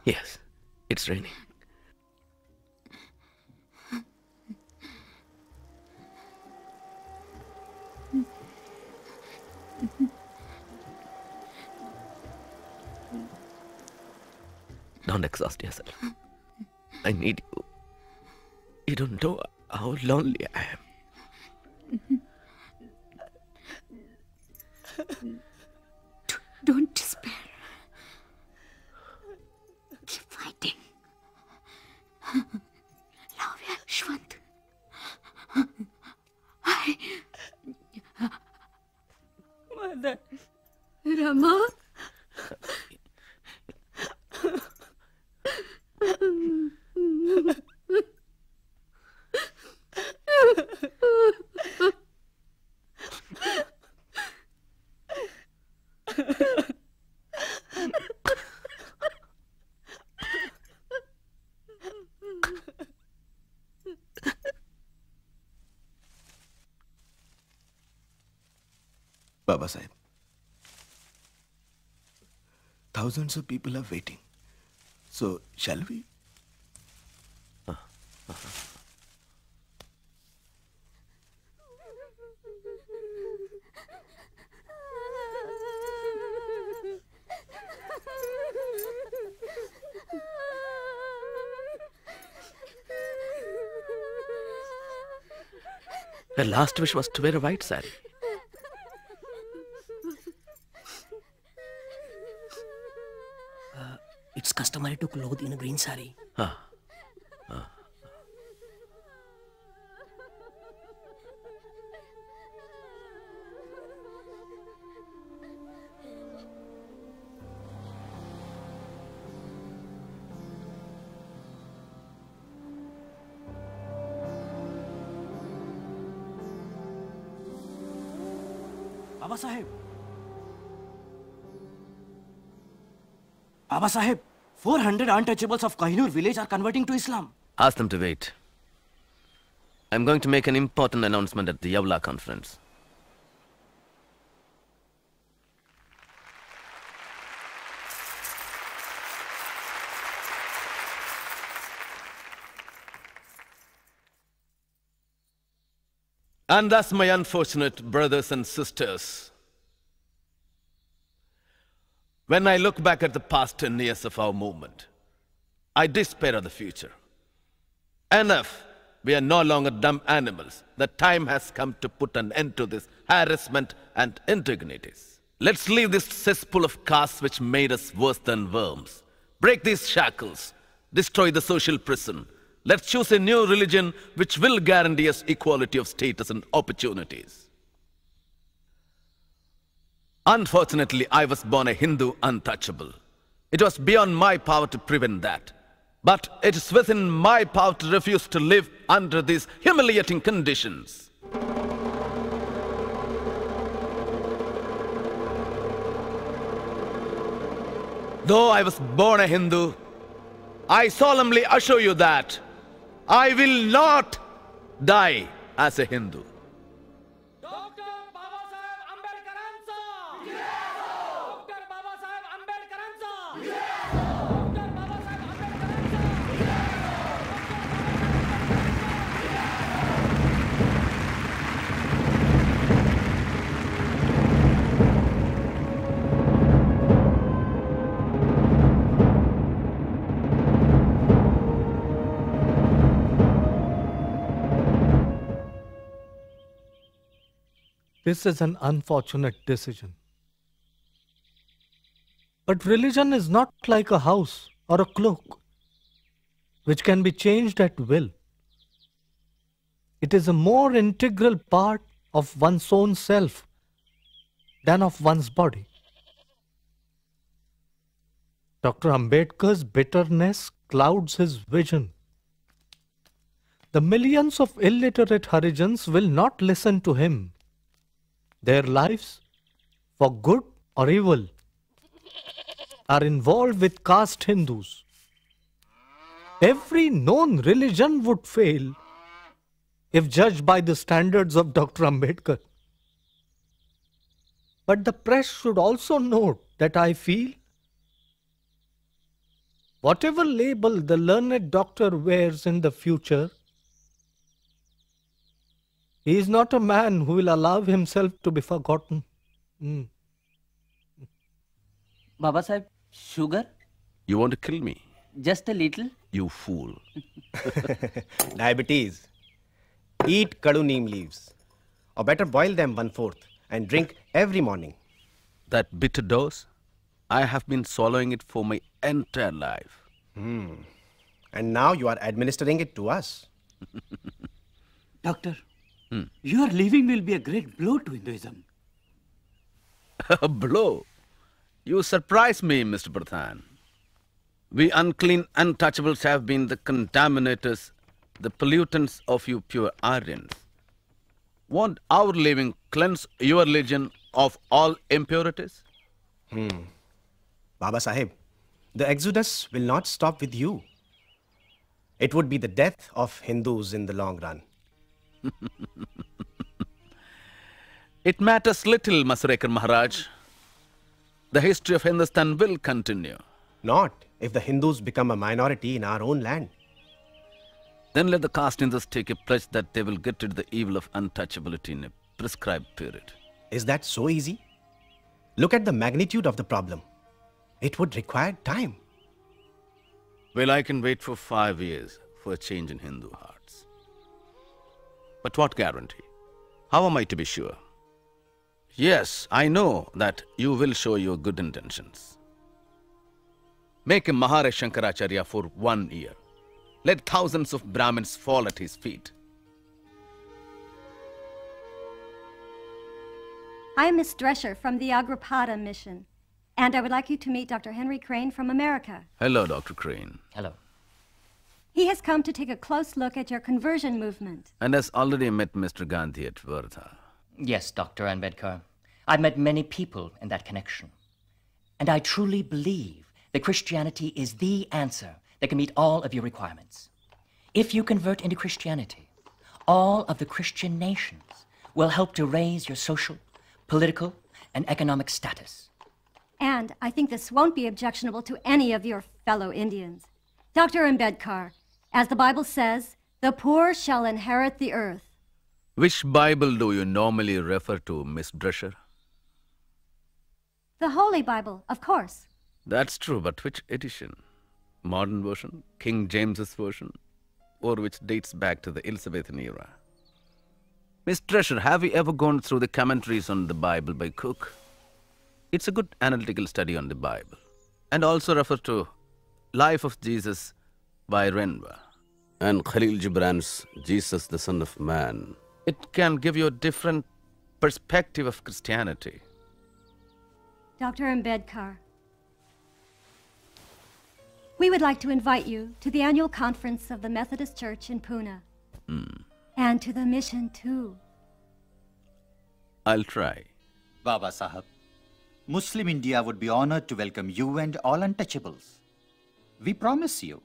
Yes, it's raining. Don't exhaust yourself. I need you. You don't know how lonely I am. Don't despair. Keep fighting. Love you, Shwant. Mother. Rama. Babasaheb, thousands of people are waiting. So, shall we? Her last wish was to wear a white sari. It's customary to clothe in a green sari. Babasaheb. Babasaheb, 400 untouchables of Kohinoor village are converting to Islam. Ask them to wait. I'm going to make an important announcement at the Yavla conference. And thus, my unfortunate brothers and sisters, when I look back at the past 10 years of our movement, I despair of the future. Enough! We are no longer dumb animals. The time has come to put an end to this harassment and indignities. Let's leave this cesspool of castes which made us worse than worms. Break these shackles. Destroy the social prison. Let's choose a new religion which will guarantee us equality of status and opportunities. Unfortunately, I was born a Hindu untouchable. It was beyond my power to prevent that. But it is within my power to refuse to live under these humiliating conditions. Though I was born a Hindu, I solemnly assure you that I will not die as a Hindu. This is an unfortunate decision. But religion is not like a house or a cloak, which can be changed at will. It is a more integral part of one's own self than of one's body. Dr. Ambedkar's bitterness clouds his vision. The millions of illiterate Harijans will not listen to him. Their lives, for good or evil, are involved with caste Hindus. Every known religion would fail if judged by the standards of Dr. Ambedkar. But the press should also note that I feel whatever label the learned doctor wears in the future, he is not a man who will allow himself to be forgotten. Babasaheb, sugar? You want to kill me? Just a little. You fool. Diabetes. Eat kadu neem leaves. Or better boil them 1/4 and drink every morning. That bitter dose? I have been swallowing it for my entire life. And now you are administering it to us. Doctor, your leaving will be a great blow to Hinduism. A blow? You surprise me, Mr. Pradhan. We unclean untouchables have been the contaminators, the pollutants of you pure Aryans. Won't our leaving cleanse your religion of all impurities? Babasaheb, the exodus will not stop with you. It would be the death of Hindus in the long run. It matters little, Masrekar Maharaj. The history of Hindustan will continue. Not if the Hindus become a minority in our own land. Then let the caste Hindus take a pledge that they will get rid of the evil of untouchability in a prescribed period. Is that so easy? Look at the magnitude of the problem. It would require time. Well, I can wait for 5 years for a change in Hindu hearts. But what guarantee? How am I to be sure? Yes, I know that you will show your good intentions. Make him Maharishi Shankaracharya for 1 year. Let thousands of Brahmins fall at his feet. I am Miss Drescher from the Agripada mission, and I would like you to meet Dr. Henry Crane from America. Hello, Dr. Crane. Hello. He has come to take a close look at your conversion movement. And has already met Mr. Gandhi at Vertha. Yes, Dr. Ambedkar. I've met many people in that connection. And I truly believe that Christianity is the answer that can meet all of your requirements. If you convert into Christianity, all of the Christian nations will help to raise your social, political, and economic status. And I think this won't be objectionable to any of your fellow Indians. Dr. Ambedkar, as the Bible says, the poor shall inherit the earth. Which Bible do you normally refer to, Miss Drescher? The Holy Bible, of course. That's true, but which edition? Modern version, King James's version, or which dates back to the Elizabethan era? Miss Drescher, have you ever gone through the commentaries on the Bible by Cook? It's a good analytical study on the Bible, and also refer to Life of Jesus by Renwa and Khalil Gibran's Jesus, the Son of Man. It can give you a different perspective of Christianity. Dr. Ambedkar, we would like to invite you to the annual conference of the Methodist Church in Pune. And to the mission, too. I'll try. Babasaheb, Muslim India would be honored to welcome you and all untouchables. We promise you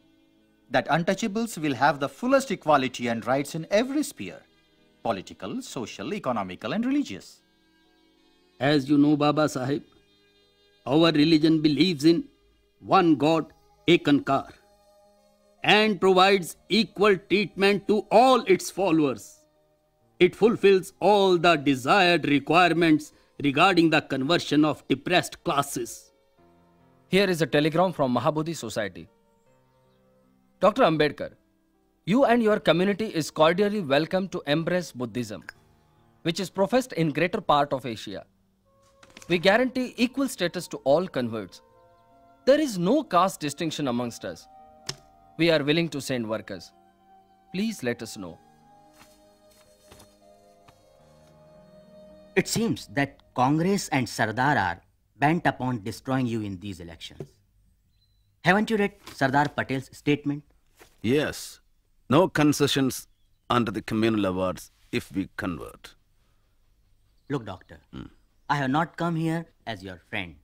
that untouchables will have the fullest equality and rights in every sphere: political, social, economical, and religious. As you know, Babasaheb, our religion believes in one God, Ekankar, and provides equal treatment to all its followers. It fulfills all the desired requirements regarding the conversion of depressed classes. Here is a telegram from Mahabodhi Society. Dr. Ambedkar, you and your community is cordially welcome to embrace Buddhism, which is professed in greater part of Asia. We guarantee equal status to all converts. There is no caste distinction amongst us. We are willing to send workers. Please let us know. It seems that Congress and Sardar are bent upon destroying you in these elections. Haven't you read Sardar Patel's statement? Yes. No concessions under the communal awards if we convert. Look, doctor, I have not come here as your friend.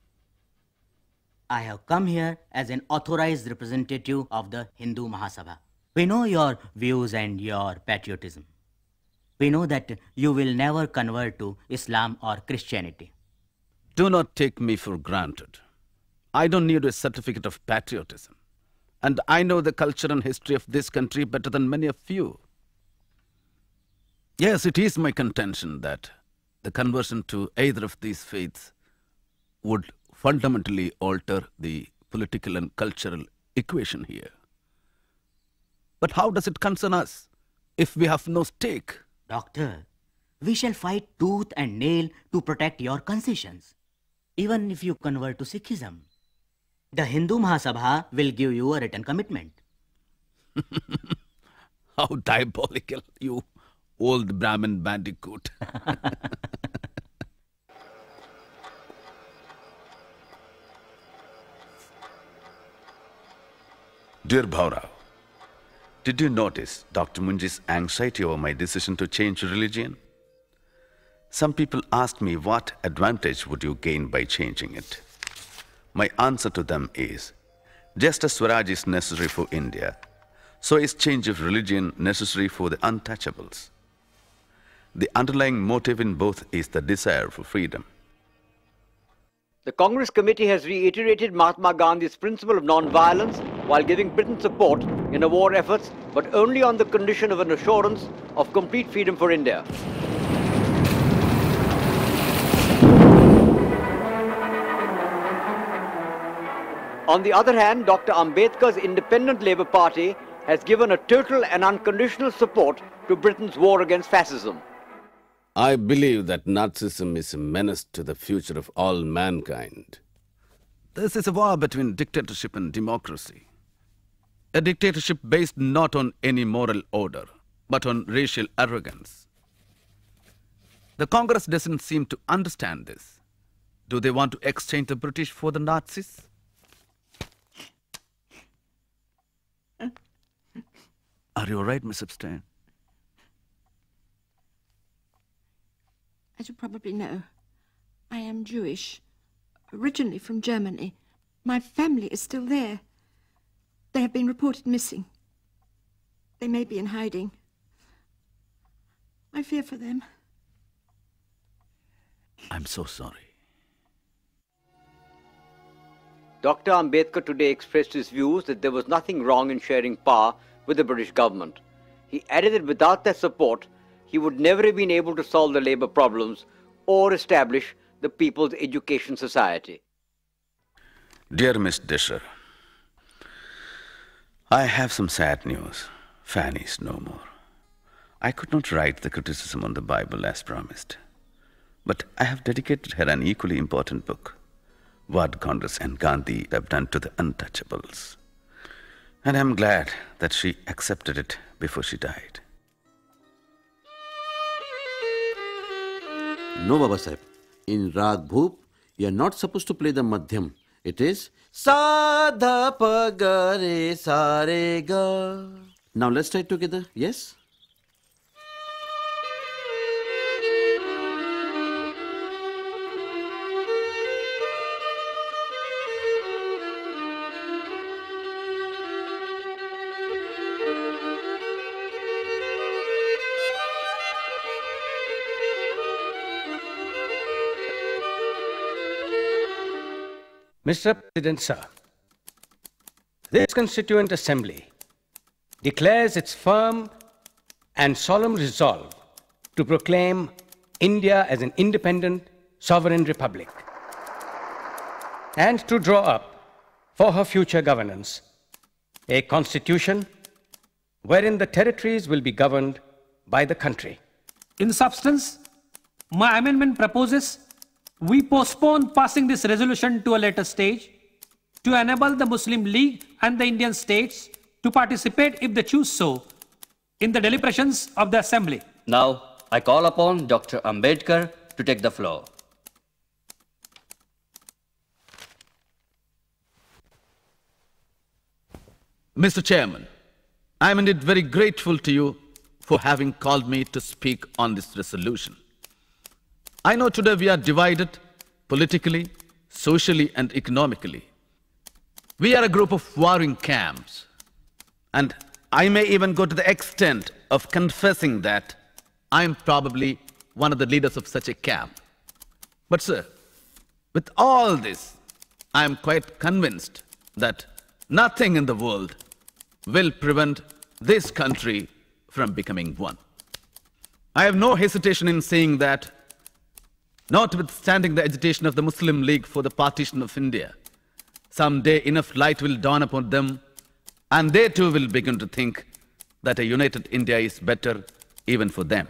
I have come here as an authorized representative of the Hindu Mahasabha. We know your views and your patriotism. We know that you will never convert to Islam or Christianity. Do not take me for granted. I don't need a certificate of patriotism. And I know the culture and history of this country better than many of you. Yes, it is my contention that the conversion to either of these faiths would fundamentally alter the political and cultural equation here. But how does it concern us if we have no stake? Doctor, we shall fight tooth and nail to protect your concessions. Even if you convert to Sikhism, the Hindu Mahasabha will give you a written commitment. How diabolical, you old Brahmin bandicoot. Dear Bhaurao, did you notice Dr. Munji's anxiety over my decision to change religion? Some people asked me what advantage would you gain by changing it. My answer to them is, just as Swaraj is necessary for India, so is change of religion necessary for the untouchables. The underlying motive in both is the desire for freedom. The Congress Committee has reiterated Mahatma Gandhi's principle of non-violence while giving Britain support in the war efforts, but only on the condition of an assurance of complete freedom for India. On the other hand, Dr. Ambedkar's Independent Labour Party has given a total and unconditional support to Britain's war against fascism. I believe that Nazism is a menace to the future of all mankind. This is a war between dictatorship and democracy. A dictatorship based not on any moral order, but on racial arrogance. The Congress doesn't seem to understand this. Do they want to exchange the British for the Nazis? Are you all right, Miss Epstein? As you probably know, I am Jewish, originally from Germany. My family is still there. They have been reported missing. They may be in hiding. I fear for them. I'm so sorry. Dr. Ambedkar today expressed his views that there was nothing wrong in sharing power with the British government. He added that without their support, he would never have been able to solve the labour problems or establish the People's Education Society. Dear Miss Disher, I have some sad news. Fanny is no more. I could not write the criticism on the Bible as promised, but I have dedicated her an equally important book, What Congress and Gandhi Have Done to the Untouchables. And I'm glad that she accepted it before she died. No, Babasaheb. In Rag Bhoop, you are not supposed to play the Madhyam. It is Sa Dha Pa Ga Re Sa Re Ga. Now let's try it together. Yes? Mr. President, sir, this Constituent Assembly declares its firm and solemn resolve to proclaim India as an independent, sovereign republic and to draw up for her future governance a constitution wherein the territories will be governed by the country. In substance, my amendment proposes we postpone passing this resolution to a later stage to enable the Muslim League and the Indian states to participate, if they choose so, in the deliberations of the Assembly. Now, I call upon Dr. Ambedkar to take the floor. Mr. Chairman, I am indeed very grateful to you for having called me to speak on this resolution. I know today we are divided politically, socially, and economically. We are a group of warring camps. And I may even go to the extent of confessing that I am probably one of the leaders of such a camp. But sir, with all this, I am quite convinced that nothing in the world will prevent this country from becoming one. I have no hesitation in saying that, notwithstanding the agitation of the Muslim League for the partition of India, someday enough light will dawn upon them, and they too will begin to think that a united India is better even for them.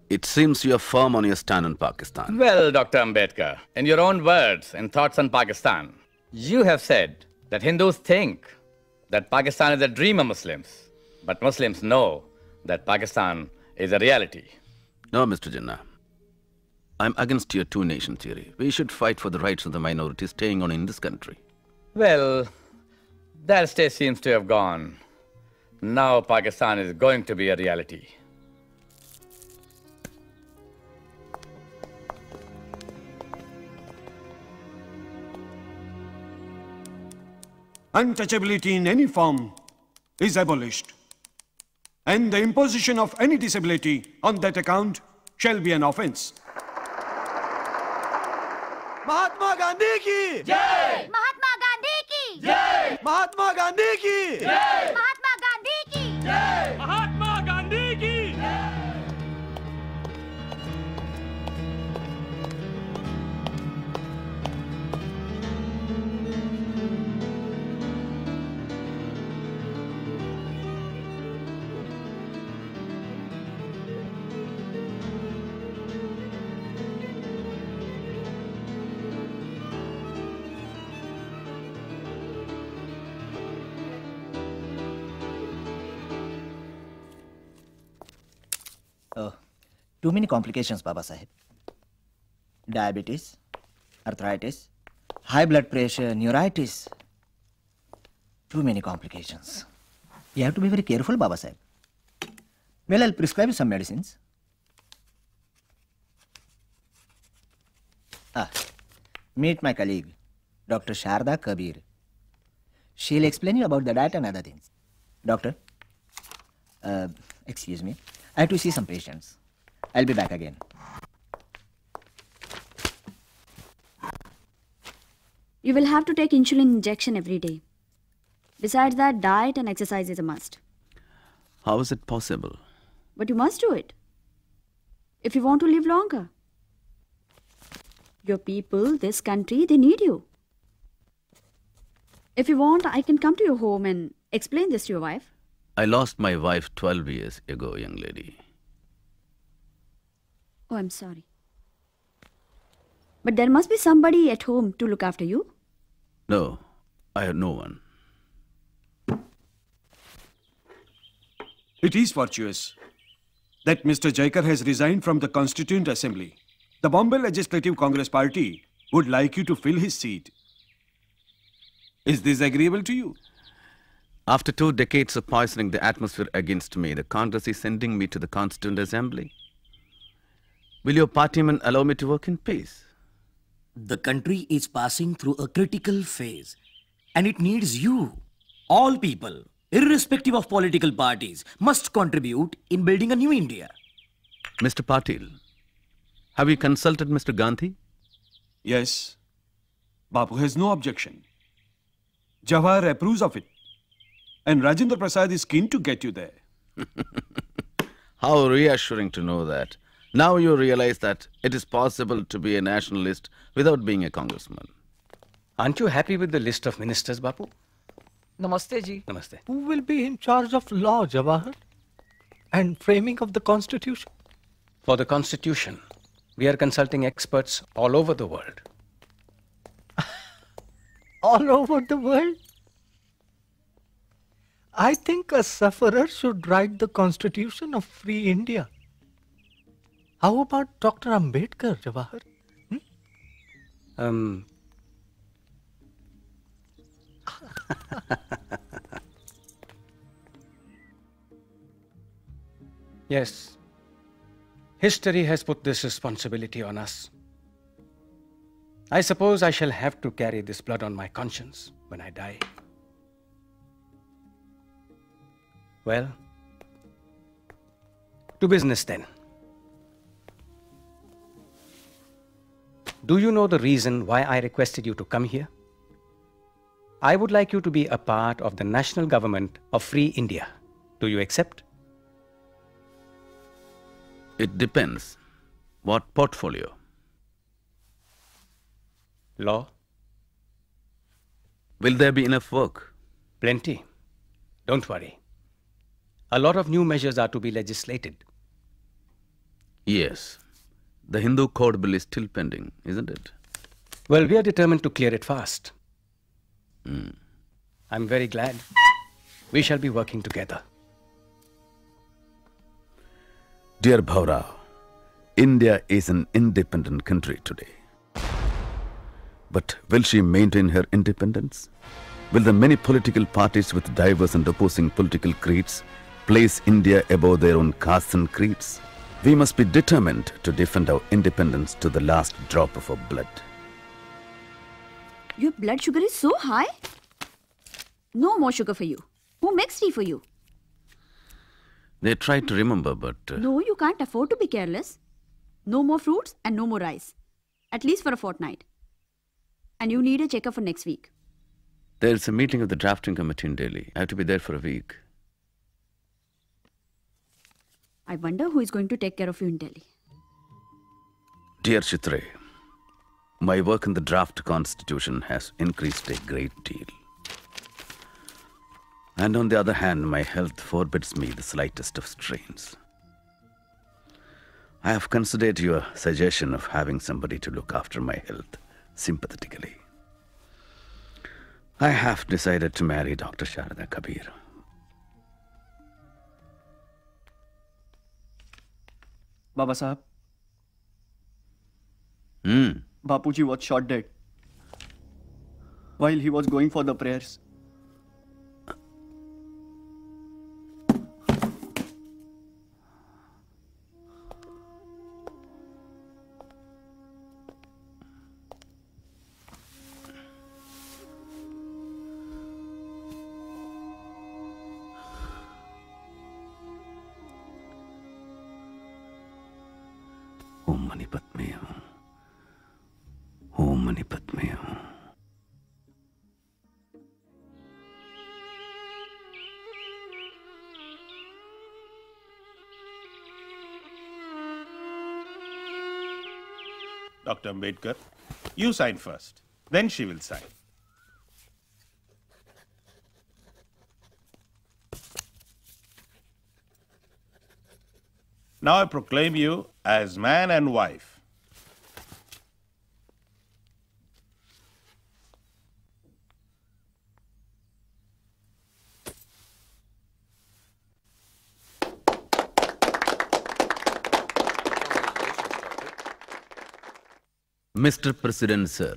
It seems you are firm on your stand on Pakistan. Well, Dr. Ambedkar, in your own words and thoughts on Pakistan, you have said that Hindus think that Pakistan is a dream of Muslims, but Muslims know that Pakistan is a reality. No, Mr. Jinnah. I'm against your two-nation theory. We should fight for the rights of the minorities staying on in this country. Well, that stage seems to have gone. Now Pakistan is going to be a reality. Untouchability in any form is abolished, and the imposition of any disability on that account shall be an offense. Mahatma Gandhi ki Jai! Mahatma Gandhi ki Jai! Mahatma Gandhi ki Jai! Mahatma Gandhi ki Jai! Mahatma Gandhi ki Jai! Too many complications, Babasaheb. Diabetes, arthritis, high blood pressure, neuritis. Too many complications. You have to be very careful, Babasaheb. Well, I'll prescribe you some medicines. Meet my colleague, Dr. Sharda Kabir. She'll explain you about the diet and other things. Doctor, excuse me. I have to see some patients. I'll be back again. You will have to take insulin injection every day. Besides that, diet and exercise is a must. How is it possible? But you must do it if you want to live longer. Your people, this country, they need you. If you want, I can come to your home and explain this to your wife. I lost my wife 12 years ago, young lady. Oh, I'm sorry. But there must be somebody at home to look after you. No, I have no one. It is fortuitous that Mr. Jaikar has resigned from the Constituent Assembly. The Bombay Legislative Congress Party would like you to fill his seat. Is this agreeable to you? After 2 decades of poisoning the atmosphere against me, the Congress is sending me to the Constituent Assembly. Will your partymen allow me to work in peace? The country is passing through a critical phase, and it needs you. All people, irrespective of political parties, must contribute in building a new India. Mr. Patil, have you consulted Mr. Gandhi? Yes. Bapu has no objection. Jawahar approves of it. And Rajendra Prasad is keen to get you there. How reassuring to know that. Now you realize that it is possible to be a nationalist without being a congressman. Aren't you happy with the list of ministers, Bapu? Namaste, ji. Namaste. Who will be in charge of law, Jawahar? And framing of the constitution? For the constitution, we are consulting experts all over the world. All over the world? I think a sufferer should write the constitution of free India. How about Dr. Ambedkar, Jawahar? Yes. History has put this responsibility on us. I suppose I shall have to carry this blood on my conscience when I die. Well, to business then. Do you know the reason why I requested you to come here? I would like you to be a part of the national government of Free India. Do you accept? It depends. What portfolio? Law. Will there be enough work? Plenty. Don't worry. A lot of new measures are to be legislated. Yes. The Hindu Code Bill is still pending, isn't it? Well, we are determined to clear it fast. I'm very glad. We shall be working together. Dear Bhaurao, India is an independent country today. But will she maintain her independence? Will the many political parties with diverse and opposing political creeds place India above their own castes and creeds? We must be determined to defend our independence to the last drop of our blood. Your blood sugar is so high? No more sugar for you. Who makes tea for you? They tried to remember, but... No, you can't afford to be careless. No more fruits and no more rice. At least for a fortnight. And you need a checkup for next week. There's a meeting of the drafting committee in Delhi. I have to be there for a week. I wonder who is going to take care of you in Delhi. Dear Chitre, my work in the draft constitution has increased a great deal. And on the other hand, my health forbids me the slightest of strains. I have considered your suggestion of having somebody to look after my health sympathetically. I have decided to marry Dr. Sharda Kabir. Babasaheb, Hmm. Bapuji was shot dead while he was going for the prayers. Om Mani Padme Hum. Om Mani Padme Hum. Dr. Ambedkar, you sign first. Then she will sign. Now I proclaim you as man and wife. Mr. President, sir,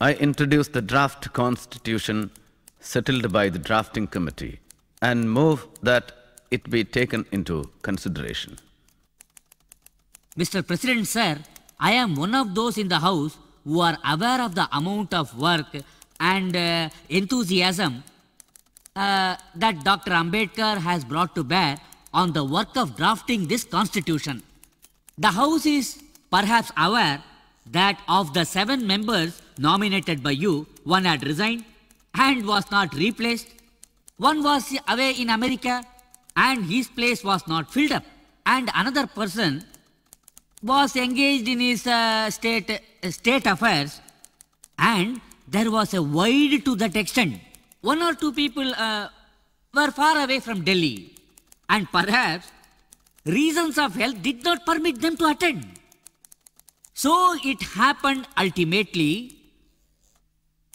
I introduce the draft constitution settled by the drafting committee and move that it be taken into consideration. Mr. President, sir, I am one of those in the House who are aware of the amount of work and enthusiasm that Dr. Ambedkar has brought to bear on the work of drafting this constitution. The House is perhaps aware that of the 7 members nominated by you, one had resigned and was not replaced. One was away in America and his place was not filled up. And another person was engaged in his state affairs, and there was a void to that extent. 1 or 2 people were far away from Delhi, and perhaps reasons of health did not permit them to attend. So it happened ultimately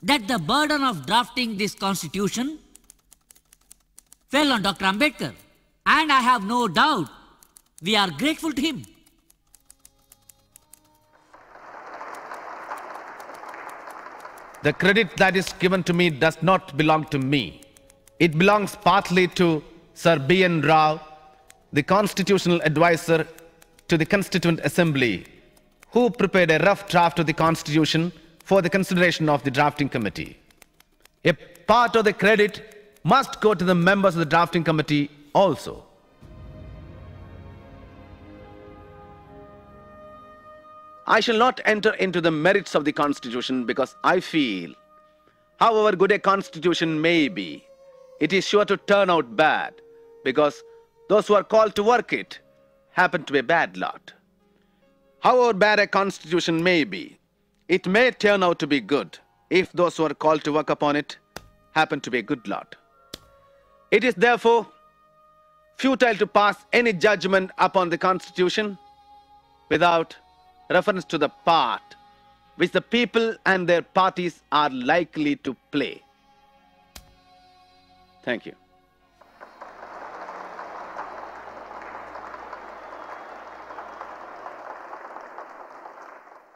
that the burden of drafting this constitution fell on Dr. Ambedkar, and I have no doubt we are grateful to him. The credit that is given to me does not belong to me. It belongs partly to Sir B.N. Rao, the constitutional advisor to the Constituent Assembly, who prepared a rough draft of the Constitution for the consideration of the drafting committee. A part of the credit must go to the members of the drafting committee also. I shall not enter into the merits of the Constitution because I feel, however good a Constitution may be, it is sure to turn out bad because those who are called to work it happen to be a bad lot. However bad a Constitution may be, it may turn out to be good if those who are called to work upon it happen to be a good lot. It is therefore futile to pass any judgment upon the Constitution without reference to the part which the people and their parties are likely to play. Thank you.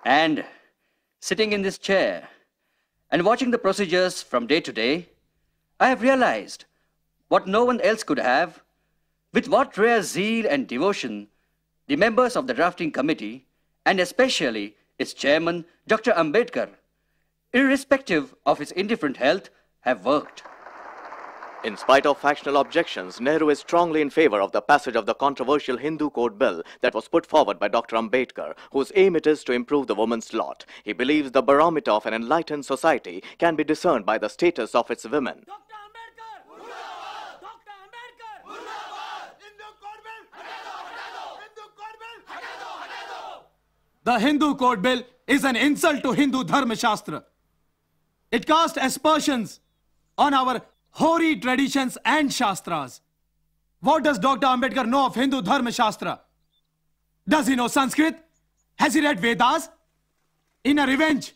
And sitting in this chair and watching the procedures from day to day, I have realized what no one else could have, with what rare zeal and devotion the members of the drafting committee, and especially its chairman, Dr. Ambedkar, irrespective of his indifferent health, have worked. In spite of factional objections, Nehru is strongly in favor of the passage of the controversial Hindu Code Bill that was put forward by Dr. Ambedkar, whose aim it is to improve the woman's lot. He believes the barometer of an enlightened society can be discerned by the status of its women. The Hindu Code Bill is an insult to Hindu Dharma Shastra. It casts aspersions on our hoary traditions and Shastras. What does Dr. Ambedkar know of Hindu Dharma Shastra? Does he know Sanskrit? Has he read Vedas? In a revenge,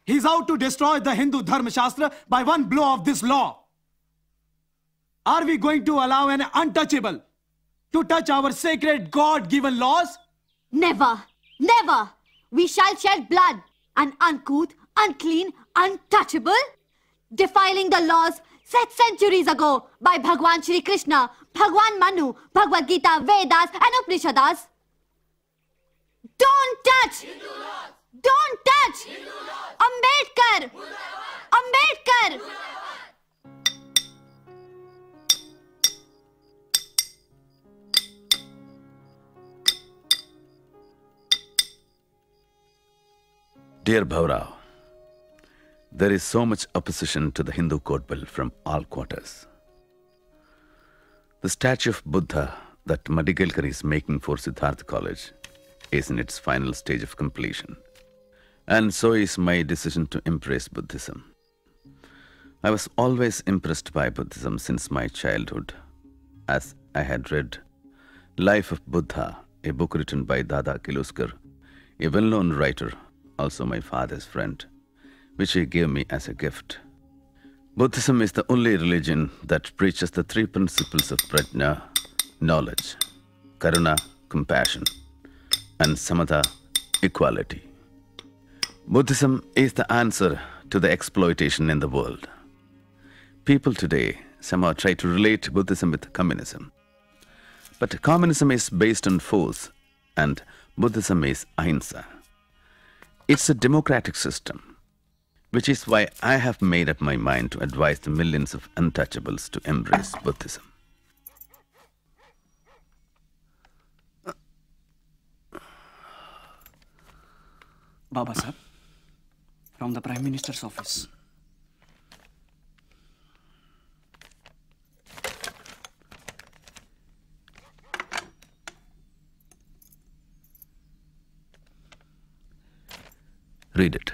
he's out to destroy the Hindu Dharma Shastra by one blow of this law. Are we going to allow an untouchable to touch our sacred God-given laws? Never, never. We shall shed blood, an uncouth, unclean, untouchable, defiling the laws set centuries ago by Bhagwan Shri Krishna, Bhagwan Manu, Bhagavad Gita, Vedas and Upanishads. Don't touch! Don't touch! Ambedkar! Ambedkar! Dear Bhaurao, there is so much opposition to the Hindu Code Bill from all quarters. The statue of Buddha that Madigalkar is making for Siddhartha College is in its final stage of completion. And so is my decision to embrace Buddhism. I was always impressed by Buddhism since my childhood, as I had read Life of Buddha, a book written by Dada Kiluskar, a well-known writer, also my father's friend, which he gave me as a gift. Buddhism is the only religion that preaches the three principles of prajna, knowledge, karuna, compassion, and samatha, equality. Buddhism is the answer to the exploitation in the world. People today somehow try to relate Buddhism with communism. But communism is based on force and Buddhism is ahimsa. It's a democratic system, which is why I have made up my mind to advise the millions of untouchables to embrace Buddhism. Babasaheb, from the Prime Minister's office. Read it.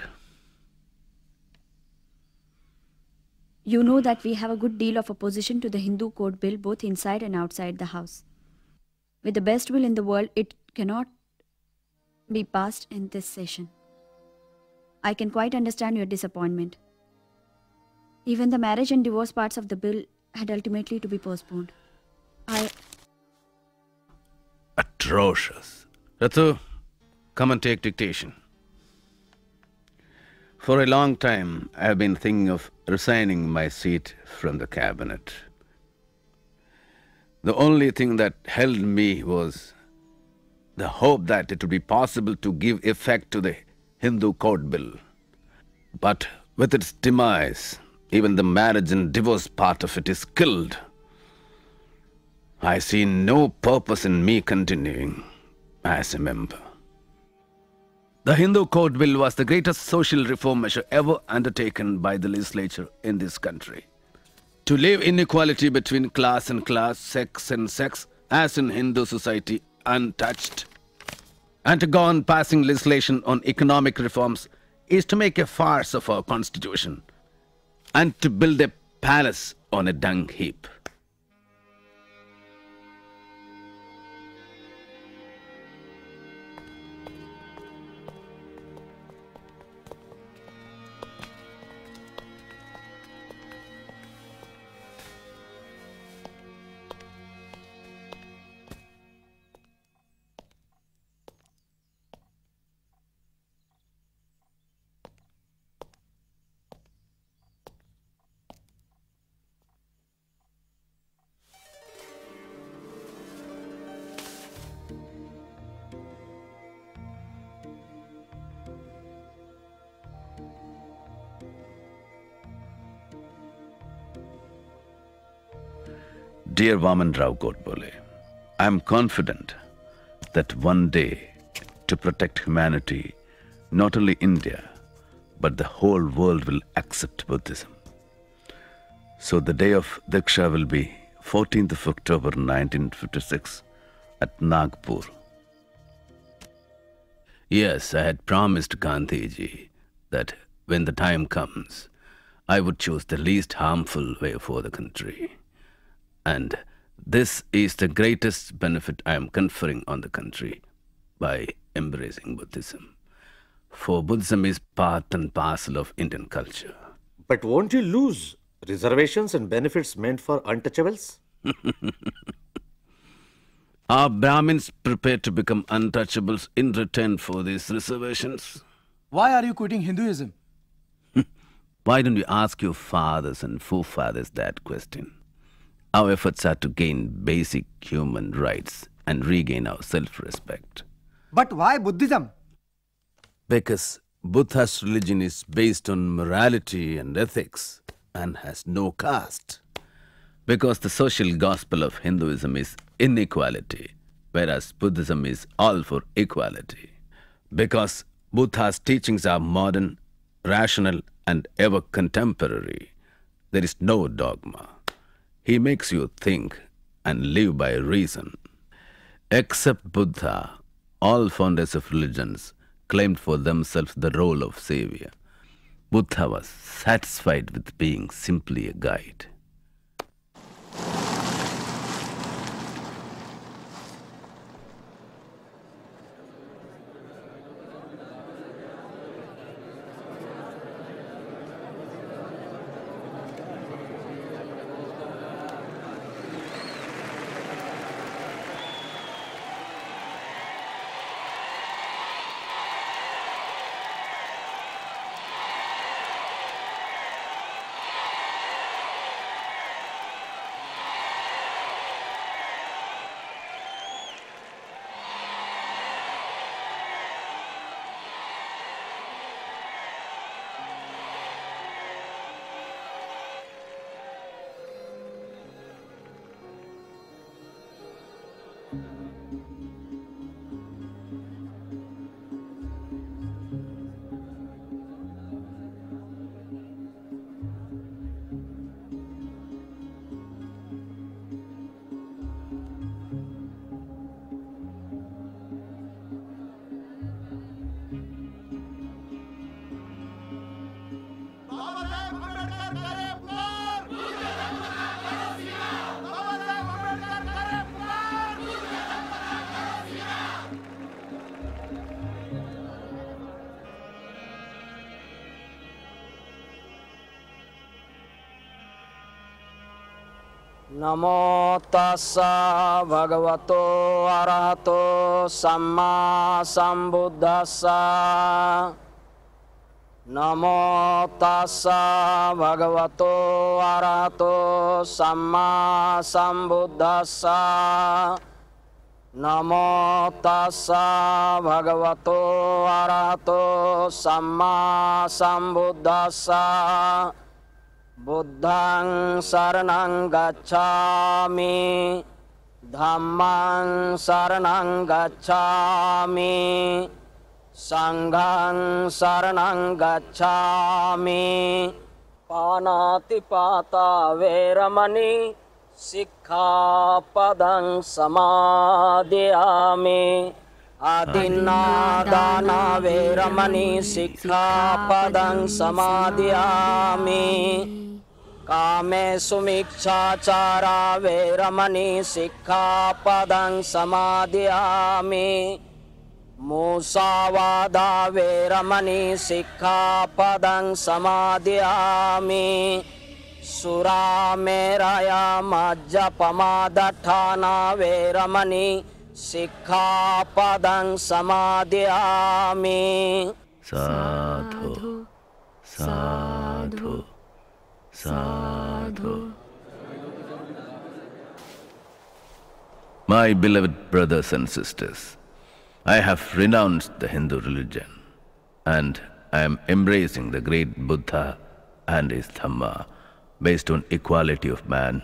You know that we have a good deal of opposition to the Hindu Code Bill both inside and outside the House. With the best will in the world, it cannot be passed in this session. I can quite understand your disappointment. Even the marriage and divorce parts of the bill had ultimately to be postponed. Atrocious. Ratu, come and take dictation. For a long time, I have been thinking of resigning my seat from the cabinet. The only thing that held me was the hope that it would be possible to give effect to the Hindu Code Bill. But with its demise, even the marriage and divorce part of it is killed. I see no purpose in me continuing as a member. The Hindu Code Bill was the greatest social reform measure ever undertaken by the legislature in this country. To leave inequality between class and class, sex and sex, as in Hindu society, untouched. And to go on passing legislation on economic reforms is to make a farce of our constitution and to build a palace on a dung heap. Dear Vaman Rao Godbole, I am confident that one day, to protect humanity, not only India, but the whole world will accept Buddhism. So the day of Diksha will be 14th of October 1956 at Nagpur. Yes, I had promised Gandhiji that when the time comes, I would choose the least harmful way for the country. And this is the greatest benefit I am conferring on the country by embracing Buddhism. For Buddhism is part and parcel of Indian culture. But won't you lose reservations and benefits meant for untouchables? Are Brahmins prepared to become untouchables in return for these reservations? Why are you quitting Hinduism? Why don't you ask your fathers and forefathers that question? Our efforts are to gain basic human rights and regain our self-respect. But why Buddhism? Because Buddha's religion is based on morality and ethics and has no caste. Because the social gospel of Hinduism is inequality, whereas Buddhism is all for equality. Because Buddha's teachings are modern, rational, and ever contemporary, there is no dogma. He makes you think and live by reason. Except Buddha, all founders of religions claimed for themselves the role of savior. Buddha was satisfied with being simply a guide. Namo tassa bhagavato arahato samma sambuddhassa. Namo tassa bhagavato arahato samma sambuddhassa. Namo tassa bhagavato arahato samma sambuddhassa. Buddhaṃ saraṇaṃ gacchāmi, Dhammaṃ saraṇaṃ gacchāmi, Saṅghaṃ saraṇaṃ gacchāmi. Pānātipātā veramani, Sikkhapadam samadhiyāmi. Adinādāna veramani, Sikkhapadam samadhiyāmi. Kāme sumikṣāචārā veramani, Sikkhapadam samadhiyāmi. Musāvādā veramani, Sikkhapadam samadhiyāmi. Surāmeraya majjapamādaṭṭhāna veramani, Sikkhapadam samadhiyāmi. Sadhu, sadhu, sadhu. My beloved brothers and sisters, I have renounced the Hindu religion and I am embracing the great Buddha and his Dhamma based on equality of man,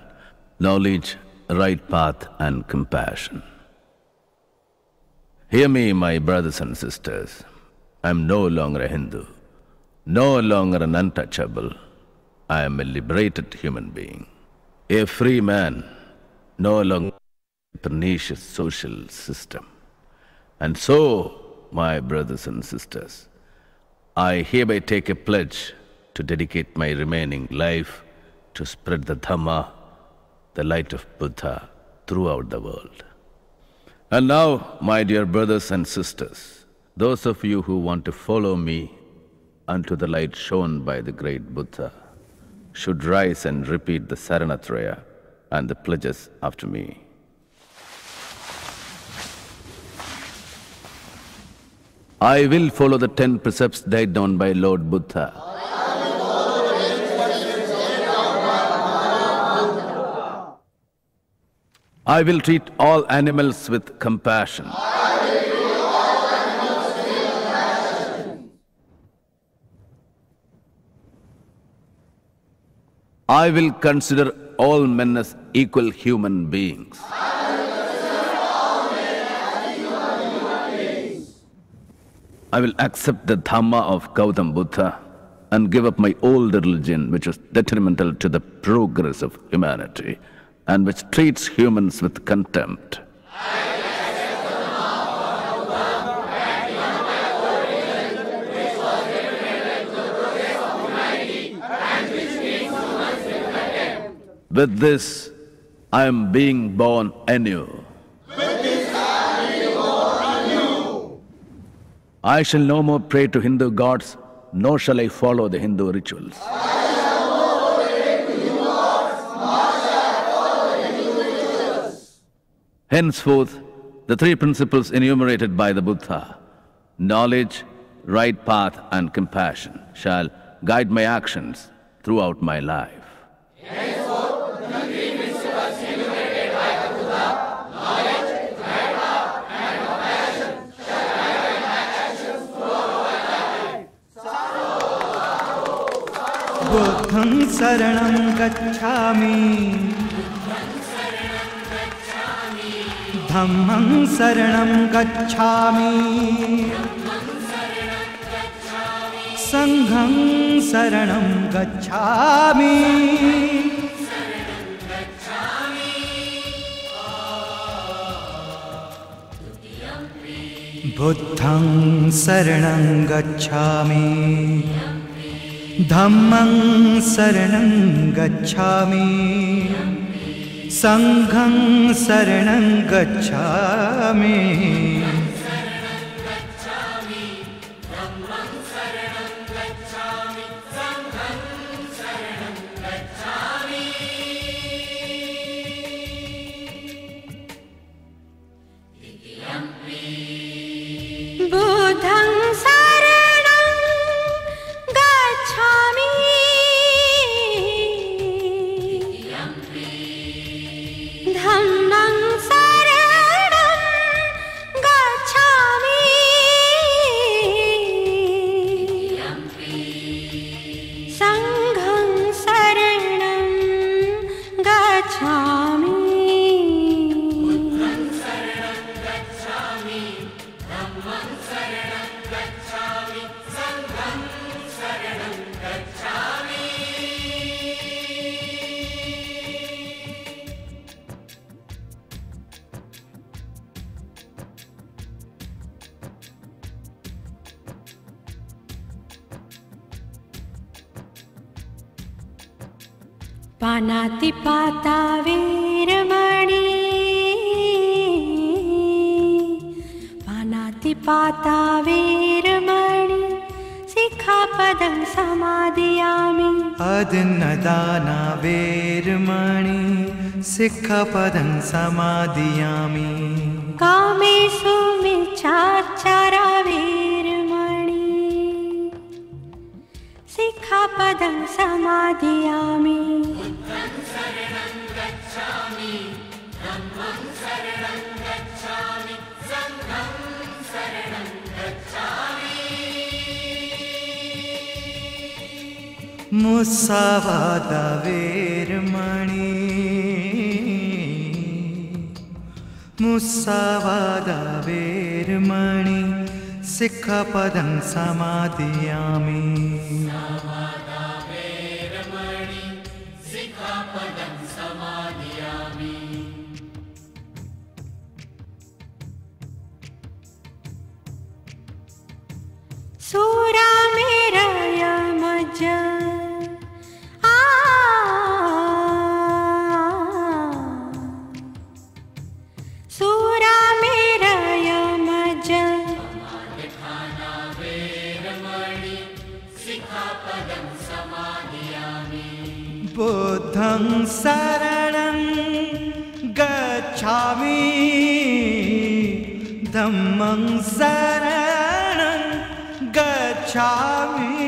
knowledge, right path and compassion. Hear me, my brothers and sisters. I am no longer a Hindu, no longer an untouchable. I am a liberated human being, a free man, no longer a pernicious social system. And so, my brothers and sisters, I hereby take a pledge to dedicate my remaining life to spread the Dhamma, the light of Buddha, throughout the world. And now, my dear brothers and sisters, those of you who want to follow me unto the light shown by the great Buddha should rise and repeat the Saranatraya and the pledges after me. I will follow the 10 precepts laid down by Lord Buddha. I will treat all animals with compassion. I will consider all men as equal human beings. I will accept the Dhamma of Gautam Buddha and give up my old religion, which is detrimental to the progress of humanity and which treats humans with contempt. With this, I am being born anew. I shall no more pray to Hindu gods, nor shall I follow the Hindu rituals. Henceforth, the 3 principles enumerated by the Buddha, knowledge, right path and compassion, shall guide my actions throughout my life. बुद्धं शरणं गच्छामि धम्मं शरणं गच्छामि संघं शरणं गच्छामि बुद्धं शरणं गच्छामि धम्मं शरणं गच्छामि संघं शरणं गच्छामि बुद्धं शरणं गच्छामि धम्मं शरणं गच्छामि संघं शरणं गच्छामि पानातिपाता वीरमणि पानातिपाता वीरमणि सिक्खापदं समादयामि अदन्नदाना वेरमणि सिक्खापदं समादयामि कामेषु मिच्छाचारा वीरमणि सिक्खापदं समादयामि मुसावादा वेरमणि मुसावादा वेरमणि सिक्खापदं समादयामि सूरा मेरा यमज सूरा मेरा यमज बुद्धं शरणं गच्छामि धम्मं शरणं गच्छामि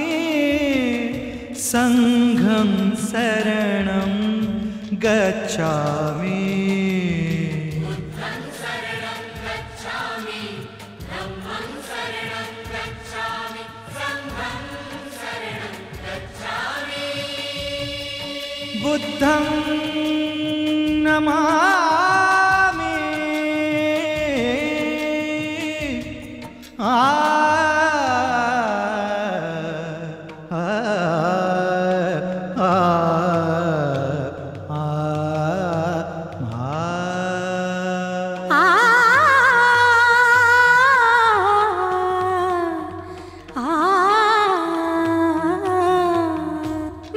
संघं शरणं गच्छामि बुद्धं नमामि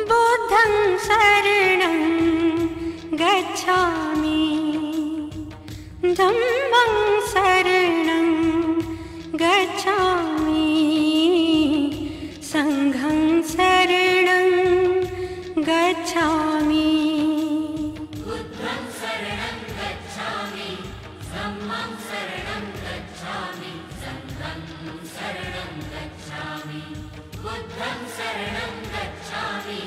बुद्धं शरणं गच्छामि धम्मं शरणं गच्छामि संघं शरणं गच्छामि बुद्धं शरणं गच्छामि धम्मं शरणं गच्छामि संघं शरणं गच्छामि बुद्धं शरणं गच्छामि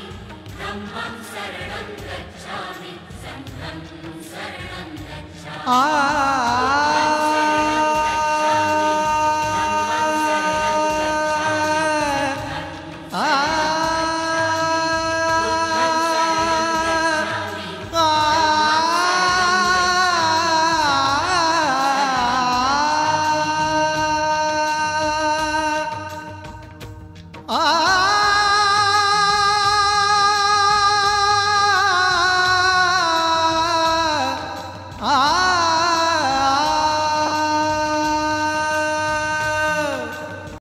धम्मं शरणं गच्छामि संघं शरणं गच्छामि